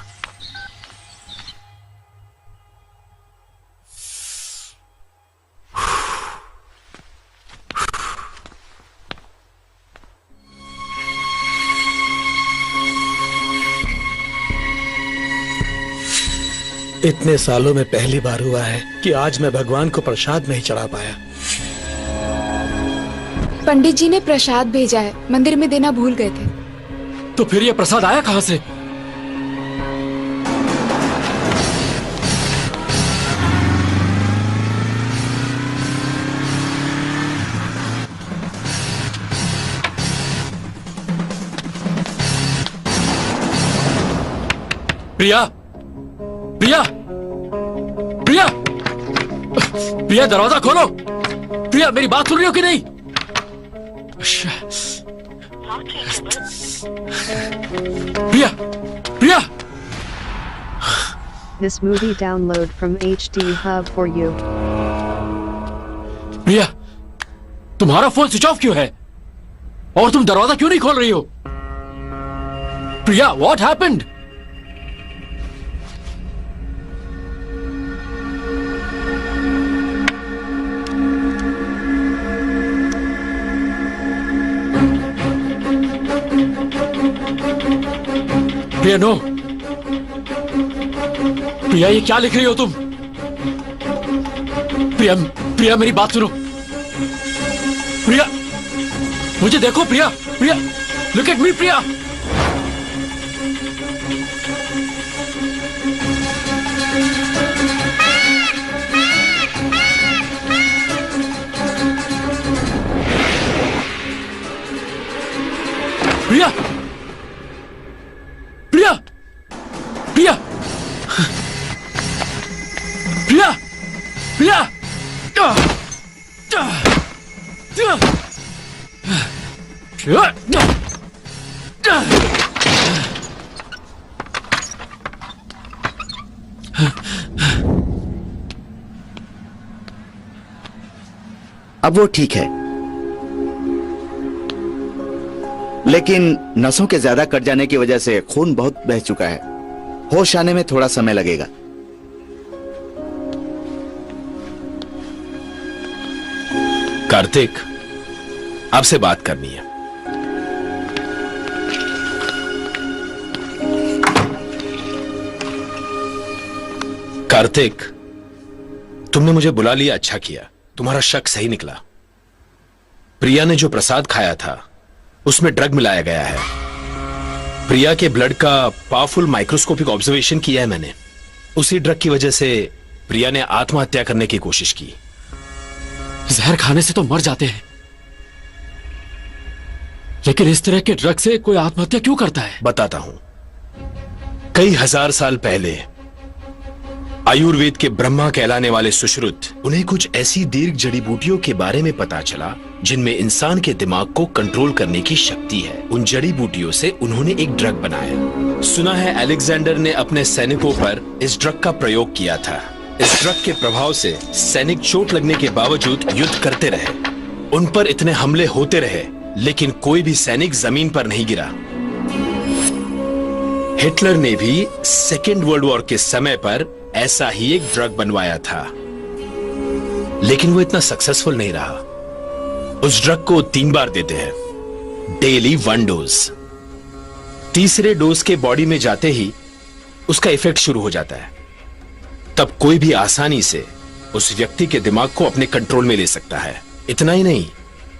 इतने सालों में पहली बार हुआ है कि आज मैं भगवान को प्रसाद नहीं चढ़ा पाया। पंडित जी ने प्रसाद भेजा है, मंदिर में देना भूल गए थे। तो फिर ये प्रसाद आया कहाँ से? प्रिया, प्रिया, प्रिया, प्रिया दरवाजा खोलो। प्रिया मेरी बात सुन रही हो कि नहीं? प्रिया, प्रिया। This movie download from HD Hub for you. प्रिया, तुम्हारा फोन स्विच ऑफ क्यों है? और तुम दरवाजा क्यों नहीं खोल रही हो? Priya, what happened? Priya no. Priya ये क्या लिख रही हो तुम? प्रिया, प्रिया मेरी बात सुनो। प्रिया मुझे देखो। प्रिया, प्रिया लुक एट मी। प्रिया, प्रिया, प्रिया, प्रिया, प्रिया, प्रिया। अब वो ठीक है, लेकिन नसों के ज्यादा कट जाने की वजह से खून बहुत बह चुका है। होश आने में थोड़ा समय लगेगा। कार्तिक, आपसे बात करनी है। कार्तिक, तुमने मुझे बुला लिया, अच्छा किया। तुम्हारा शक सही निकला। प्रिया ने जो प्रसाद खाया था उसमें ड्रग मिलाया गया है। प्रिया के ब्लड का पावरफुल माइक्रोस्कोपिक ऑब्जर्वेशन किया है मैंने। उसी ड्रग की वजह से प्रिया ने आत्महत्या करने की कोशिश की। जहर खाने से तो मर जाते हैं, लेकिन इस तरह के ड्रग से कोई आत्महत्या क्यों करता है? बताता हूं। कई हजार साल पहले आयुर्वेद के ब्रह्मा कहलाने वाले सुश्रुत, उन्हें कुछ ऐसी दीर्घ जड़ी बूटियों के बारे में पता चला जिनमें इंसान के दिमाग को कंट्रोल करने की शक्ति है। उन जड़ी बूटियों से उन्होंने एक ड्रग बनाया। सुना है अलेक्जेंडर ने अपने सैनिकों पर इस ड्रग का प्रयोग किया था। इस ड्रग के प्रभाव से सैनिक चोट लगने के बावजूद युद्ध करते रहे। उन पर इतने हमले होते रहे, लेकिन कोई भी सैनिक जमीन पर नहीं गिरा। हिटलर ने भी सेकेंड वर्ल्ड वॉर के समय पर ऐसा ही एक ड्रग बनवाया था, लेकिन वो इतना सक्सेसफुल नहीं रहा। उस ड्रग को 3 बार देते हैं, डेली 1 डोज। तीसरे डोज के बॉडी में जाते ही उसका इफेक्ट शुरू हो जाता है। तब कोई भी आसानी से उस व्यक्ति के दिमाग को अपने कंट्रोल में ले सकता है। इतना ही नहीं,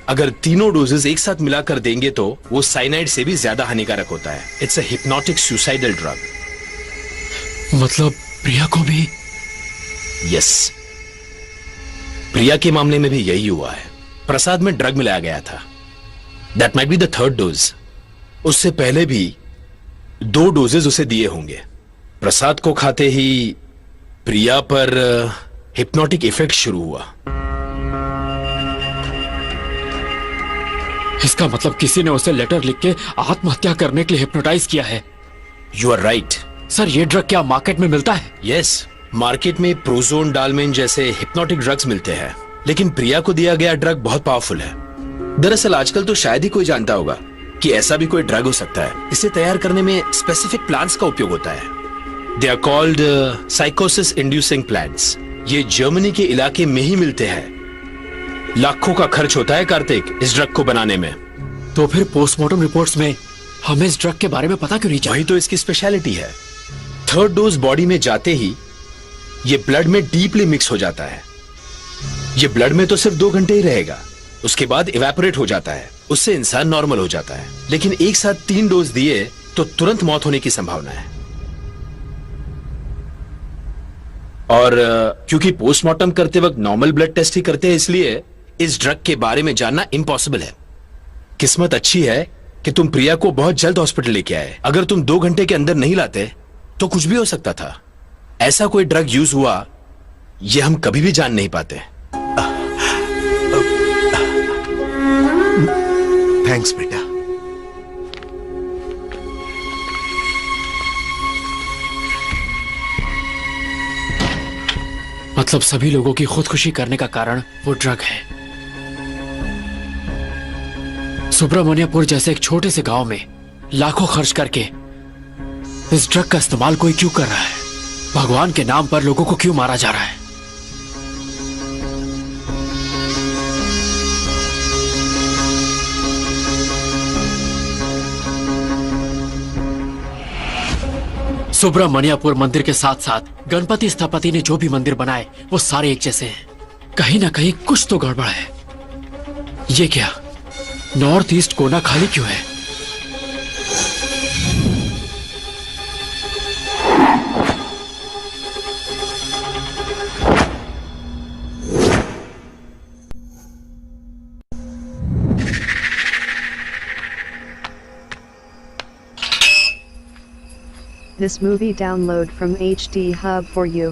अगर तीनों डोजेस एक साथ मिलाकर देंगे तो वो साइनाइड से भी ज्यादा हानिकारक होता है। It's a hypnotic suicidal drug. मतलब प्रिया को भी? यस, प्रिया के मामले में भी यही हुआ है। प्रसाद में ड्रग मिलाया गया था। That might be the 3rd dose. उससे पहले भी 2 डोजेस उसे दिए होंगे। प्रसाद को खाते ही प्रिया पर हिप्नोटिक इफेक्ट शुरू हुआ। इसका मतलब किसी ने उसे लेटर लिख के आत्महत्या करने के लिए हिप्नोटाइज किया है। You are right. सर, ये ड्रग क्या मार्केट में मिलता है? यस, मार्केट में प्रोजोन, डालमेन जैसे हिप्नोटिक ड्रग्स मिलते हैं, लेकिन प्रिया को दिया गया ड्रग बहुत पावरफुल है। दरअसल आजकल तो शायद ही कोई जानता होगा कि ऐसा भी कोई ड्रग हो सकता है। इसे तैयार करने में स्पेसिफिक प्लांट्स का उपयोग होता है। दे आर कॉल्ड साइकोसिस इंड्यूसिंग प्लांट्स। ये जर्मनी के इलाके में ही मिलते हैं। लाखों का खर्च होता है कार्तिक इस ड्रग को बनाने में। तो फिर पोस्टमार्टम रिपोर्ट्स में हमें इस ड्रग के बारे में पता क्यों नहीं चला? वही तो इसकी स्पेशलिटी है। 3rd डोज बॉडी में जाते ही ये ब्लड में डीपली मिक्स हो जाता है। ये ब्लड में तो सिर्फ 2 घंटे ही रहेगा, उसके बाद इवेपोरेट हो जाता है। उससे इंसान नॉर्मल हो जाता है। लेकिन एक साथ 3 डोज दिए तो तुरंत मौत होने की संभावना है। और क्योंकि पोस्टमार्टम करते वक्त नॉर्मल ब्लड टेस्ट ही करते हैं, इसलिए इस ड्रग के बारे में जानना इम्पॉसिबल है। किस्मत अच्छी है कि तुम प्रिया को बहुत जल्द हॉस्पिटल लेके आए। अगर तुम 2 घंटे के अंदर नहीं लाते तो कुछ भी हो सकता था। ऐसा कोई ड्रग यूज हुआ ये हम कभी भी जान नहीं पाते। थैंक्स बेटा। मतलब सभी लोगों की खुदकुशी करने का कारण वो ड्रग है। सुब्रमण्यपुर जैसे एक छोटे से गांव में लाखों खर्च करके इस ड्रग का इस्तेमाल कोई क्यों कर रहा है? भगवान के नाम पर लोगों को क्यों मारा जा रहा है? सुब्रमण्यपुर मंदिर के साथ साथ गणपति स्थपति ने जो भी मंदिर बनाए वो सारे एक जैसे हैं। कहीं ना कहीं कुछ तो गड़बड़ है। ये क्या, नॉर्थ ईस्ट कोना खाली क्यों है? This movie download from HD Hub for you.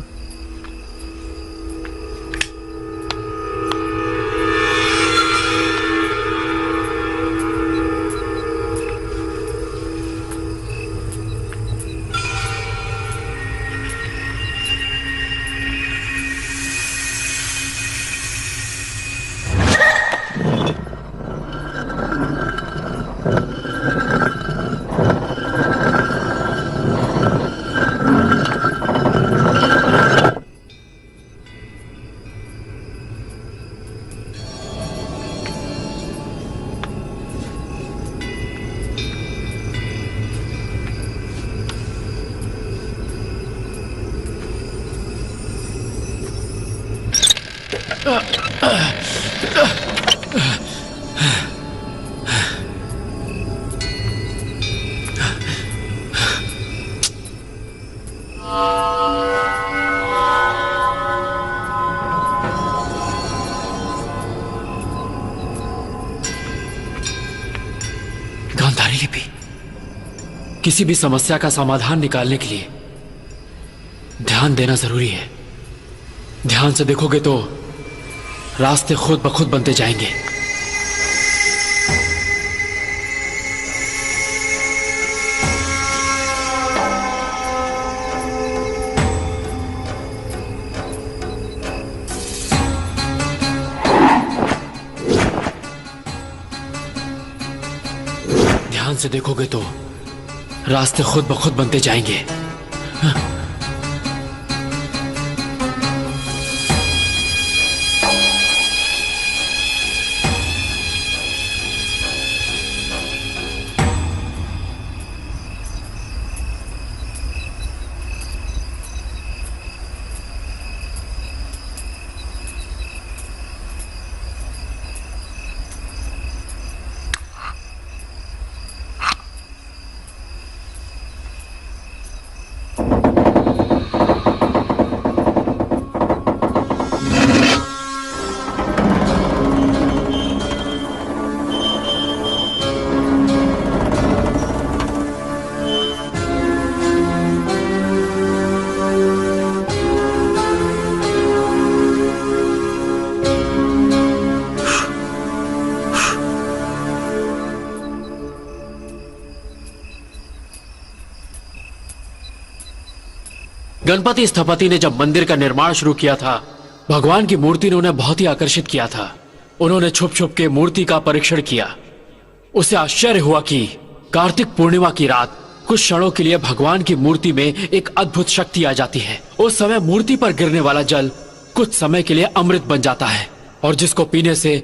Gandhari लिपि। किसी भी समस्या का समाधान निकालने के लिए ध्यान देना जरूरी है। ध्यान से देखोगे तो रास्ते खुद ब खुद बनते जाएंगे। ध्यान से देखोगे तो रास्ते खुद ब खुद बनते जाएंगे। गणपति स्थपति ने जब मंदिर का निर्माण शुरू किया था, भगवान की मूर्ति ने उन्हें बहुत ही आकर्षित किया था। उन्होंने छुप छुप के मूर्ति का परीक्षण किया। उसे आश्चर्य हुआ कि कार्तिक पूर्णिमा की रात कुछ क्षणों के लिए भगवान की मूर्ति में एक अद्भुत शक्ति आ जाती है। उस समय मूर्ति पर गिरने वाला जल कुछ समय के लिए अमृत बन जाता है और जिसको पीने से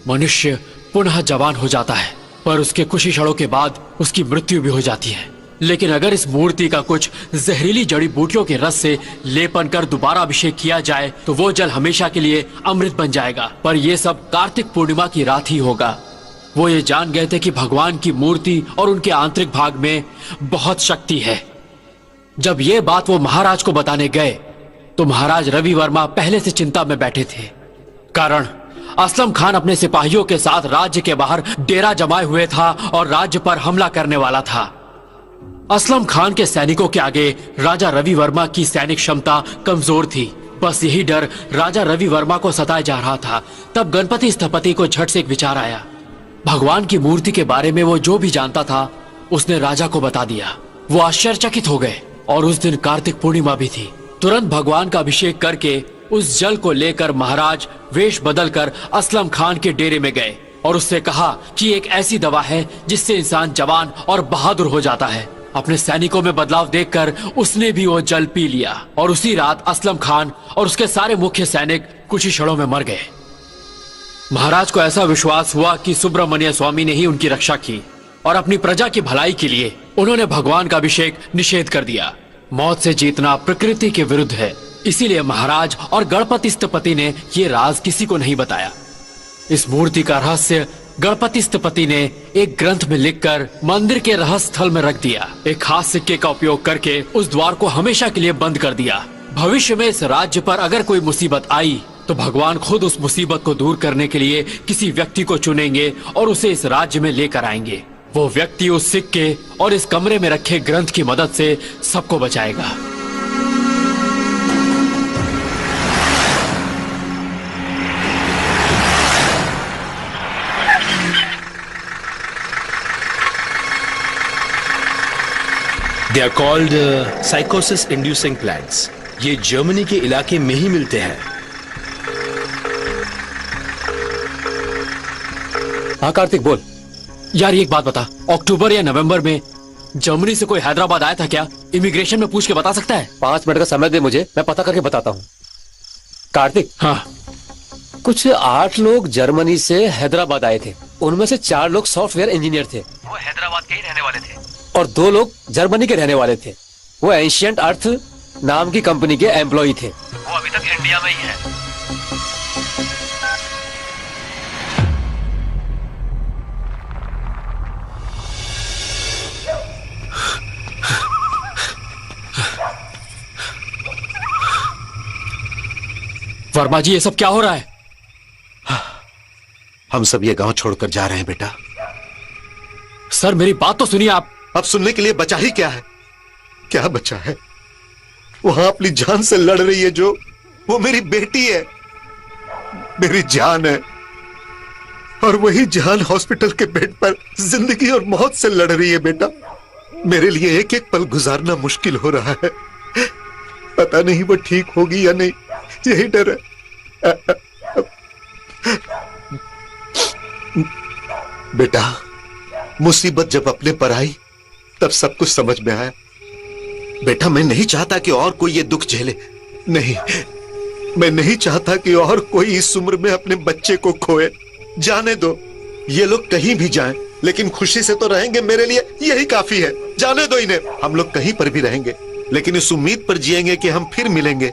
मनुष्य पुनः जवान हो जाता है, पर उसके कुछ ही क्षणों के बाद उसकी मृत्यु भी हो जाती है। लेकिन अगर इस मूर्ति का कुछ जहरीली जड़ी बूटियों के रस से लेपन कर दोबारा अभिषेक किया जाए तो वो जल हमेशा के लिए अमृत बन जाएगा। पर यह सब कार्तिक पूर्णिमा की रात ही होगा। वो ये जान गए थे कि भगवान की मूर्ति और उनके आंतरिक भाग में बहुत शक्ति है। जब ये बात वो महाराज को बताने गए तो महाराज रवि वर्मा पहले से चिंता में बैठे थे, कारण असलम खान अपने सिपाहियों के साथ राज्य के बाहर डेरा जमाए हुए था और राज्य पर हमला करने वाला था। असलम खान के सैनिकों के आगे राजा रवि वर्मा की सैनिक क्षमता कमजोर थी। बस यही डर राजा रवि वर्मा को सताए जा रहा था। तब गणपति स्थपति को झट से एक विचार आया। भगवान की मूर्ति के बारे में वो जो भी जानता था उसने राजा को बता दिया। वो आश्चर्यचकित हो गए और उस दिन कार्तिक पूर्णिमा भी थी। तुरंत भगवान का अभिषेक करके उस जल को लेकर महाराज वेश बदलकर असलम खान के डेरे में गए और उससे कहा कि एक ऐसी दवा है जिससे इंसान जवान और बहादुर हो जाता है। अपने सैनिकों में बदलाव देखकर उसने भी वो जल पी लिया और उसी रात असलम खान और उसके सारे मुख्य सैनिक कुछ ही क्षणों में मर गए। महाराज को ऐसा विश्वास हुआ कि सुब्रमण्य स्वामी ने ही उनकी रक्षा की और अपनी प्रजा की भलाई के लिए उन्होंने भगवान का अभिषेक निषेध कर दिया। मौत से जीतना प्रकृति के विरुद्ध है, इसीलिए महाराज और गणपति स्थपति ने ये राज किसी को नहीं बताया। इस मूर्ति का रहस्य गणपति स्थपति ने एक ग्रंथ में लिखकर मंदिर के रहस्य स्थल में रख दिया। एक खास सिक्के का उपयोग करके उस द्वार को हमेशा के लिए बंद कर दिया। भविष्य में इस राज्य पर अगर कोई मुसीबत आई तो भगवान खुद उस मुसीबत को दूर करने के लिए किसी व्यक्ति को चुनेंगे और उसे इस राज्य में लेकर आएंगे। वो व्यक्ति उस सिक्के और इस कमरे में रखे ग्रंथ की मदद से सबको बचाएगा। दे आर कॉल्ड साइकोसिस इंड्यूसिंग प्लांट्स। ये जर्मनी के इलाके में ही मिलते हैं। हाँ कार्तिक बोल। यार एक बात बता, अक्टूबर या नवंबर में जर्मनी से कोई हैदराबाद आया था क्या? इमिग्रेशन में पूछ के बता सकता है? 5 मिनट का समय दे मुझे, मैं पता करके बताता हूँ। कार्तिक, हाँ, कुछ 8 लोग जर्मनी से हैदराबाद आए थे। उनमें से 4 लोग सॉफ्टवेयर इंजीनियर थे, वो हैदराबाद के ही रहने वाले थे, और 2 लोग जर्मनी के रहने वाले थे। वो एंशिएंट अर्थ नाम की कंपनी के एम्प्लॉय थे। वो अभी तक इंडिया में ही है। वर्मा जी, ये सब क्या हो रहा है? हम सब ये गांव छोड़कर जा रहे हैं बेटा। सर मेरी बात तो सुनिए आप। अब सुनने के लिए बचा ही क्या है? क्या बचा है? वहां अपनी जान से लड़ रही है जो, वो मेरी बेटी है, मेरी जान है। और वही जान हॉस्पिटल के बेड पर जिंदगी और मौत से लड़ रही है बेटा। मेरे लिए एक एक पल गुजारना मुश्किल हो रहा है। पता नहीं वो ठीक होगी या नहीं, यही डर है। बेटा, मुसीबत जब अपने पर आई तब सब कुछ समझ में आया। बेटा, मैं नहीं चाहता कि और कोई ये दुख झेले। नहीं, मैं नहीं चाहता कि और कोई इस उम्र में अपने बच्चे को खोए। जाने दो, ये लोग कहीं भी जाएं, लेकिन खुशी से तो रहेंगे। मेरे लिए यही काफी है। जाने दो इन्हें। हम लोग कहीं पर भी रहेंगे, लेकिन इस उम्मीद पर जिएंगे कि हम फिर मिलेंगे।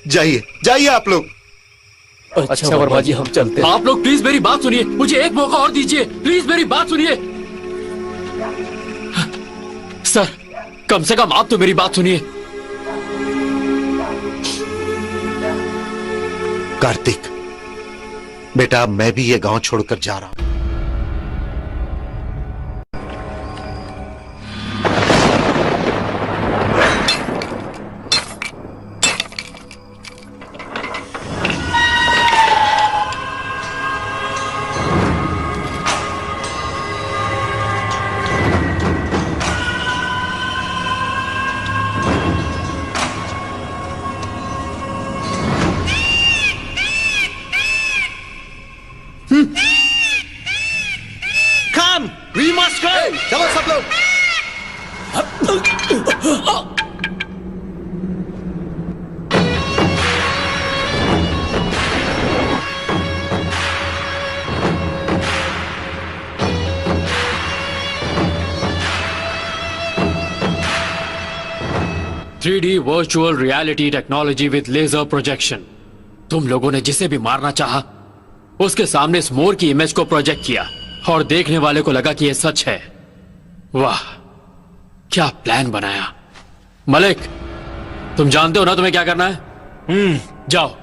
जाइए, जाइए आप लोग। अच्छा वर्मा जी, हम चलते हैं। आप लोग प्लीज मेरी बात सुनिए, मुझे एक मौका और दीजिए। प्लीज मेरी बात सुनिए। सर, कम से कम आप तो मेरी बात सुनिए। कार्तिक बेटा, अब मैं भी ये गांव छोड़कर जा रहा हूं। Come, we must go. चलो सब लोग। Three virtual reality technology with laser projection. तुम लोगों ने जिसे भी मारना चाहा, उसके सामने इस मोर की इमेज को प्रोजेक्ट किया और देखने वाले को लगा कि यह सच है। वाह, क्या प्लान बनाया। मलिक, तुम जानते हो ना तुम्हें क्या करना है? जाओ।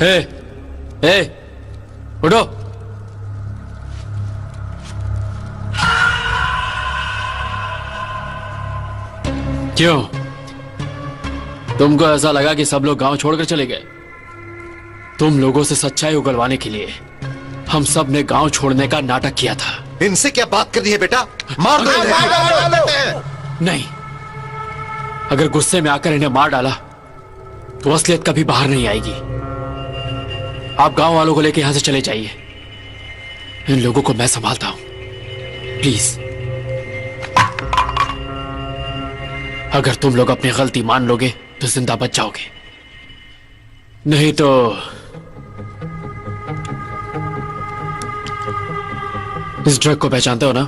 हे, हे, उठो। क्यों? तुमको ऐसा लगा कि सब लोग गांव छोड़कर चले गए? तुम लोगों से सच्चाई उगलवाने के लिए हम सब ने गांव छोड़ने का नाटक किया था। इनसे क्या बात करनी है बेटा? मार दो इन्हें। नहीं, अगर गुस्से में आकर इन्हें मार डाला तो असलियत कभी बाहर नहीं आएगी। आप गांव वालों को लेकर यहां से चले जाइए। इन लोगों को मैं संभालता हूं। प्लीज, अगर तुम लोग अपनी गलती मान लोगे तो जिंदा बच जाओगे, नहीं तो इस ड्रग को पहचानते हो ना?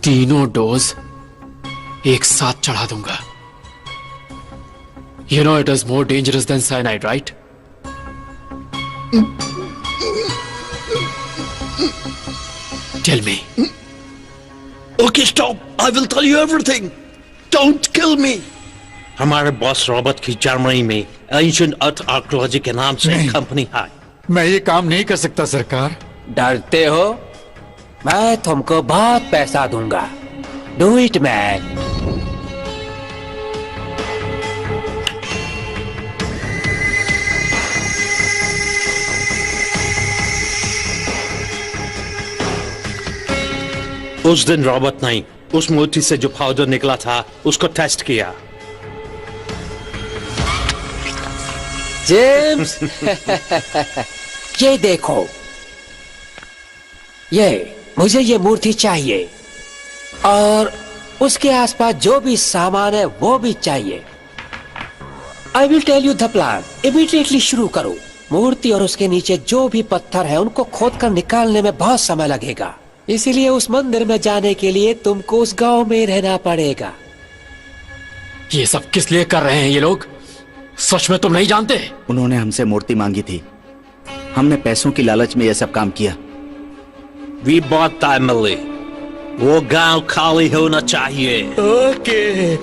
तीनों डोज एक साथ चढ़ा दूंगा। You know it is more dangerous than cyanide, right? Tell me. Okay, stop. I will tell you everything. Don't kill me. हमारे बॉस रॉबर्ट की जर्मनी में एंशिएंट अर्थ आर्कियोलॉजी के नाम से एक कंपनी है। मैं ये काम नहीं कर सकता सरकार। डरते हो? मैं तुमको बहुत पैसा दूंगा। Do it man. उस दिन रॉबर्ट ने उस मूर्ति से जो पाउडर निकला था उसको टेस्ट किया। जेम्स ये देखो, मुझे ये मूर्ति चाहिए और उसके आसपास जो भी सामान है वो भी चाहिए। I will tell you the plan. Immediately शुरू करो। मूर्ति और उसके नीचे जो भी पत्थर है उनको खोदकर निकालने में बहुत समय लगेगा, इसीलिए उस मंदिर में जाने के लिए तुमको उस गांव में रहना पड़ेगा। ये सब किस लिए कर रहे हैं ये लोग? सच में तुम नहीं जानते? उन्होंने हमसे मूर्ति मांगी थी, हमने पैसों की लालच में यह सब काम किया। We bought that Emily. वो गांव खाली होना चाहिए। Okay.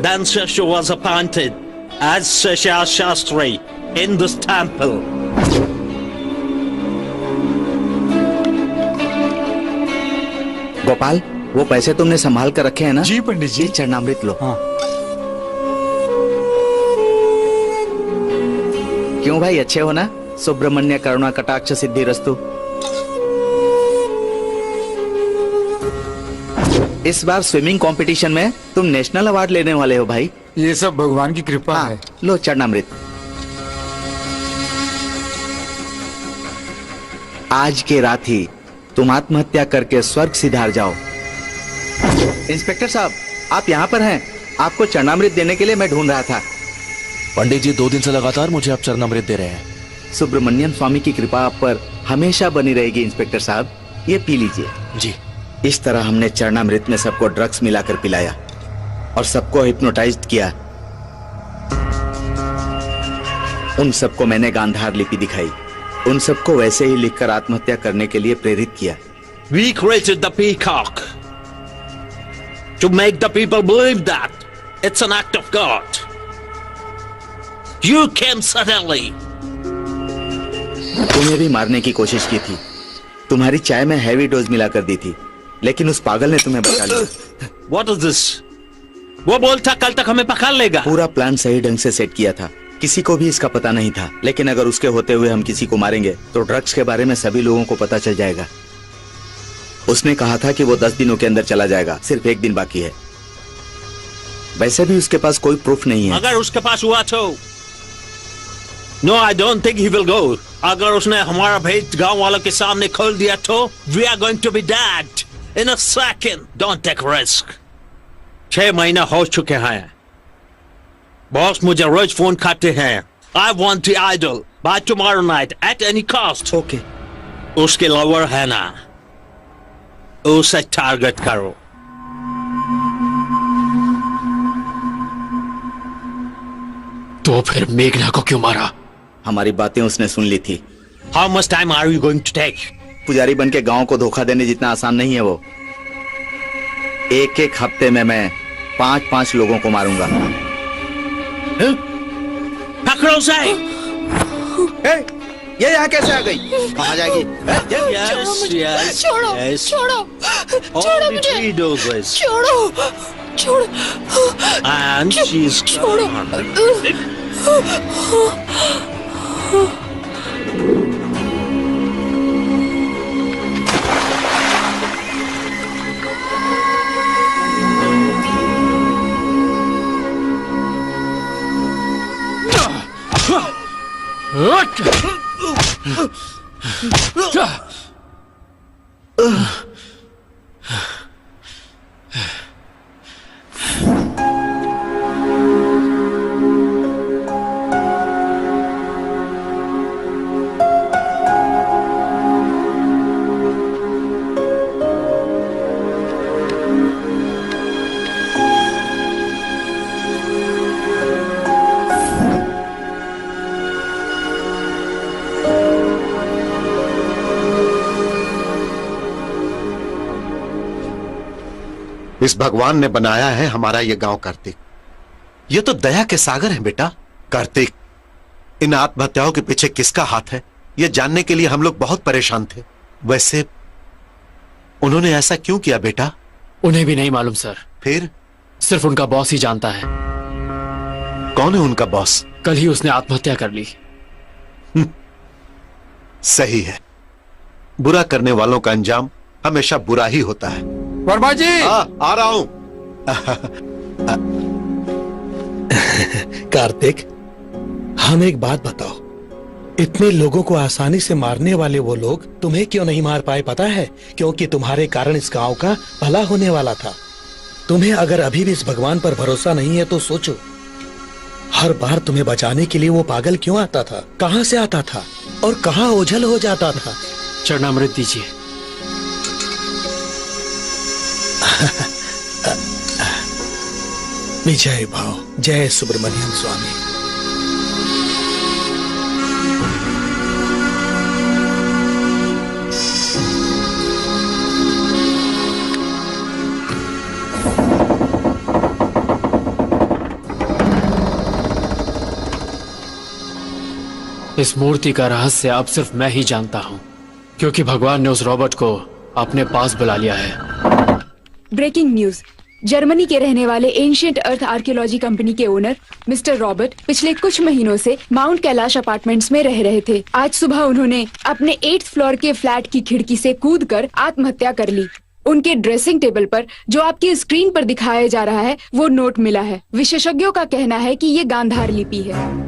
Then Sesha was appointed as Sesha Shastri in this temple. Gopal, वो पैसे तुमने संभाल कर रखे हैं ना? जी पंडित जी। चरणामृत लो। हाँ। क्यों भाई, अच्छे हो ना? सुब्रमण्य करुणा कटाक्ष सिद्धि रस्तु। इस बार स्विमिंग कंपटीशन में तुम नेशनल अवार्ड लेने वाले हो भाई। ये सब भगवान की कृपा है। लो चरणामृत। आज के रात ही तुम आत्महत्या करके स्वर्ग सिधार जाओ। इंस्पेक्टर साहब, आप यहाँ पर हैं। आपको चरणामृत देने के लिए मैं ढूंढ रहा था। पंडित जी 2 दिन से लगातार मुझे आप चरणामृत दे रहे हैं। सुब्रमण्यम स्वामी की कृपा आप पर हमेशा बनी रहेगी इंस्पेक्टर साहब। ये पी लीजिए। जी। इस तरह हमने चरणामृत में सबको ड्रग्स मिलाकर पिलाया और सबको हिप्नोटाइज्ड किया। उन सबको मैंने गांधार लिपि दिखाई, उन सबको वैसे ही लिखकर आत्महत्या करने के लिए प्रेरित किया। We created the peacock to make the people believe that it's an act of God. You came suddenly. तुम्हें भी मारने की कोशिश की थी। तुम्हारी चाय में हैवी डोज मिलाकर दी थी, लेकिन उस पागल ने तुम्हें बचा लिया। What is this? वो बोलता कल तक हमें पकड़ लेगा। पूरा प्लान सही ढंग से सेट किया था, किसी को भी इसका पता नहीं था। लेकिन अगर उसके होते हुए हम किसी को मारेंगे तो ड्रग्स के बारे में सभी लोगों को पता चल जाएगा। उसने कहा था कि वो 10 दिनों के अंदर चला जाएगा, सिर्फ 1 दिन बाकी है। वैसे भी उसके पास कोई प्रूफ नहीं है। अगर उसके पास हुआ तो No, I don't think he will go. अगर उसने हमारा भेद गांव वालों के सामने खोल दिया तो we are going to be dead in a second. Don't take risk. 6 महीना हो चुके हैं। बॉस मुझे रोज फोन करते हैं। I want the idol by tomorrow night at any cost. Okay. उसके लवर है ना, उसे टारगेट करो। तो फिर मेघना को क्यों मारा? हमारी बातें उसने सुन ली थी। How much time are you going to take? पुजारी बन के गांव को धोखा देने जितना आसान नहीं है वो। 1-1 हफ्ते में मैं 5-5 लोगों को मारूंगा। पकड़ो उसे। ये यहाँ कैसे आ गई? कहाँ जाएगी? छोड़ो, yes. छोड़ो, छोड़ो मुझे। छोड़ो, छोड़ो। And she's छोड़ो। इस भगवान ने बनाया है हमारा ये गांव कार्तिक। ये तो दया के सागर हैं बेटा। कार्तिक, इन आत्महत्याओं के पीछे किसका हाथ है ये जानने के लिए हम लोग बहुत परेशान थे। वैसे उन्होंने ऐसा क्यों किया बेटा? उन्हें भी नहीं मालूम सर। फिर? सिर्फ उनका बॉस ही जानता है। कौन है उनका बॉस? कल ही उसने आत्महत्या कर ली। सही है, बुरा करने वालों का अंजाम हमेशा बुरा ही होता है। वर्मा जी, आ रहा हूं। कार्तिक, हम एक बात बताओ, इतने लोगों को आसानी से मारने वाले वो लोग तुम्हें क्यों नहीं मार पाए पता है? क्योंकि तुम्हारे कारण इस गांव का भला होने वाला था। तुम्हें अगर अभी भी इस भगवान पर भरोसा नहीं है तो सोचो, हर बार तुम्हें बचाने के लिए वो पागल क्यों आता था, कहां से आता था और कहां ओझल हो जाता था। चरणामृत दीजिए। विजय भाव, जय सुब्रमण्यम स्वामी। इस मूर्ति का रहस्य अब सिर्फ मैं ही जानता हूँ, क्योंकि भगवान ने उस रॉबर्ट को अपने पास बुला लिया है। Breaking news. जर्मनी के रहने वाले एंशिएंट अर्थ आर्कियोलॉजी कंपनी के ओनर मिस्टर रॉबर्ट पिछले कुछ महीनों से माउंट कैलाश अपार्टमेंट्स में रह रहे थे। आज सुबह उन्होंने अपने 8th फ्लोर के फ्लैट की खिड़की से कूदकर आत्महत्या कर ली। उनके ड्रेसिंग टेबल पर जो आपकी स्क्रीन पर दिखाया जा रहा है वो नोट मिला है। विशेषज्ञों का कहना है कि ये गांधार लिपि है।